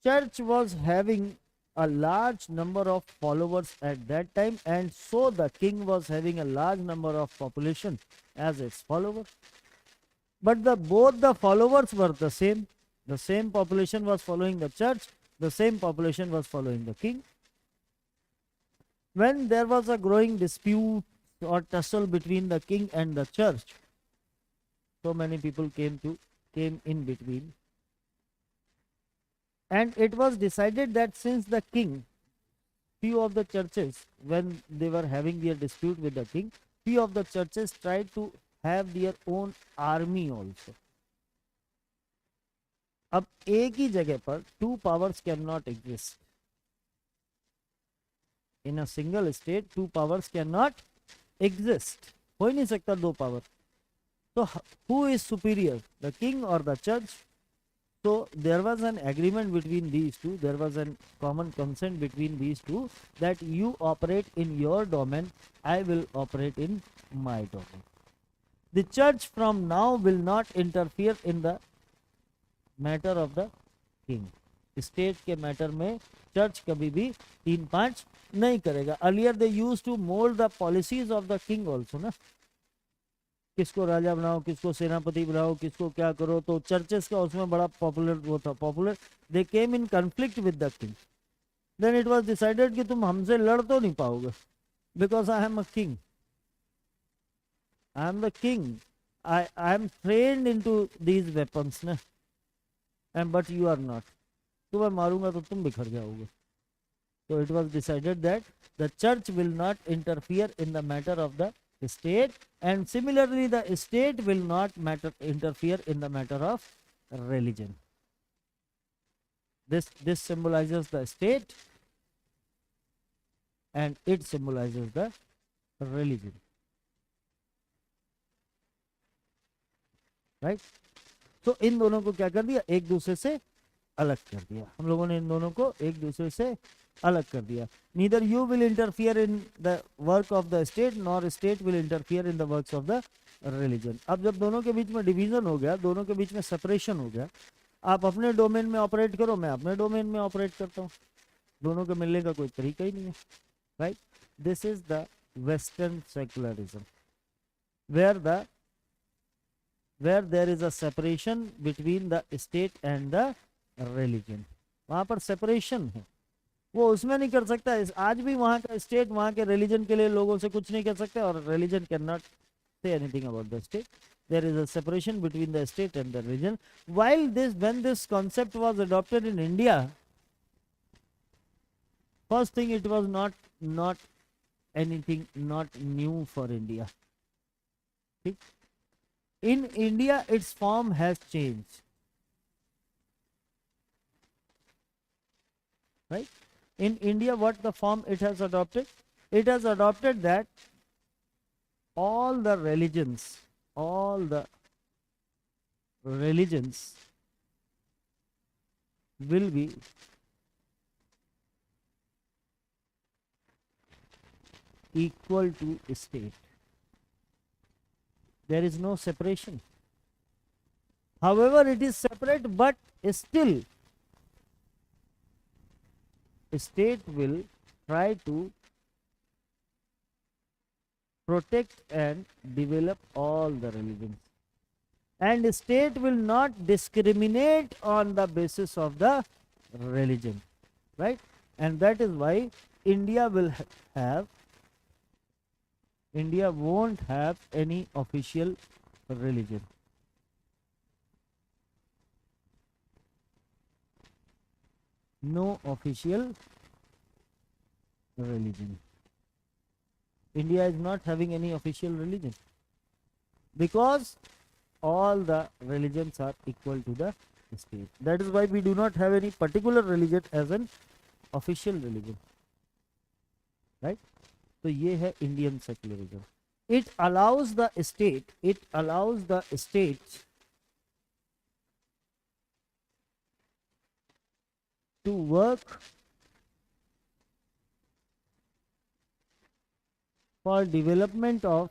church was having a large number of followers at that time, and so the king was having a large number of population as its follower. But both the followers were the same. The same population was following the church, the same population was following the king. When there was a growing dispute or tussle between the king and the church, so many people came to came in between, and it was decided that since the king, few of the churches, when they were having their dispute with the king, few of the churches tried to have their own army also. अब एक ही जगह पर two powers cannot exist. In a single state, two powers cannot exist. हो ही नहीं सकता दो power. So who is superior, the king or the church? So there was an agreement between these two, there was a common consent between these two, that you operate in your domain, I will operate in my domain. The church from now will not interfere in the matter of the king. State के matter में church कभी भी 3-5 नहीं करेगा. Earlier they used to mold the policies of the king also ना, किसको राजा बनाओ, किसको सेनापति बनाओ, किसको क्या करो, तो चर्चेस का उसमें बड़ा पॉपुलर वो था, popular. They came in conflict with the king. Then it was decided कि तुम हमसे लड़ तो नहीं पाओगे, because I am a king, I am the king, I am trained into these weapons ना, and but you are not. तो मैं मारूंगा तो तुम बिखर जाओगे. So it was decided that the church will not interfere in the matter of the state, and similarly the state will not interfere in the matter of religion. This symbolizes the state and it symbolizes the religion, right? So इन दोनों को क्या कर दिया, एक दूसरे से अलग कर दिया. हम लोगों ने इन दोनों को एक दूसरे से अलग कर दिया. Neither you will interfere in the work of the state nor state will interfere in the works of the religion. अब जब दोनों के बीच में डिवीजन हो गया, दोनों के बीच में सेपरेशन हो गया, आप अपने डोमेन में ऑपरेट करो, मैं अपने डोमेन में ऑपरेट करता हूँ, दोनों के मिलने का कोई तरीका ही नहीं है, right? This is the western secularism, where there is a separation between the state and the religion. वहां पर सेपरेशन है, वो उसमें नहीं कर सकता. आज भी वहां का स्टेट वहां के रिलीजन के लिए लोगों से कुछ नहीं कर सकते, और religion can not say anything about the state. There is a separation between the state and the religion. While when this concept was adopted in India, first thing, it was not anything, not new for India. Okay? In India, its form has changed, right? In India, what the form it has adopted? It has adopted that all the religions will be equal to state. There is no separation. However, it is separate, but still state will try to protect and develop all the religions, and state will not discriminate on the basis of the religion, right? And that is why India won't have any official religion. No official religion. India is not having any official religion, because all the religions are equal to the state. That is why we do not have any particular religion as an official religion, right? So ये है Indian secularism. It allows the state to work for development of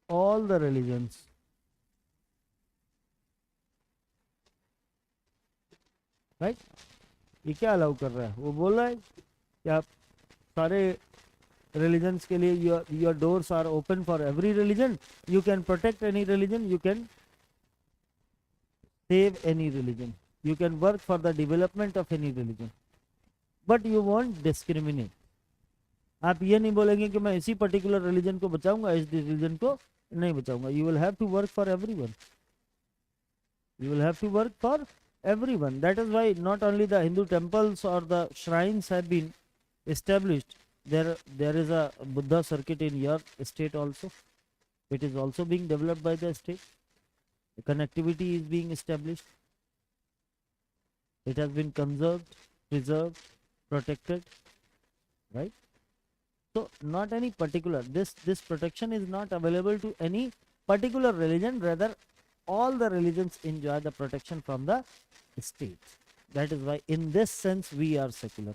all the religions, right? ये क्या allow कर रहा है? वो बोल रहा है कि आप सारे religions के लिए your doors are open for every religion. You can protect any religion, you can save any religion, you can work for the development of any religion, but you won't discriminate. आप ये नहीं बोलेंगे कि मैं इसी particular religion को बचाऊंगा, इस religion को नहीं बचाऊंगा. You will have to work for everyone. You will have to work for everyone. That is why not only the Hindu temples or the shrines have been established. There is a Buddha circuit in your state also. It is also being developed by the state. The connectivity is being established. It has been conserved, preserved, protected, right? So not any particular, this protection is not available to any particular religion. Rather, all the religions enjoy the protection from the state. That is why in this sense we are secular.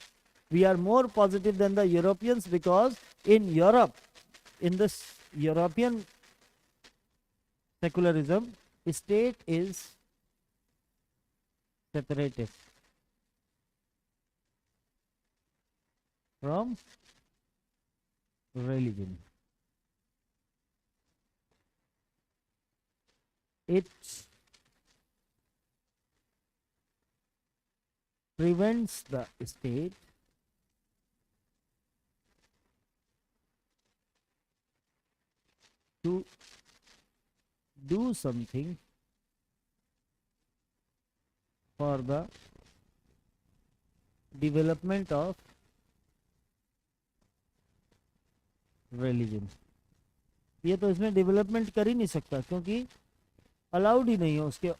We are more positive than the Europeans, because in Europe, in this European secularism, state is separated from religion. It prevents the state to do something for the development of religion. ये तो इसमें development कर ही नहीं सकता, क्योंकि allowed ही नहीं है उसके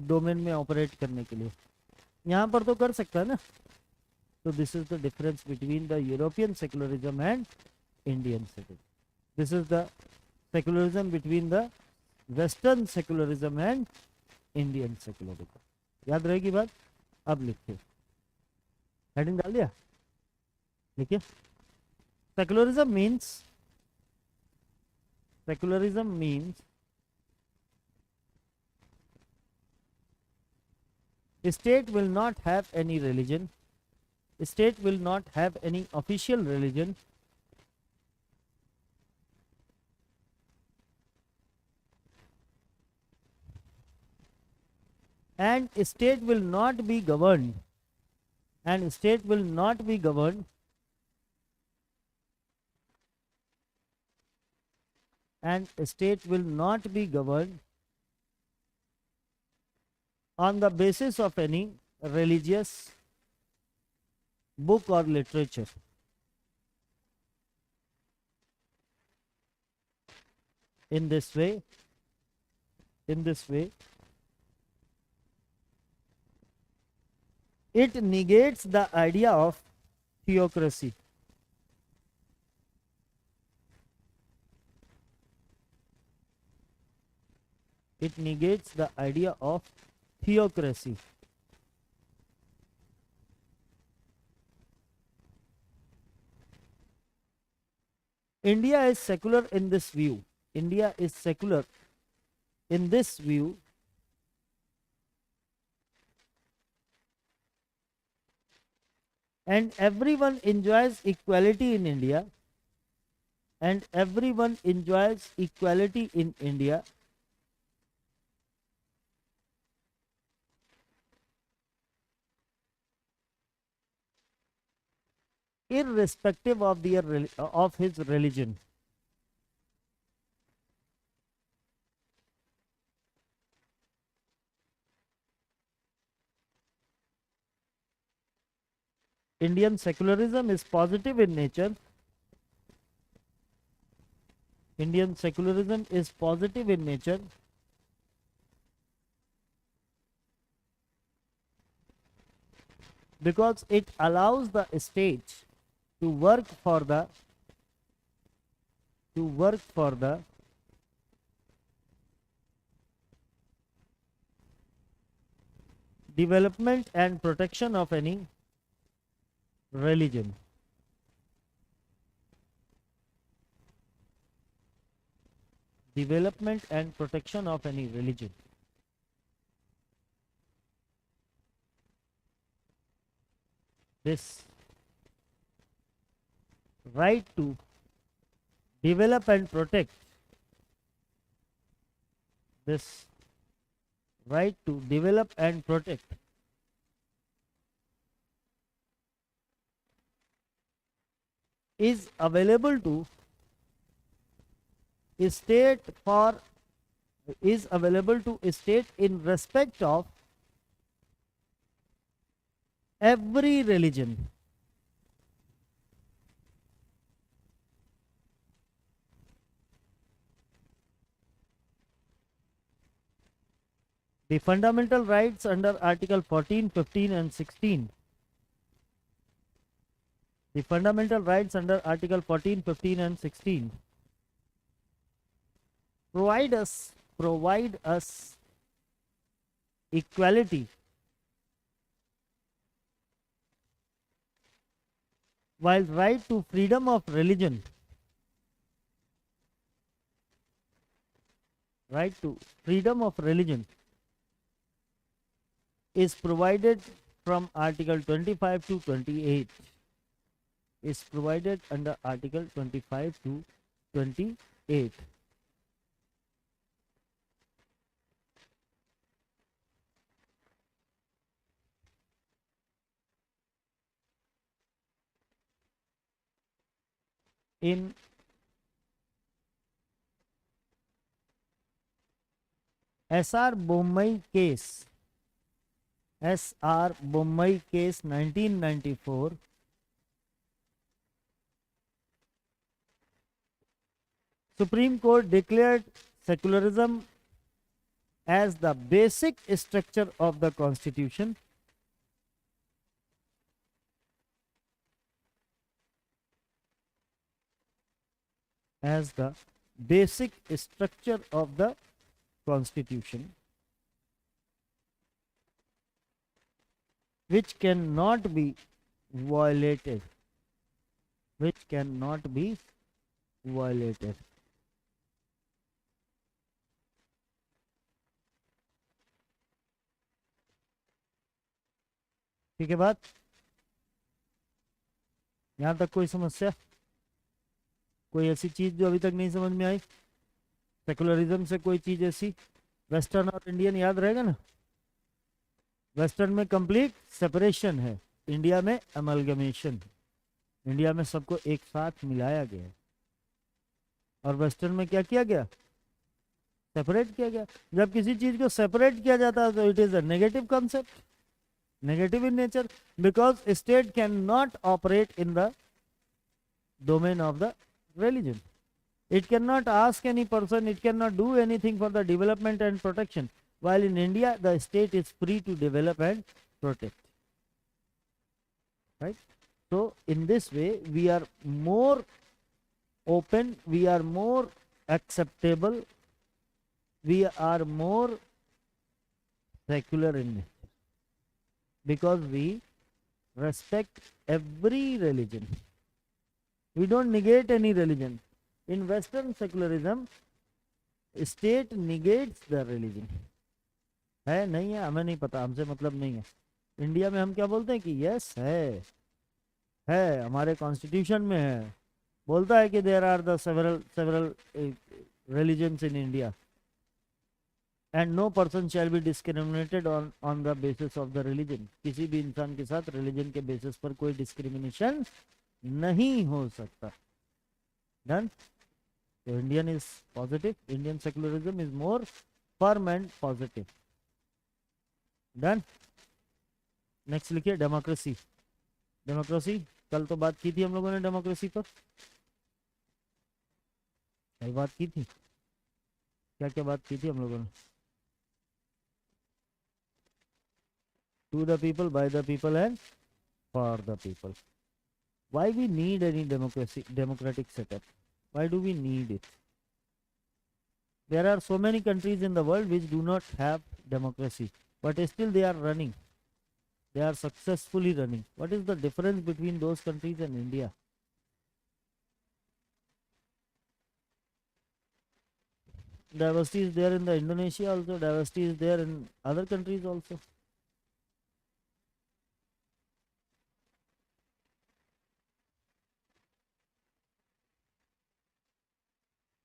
डोमेन में ऑपरेट करने के लिए. यहाँ पर तो कर सकता है ना. So this is the difference between the European secularism and Indian secularism. This is the secularism between the Western secularism and Indian secularism. याद रहेगी बात. अब लिखिए, हेडिंग डाल दिया, लिखिए. Secularism means state will not have any religion. State will not have any official religion. And state will not be governed. And state will not be governed and state will not be governed on the basis of any religious book or literature. In this way, it negates the idea of theocracy. It negates the idea of theocracy. India is secular in this view. India is secular in this view and everyone enjoys equality in India. And everyone enjoys equality in India. Irrespective of his religion. Indian secularism is positive in nature. Indian secularism is positive in nature because it allows the state to work for the development and protection of any religion. Development and protection of any religion. This right to develop and protect, this right to develop and protect is available to state for is available to state in respect of every religion. The fundamental rights under Article 14, 15 and 16. The fundamental rights under Article 14, 15 and 16 provide us equality, while right to freedom of religion, right to freedom of religion is provided from Article 25 to 28, is provided under Article 25 to 28. In SR Bombay case, SR Bombay case 1994, Supreme Court declared secularism as the basic structure of the Constitution, as the basic structure of the Constitution, which cannot be violated, which cannot be violated. ठीक है बात, यहां तक कोई समस्या, कोई ऐसी चीज जो अभी तक नहीं समझ में आई? सेकुलरिज्म से कोई चीज ऐसी? वेस्टर्न और इंडियन याद रहेगा ना? वेस्टर्न में कंप्लीट सेपरेशन है, इंडिया में अमलगमेशन, इंडिया में सबको एक साथ मिलाया गया है, और वेस्टर्न में क्या किया गया? सेपरेट किया गया। जब किसी चीज को सेपरेट किया जाता है तो it is a negative concept, negative in nature, because state cannot operate in the domain of the religion. It cannot ask any person, it cannot do anything for the development and protection, while in India the state is free to develop and protect, right? So in this way we are more open, we are more acceptable, we are more secular in nature, because we respect every religion. We don't negate any religion. In Western secularism, state negates the religion. है नहीं है, हमें नहीं पता, हमसे मतलब नहीं है। इंडिया में हम क्या बोलते हैं कि यस है हमारे कॉन्स्टिट्यूशन में है, बोलता है कि there are the several religions in India, and no person shall be discriminated on the basis of the religion. किसी भी इंसान के साथ religion के basis पर कोई discrimination नहीं हो सकता। Done? So Indian is positive, Indian secularism is more firm and positive. Done? Next लिखिए डेमोक्रेसी। डेमोक्रेसी कल तो बात की थी हम लोगों ने डेमोक्रेसी पर, कई बात की थी, क्या क्या बात की थी हम लोगों ने? To the people, by the people and for the people. Why we need any democratic setup? Why do we need it? There are so many countries in the world which do not have democracy, but still they are running. They are successfully running. What is the difference between those countries and India? Diversity is there in the Indonesia also, diversity is there in other countries also.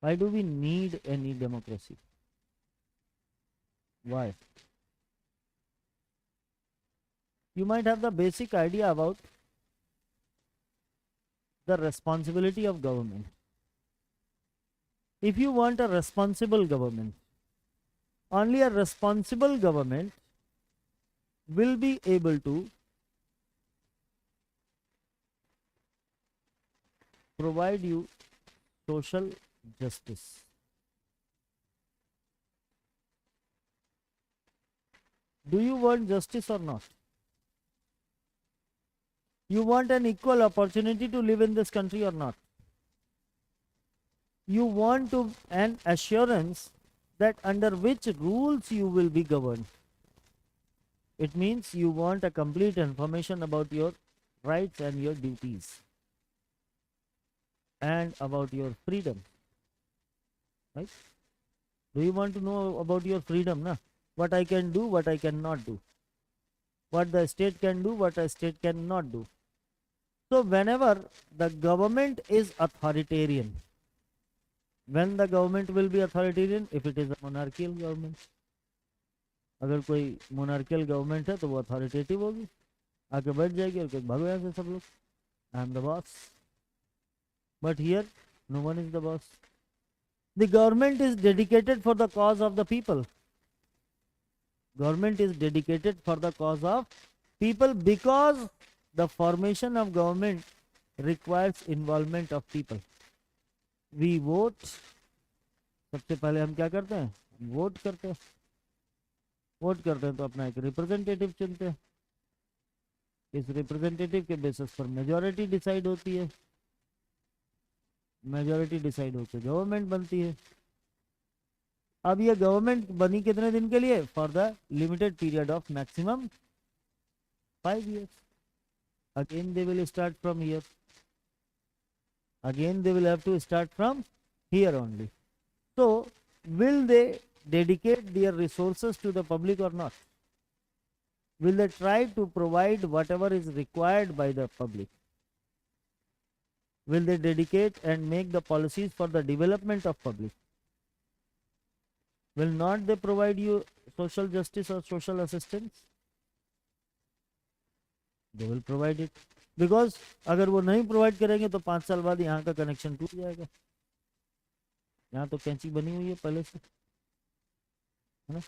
Why do we need any democracy? Why? You might have the basic idea about the responsibility of government. if you want a responsible government, only a responsible government will be able to provide you social justice. Do you want justice or not? You want an equal opportunity to live in this country or not? You want to an assurance that under which rules you will be governed. It means you want a complete information about your rights and your duties and about your freedom, right? Do you want to know about your freedom, na? What I can do, what I cannot do, what the state can do, what a state cannot do. So whenever the government is authoritarian, when the government will be authoritarian, if it is a monarchical government, अगर कोई monarchical government है तो वो authoritative होगी, आके बैठ जाएगी और कहेगी भागो यहाँ से सब लोग, I am the boss. But here no one is the boss. The government is dedicated for the cause of the people. Government is dedicated for the cause of people because the formation of government requires involvement of people. We vote. सबसे पहले हम क्या करते हैं? Vote करते हैं. Vote करते हैं तो अपना एक रिप्रेजेंटेटिव चुनते हैं. इस रिप्रेजेंटेटिव के बेसिस पर मेजॉरिटी डिसाइड होती है. मेजॉरिटी डिसाइड होकर गवर्नमेंट बनती है. अब ये गवर्नमेंट बनी कितने दिन के लिए? For the limited period of maximum 5 years. Again they will start from here. Again they will have to start from here only. So will they dedicate their resources to the public or not? Will they try to provide whatever is required by the public? Will they dedicate and make the policies for the development of public? Will not they provide you social justice or social assistance? They will provide it. Because अगर वो नहीं provide करेंगे तो 5 साल बाद यहाँ का connection टूट जाएगा. यहाँ तो कैंची बनी हुई है पहले से, है ना?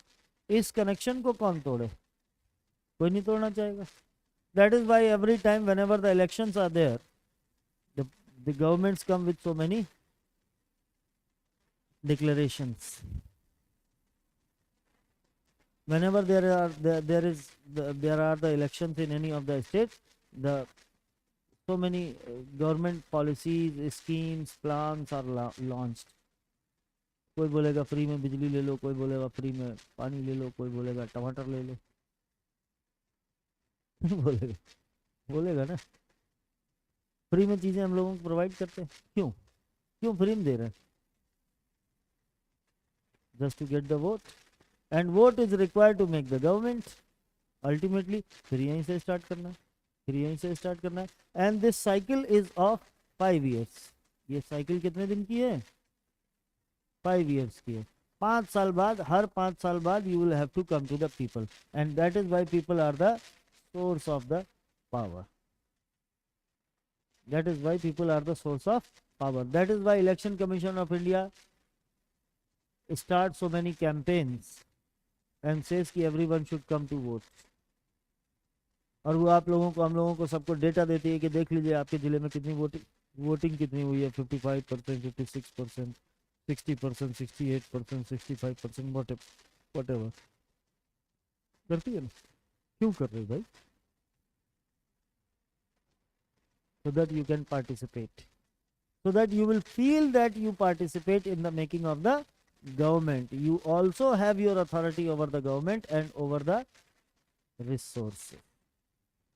इस कनेक्शन को कौन तोड़े? कोई नहीं तोड़ना चाहेगा. That is why every time whenever the elections are there, the governments come with so many declarations. Whenever there are the elections in any of the states, so many government policies, schemes, plans are launched. कोई बोलेगा free में बिजली ले लो, कोई बोलेगा free में पानी ले लो, कोई बोलेगा टमाटर ले लो. बोलेगा ना. फ्री में चीजें हम लोगों को प्रोवाइड करते हैं. क्यों फ्री में दे रहे हैं? Just to get the vote. And vote is required to make the government. Ultimately फिर यहीं से स्टार्ट करना है. And this cycle is of 5 years. ये साइकिल कितने दिन की है? 5 years की है. 5 साल बाद, हर 5 साल बाद you will have to come to the people. And that is why people are the source of the power. That is why people are the source of power. That is why Election Commission of India starts so many campaigns and says कि everyone should come to vote. और वो आप लोगों को, हम लोगों को सबको डेटा देती है कि देख लीजिए आपके जिले में कितनी वोटिंग कितनी हुई है. 55%, 56%, 60%, 68%, 65%, whatever. करती है ना? क्यों कर रहे भाई? So that you can participate, so that you will feel that you participate in the making of the government. You also have your authority over the government and over the resources.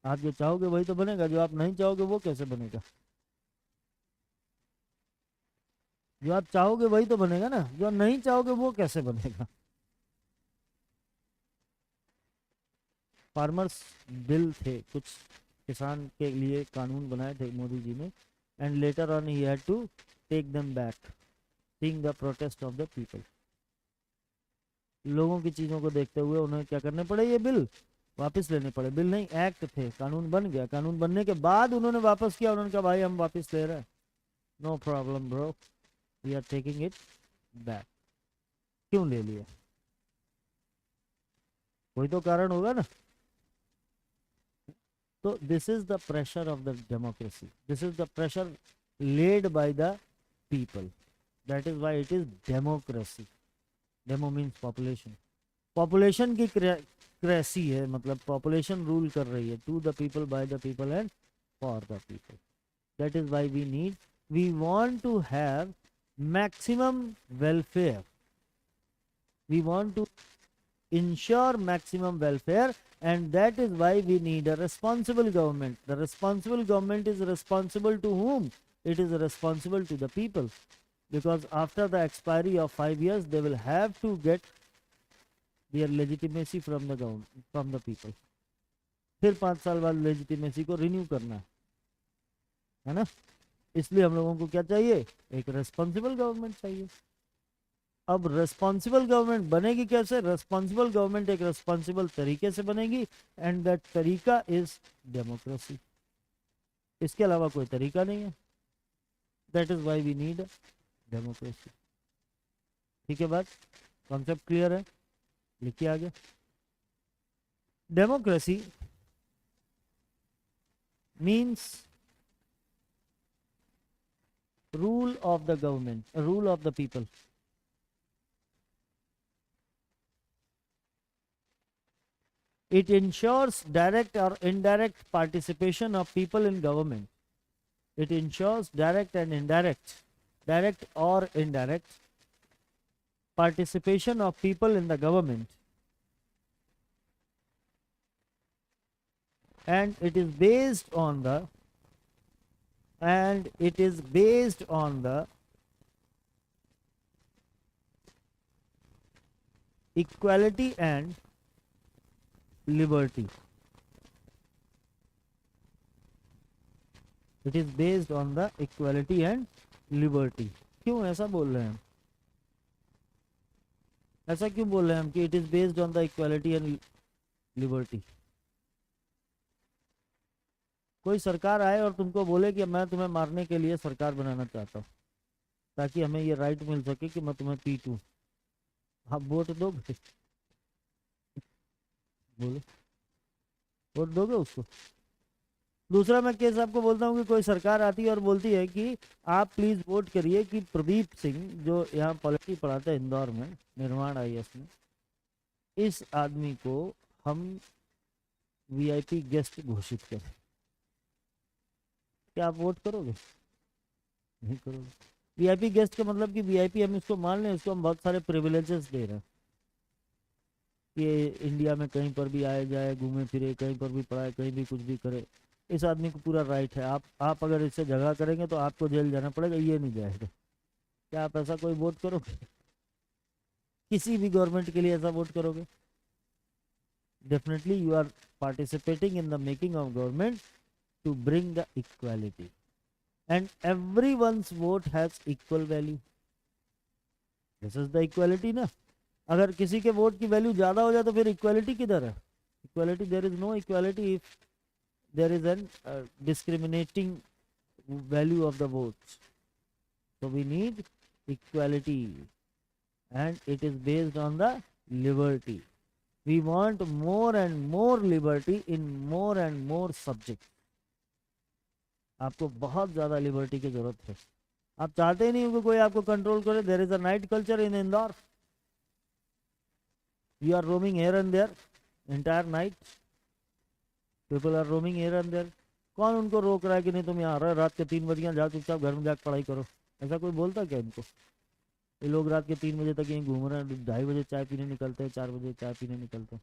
आप जो चाहोगे वही तो बनेगा. जो आप नहीं चाहोगे वो कैसे बनेगा? जो आप चाहोगे वही तो बनेगा ना. जो नहीं चाहोगे वो कैसे बनेगा? फार्मर्स बिल थे, कुछ किसान के लिए कानून बनाए थे मोदी जी ने. And later on he had to take them back, seeing the protest of the people. लोगों की चीजों को देखते हुए उन्हें क्या करने पड़े? ये बिल वापस लेने पड़े. बिल नहीं, एक्ट थे. कानून बन गया. कानून बनने के बाद उन्होंने वापस किया. उन्होंने कहा भाई हम वापस ले रहे हैं. No problem bro, we are taking it back. क्यों ले लिया? कोई तो कारण होगा ना। तो this is the pressure of the democracy, this is the pressure laid by the people. That is why it is democracy. Demo means population. Population की क्रेसी है, मतलब population रूल कर रही है, to the people, by the people and for the people. That is why we want to have maximum welfare. We want to ensure maximum welfare, and that is why we need a responsible government. The responsible government is responsible to whom? It is responsible to the people, because after the expiry of 5 years they will have to get their legitimacy from the government, from the people. फिर 5 साल बाद legitimacy को renew करना है ना। इसलिए हम लोगों को क्या चाहिए? एक रेस्पॉन्सिबल गवर्नमेंट चाहिए। अब रेस्पॉन्सिबल गवर्नमेंट बनेगी कैसे? रेस्पॉन्सिबल गवर्नमेंट एक रेस्पॉन्सिबल तरीके से बनेगी, एंड दैट तरीका इज डेमोक्रेसी। इसके अलावा कोई तरीका नहीं है। That is why we need democracy. ठीक है, बात कॉन्सेप्ट क्लियर है? लिखिए आगे। Democracy means rule of the government, rule of the people. It ensures direct or indirect participation of people in government. It ensures direct and indirect, direct or indirect participation of people in the government. And it is based on the equality and liberty. It is based on the equality and liberty. क्यों ऐसा बोल रहे हैं हम? ऐसा क्यों बोल रहे हैं हम कि it is based on the equality and liberty? कोई सरकार आए और तुमको बोले कि मैं तुम्हें मारने के लिए सरकार बनाना चाहता हूँ ताकि हमें ये राइट मिल सके कि मैं तुम्हें पीटूं, आप वोट दोगे? बोलो, वोट दोगे उसको? दूसरा मैं केस आपको बोलता हूँ कि कोई सरकार आती है और बोलती है कि आप प्लीज वोट करिए कि प्रदीप सिंह जो यहाँ पॉलिटी पढ़ाते हैं इंदौर में, निर्माण IAS में, इस आदमी को हम VIP गेस्ट घोषित करें। क्या आप वोट करोगे? नहीं करोगे। VIP गेस्ट का मतलब कि VIP हम इसको मान लें, इसको हम बहुत सारे प्रिविलेजेस दे रहे हैं कि इंडिया में कहीं पर भी आए जाए, घूमे फिरे, कहीं पर भी पढ़ाए, कहीं भी कुछ भी करे, इस आदमी को पूरा राइट है। आप अगर इससे झगड़ा करेंगे तो आपको जेल जाना पड़ेगा, ये नहीं जाएगा। क्या आप ऐसा कोई वोट करोगे? किसी भी गवर्नमेंट के लिए ऐसा वोट करोगे? Definitely you are participating in the making of government to bring the equality, and everyone's vote has equal value. This is the equality ना। अगर किसी के वोट की वैल्यू ज्यादा हो जाए तो फिर इक्वालिटी किधर है? Equality, there is no equality if there is an discriminating value of the votes. So we need equality, and it is based on the liberty. We want more and more liberty in more and more subjects. आपको बहुत ज्यादा liberty की जरूरत है। आप चाहते ही नहीं हो कि कोई आपको कंट्रोल करे। There is a night culture in Indore. You are roaming here and there entire night. People are roaming here and there. कौन उनको रोक रहा है कि नहीं तुम यहाँ रहे, रात के 3 बजे जाओ, चुपचाप घर में जाकर पढ़ाई करो? ऐसा कोई बोलता क्या इनको? ये लोग रात के 3 बजे तक यहीं घूम रहे हैं, 2:30 बजे चाय पीने निकलते हैं, 4 बजे चाय पीने निकलते हैं।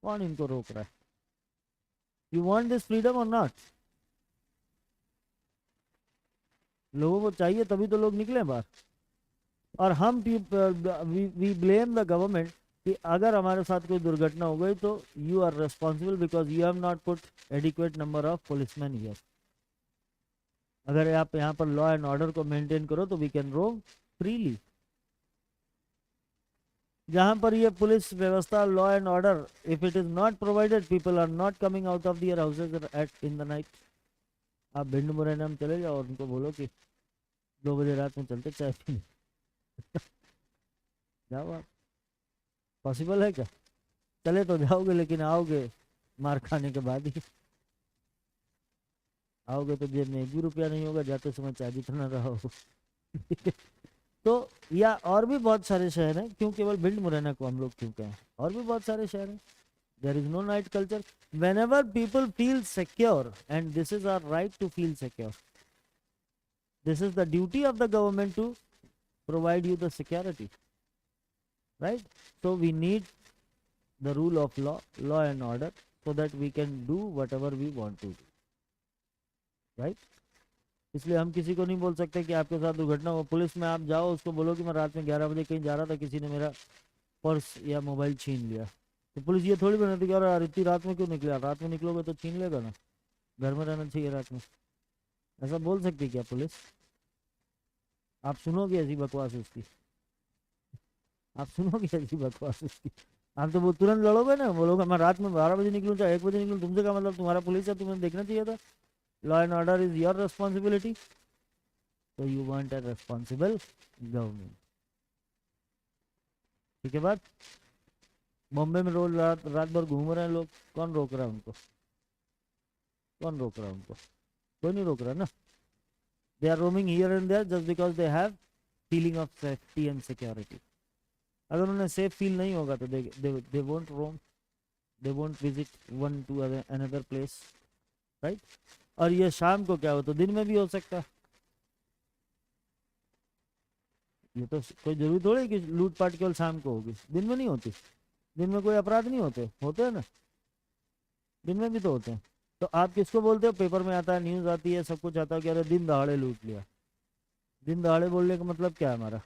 कौन इनको रोक रहा है? यू वांट दिस फ्रीडम और नॉट? लोगों को चाहिए तभी तो लोग निकले बाहर। और हम वी ब्लेम द गवर्नमेंट कि अगर हमारे साथ कोई दुर्घटना हो गई तो you are responsible because you have not put adequate number of policeman here. अगर आप यहाँ पर लॉ एंड ऑर्डर को मेंटेन करो तो वी कैन रोम फ्रीली। जहां पर ये पुलिस व्यवस्था, law and order, if it is not provided, people are not coming out of their houses at in the night. आप भिंड मुरैना में चले जाओ और उनको बोलो कि 2 बजे रात में चलते चाय पीने जाओ आप, पॉसिबल है क्या? चले तो जाओगे, लेकिन आओगे मार खाने के बाद ही आओगे, तो जेब में एक भी रुपया नहीं होगा, जाते समय चाय भी तो ना रहो। तो या और भी बहुत सारे शहर हैं, क्यों केवल भिंड मुरैना को हम लोग क्यों कहें, और भी बहुत सारे शहर हैं। There is no night culture whenever people feel secure, and this is our right to feel secure. This is the duty of the government to provide you the security, right? So we need the rule of law, law and order, so that we can do whatever we want to do, right? इसलिए हम किसी को नहीं बोल सकते कि आपके साथ दुर्घटना हो, पुलिस में आप जाओ, उसको बोलो कि मैं रात में 11 बजे कहीं जा रहा था, किसी ने मेरा पर्स या मोबाइल छीन लिया, तो पुलिस ये थोड़ी बनाती कि यार इतनी रात में क्यों निकला, रात में निकलोगे तो छीन लेगा ना, घर में रहना चाहिए रात में, ऐसा बोल सकती क्या पुलिस? आप सुनोगे ऐसी बकवास उसकी, आप सुनोगे ऐसी बकवास उसकी, आप तो वो तुरंत लड़ोगे ना, बोलोगे मैं रात में 12 बजे निकलूँ चाहे 1 बजे निकलूँ, तुमसे क्या मतलब, तुम्हारा पुलिस है, तुम्हें देखना चाहिए था, law and order is your responsibility, तो you want a responsible government. ठीक है बात? बॉम्बे में रोज रात रात भर घूम रहे हैं लोग, कौन रोक रहा है उनको? कौन रोक रहा है उनको? कोई नहीं रोक रहा ना। They are roaming here and there just because they have feeling of safety and security. अगर उन्हें सेफ फील नहीं होगा तो they won't roam, they won't visit one to another place, right? और ये शाम को क्या हो तो दिन में भी हो सकता है, ये तो कोई जरूरी थोड़ी है कि लूटपाट केवल शाम को होगी, दिन में नहीं होती, दिन में कोई अपराध नहीं होते, होते हैं ना, दिन में भी तो होते हैं। तो आप किसको बोलते हो, पेपर में आता है, न्यूज आती है, सब कुछ आता है कि अरे दिन दहाड़े लूट लिया। दिन दहाड़े बोलने का मतलब क्या है हमारा?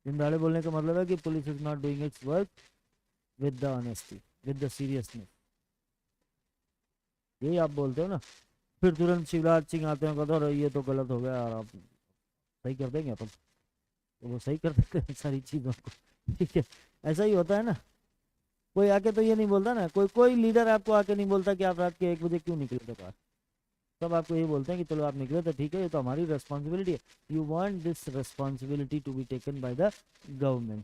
दिन दहाड़े बोलने का मतलब है कि police is not doing it's work with the honesty, with the seriousness, यही आप बोलते हो ना। फिर तुरंत शिवराज सिंह आते हैं, कहते ये तो गलत हो गया यार, आप सही कर देंगे अपन, तो वो सही कर देते हैं सारी चीज़ों को। ठीक है, ऐसा ही होता है ना। कोई आके तो ये नहीं बोलता ना, कोई लीडर आपको आके नहीं बोलता कि आप रात के 1 बजे क्यों निकले थे बाहर, सब आपको ये बोलते हैं कि चलो आप निकले तो ठीक है, ये तो हमारी रेस्पॉन्सिबिलिटी है। You want this responsibility to be taken by the government.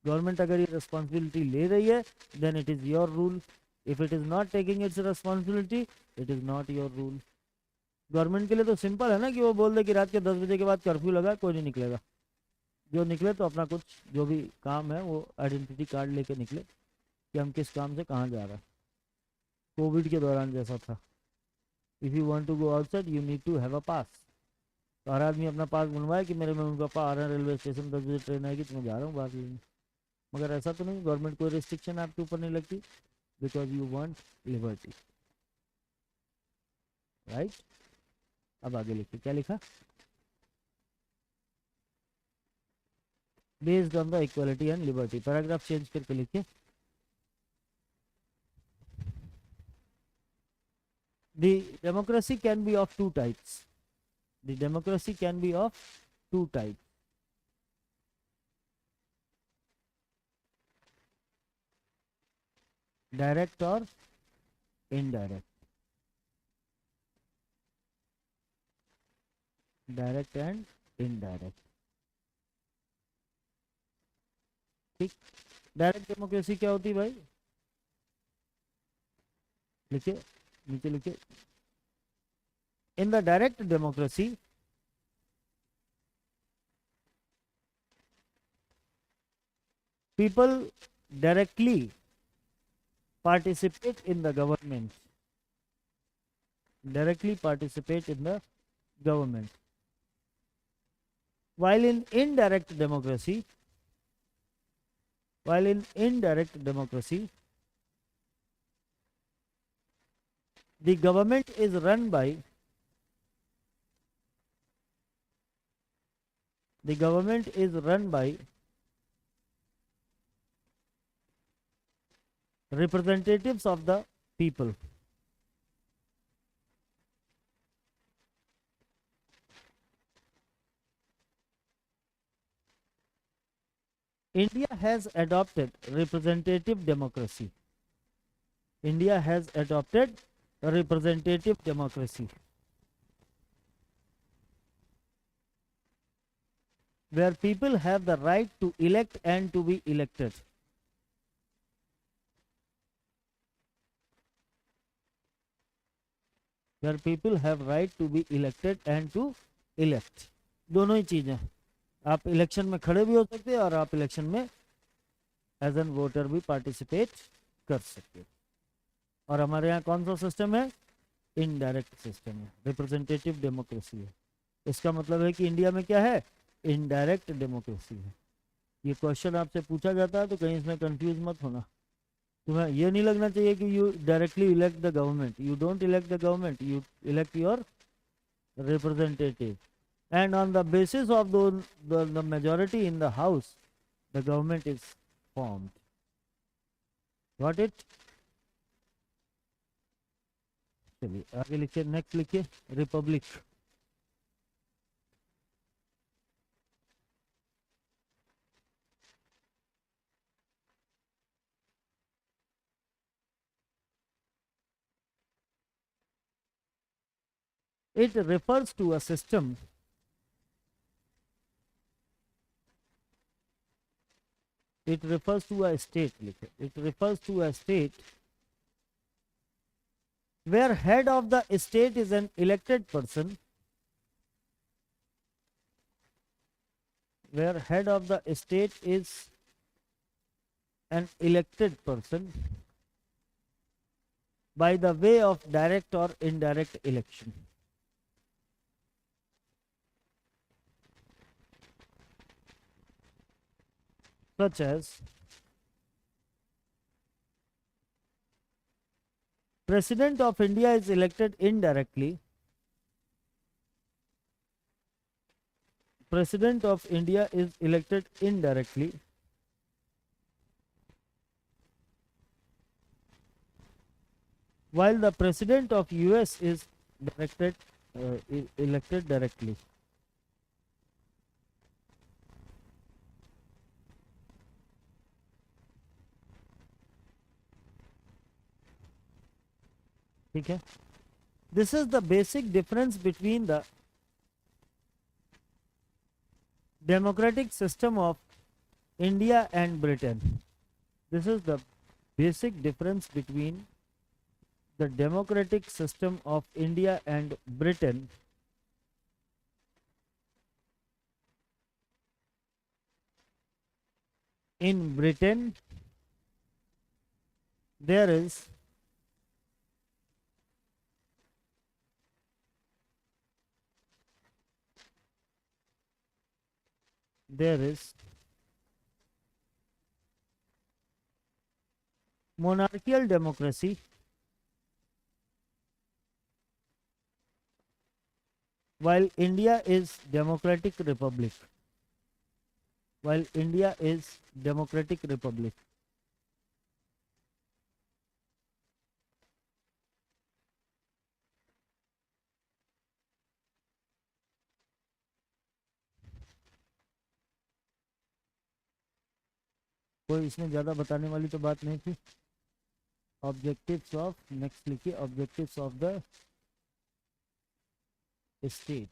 Government अगर ये रेस्पॉन्सिबिलिटी ले रही है then it is your rule, if it is not taking its responsibility it is not your rule. Government के लिए तो simple है ना कि वो बोल दे कि रात के 10 बजे के बाद कर्फ्यू लगा, कोई नहीं निकलेगा, जो निकले तो अपना कुछ जो भी काम है वो आइडेंटिटी कार्ड लेके निकले कि हम किस काम से कहाँ जा रहा है। कोविड के दौरान जैसा था, if you want to go outside you need to have a pass, तो हर आदमी अपना पास बनवाए कि मेरे मम्मी पापा आ रहे हैं रेलवे स्टेशन, 10 बजे ट्रेन आएगी तो मैं जा रहा हूँ बाहर लेने। मगर ऐसा तो नहीं, गवर्नमेंट कोई रिस्ट्रिक्शन आपके ऊपर नहीं लगती, because you want liberty, right? अब आगे लिखिए, क्या लिखा? Based on the equality and liberty, paragraph change करके लिखिए। The democracy can be of two types. The democracy can be of two types. Direct or indirect. Direct and indirect. ठीक, direct democracy क्या होती है भाई? लिखिए, नीचे लिखिए। In the direct democracy, people directly participate in the government. Directly participate in the government. While in indirect democracy, the government is run by representatives of the people. India has adopted representative democracy. India has adopted representative democracy. where people have the right to elect and to be elected. Where people have right to be elected and to elect. दोनों ही चीजें, आप election में खड़े भी हो सकते हैं और आप इलेक्शन में एज एन वोटर भी पार्टिसिपेट कर सकते हैं। और हमारे यहाँ कौन सा सिस्टम है? इनडायरेक्ट सिस्टम है, रिप्रेजेंटेटिव डेमोक्रेसी है। इसका मतलब है कि इंडिया में क्या है? इनडायरेक्ट डेमोक्रेसी है। ये क्वेश्चन आपसे पूछा जाता है तो कहीं इसमें कंफ्यूज मत होना। तुम्हें ये नहीं लगना चाहिए कि you directly elect the government. You don't elect the government, you elect your representative, and on the basis of the majority in the house the government is formed. Got it? चलिए आगे लिखिए, नेक्स्ट लिखिए, Republic. It refers to a system it refers to a state, it refers to a state where head of the state is an elected person, where head of the state is an elected person by the way of direct or indirect election. Such as President of India is elected indirectly. President of India is elected indirectly. While the President of US is elected directly. ठीक है, this is the basic difference between the democratic system of India and Britain. This is the basic difference between the democratic system of India and Britain. In Britain, there is monarchical democracy, while India is democratic republic. While India is democratic republic. कोई इसमें ज़्यादा बताने वाली तो बात नहीं थी। Objectives of, next लिखिए, ऑब्जेक्टिव्स ऑफ द स्टेट।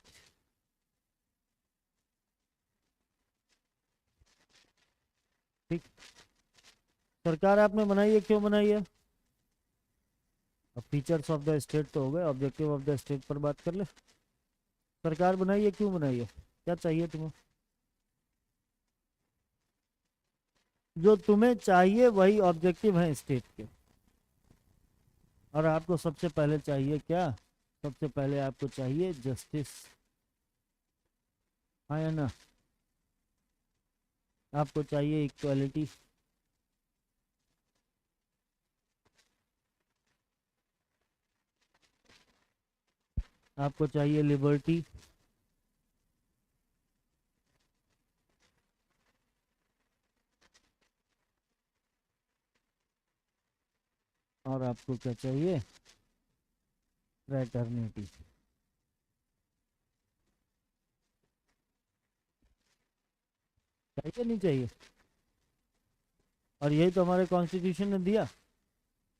ठीक, सरकार आपने बनाई है, क्यों बनाई है? अब फीचर्स ऑफ द स्टेट तो हो गए, ऑब्जेक्टिव ऑफ द स्टेट पर बात कर ले। सरकार बनाई है, क्यों बनाई है, क्या चाहिए तुम्हें? जो तुम्हें चाहिए वही ऑब्जेक्टिव है स्टेट के। और आपको सबसे पहले चाहिए क्या? सबसे पहले आपको चाहिए जस्टिस, हाँ या ना? आपको चाहिए इक्वालिटी, आपको चाहिए लिबर्टी, और आपको क्या चाहिए? फ्रैटर्निटी। चाहिए नहीं चाहिए? और यही तो हमारे कॉन्स्टिट्यूशन ने दिया।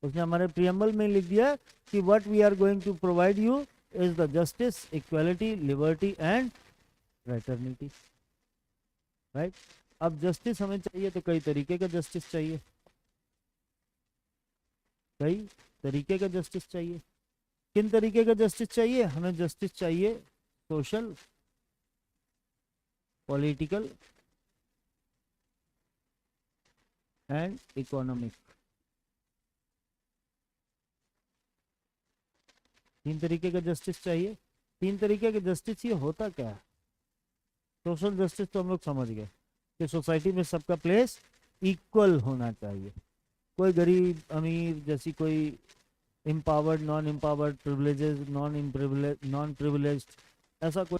उसने हमारे प्रियम्बल में लिख दिया कि what we are going to provide you is the justice, equality, liberty and fraternity. Right. अब जस्टिस हमें चाहिए तो कई तरीके का जस्टिस चाहिए, कई तरीके का जस्टिस चाहिए। किन तरीके का जस्टिस चाहिए? हमें जस्टिस चाहिए सोशल, पॉलिटिकल एंड इकोनॉमिक। तीन तरीके का जस्टिस चाहिए। तीन तरीके का जस्टिस ये होता क्या है? सोशल जस्टिस तो हम लोग समझ गए कि सोसाइटी में सबका प्लेस इक्वल होना चाहिए, कोई गरीब अमीर जैसी कोई empowered non empowered, privileges non privilege, ऐसा कोई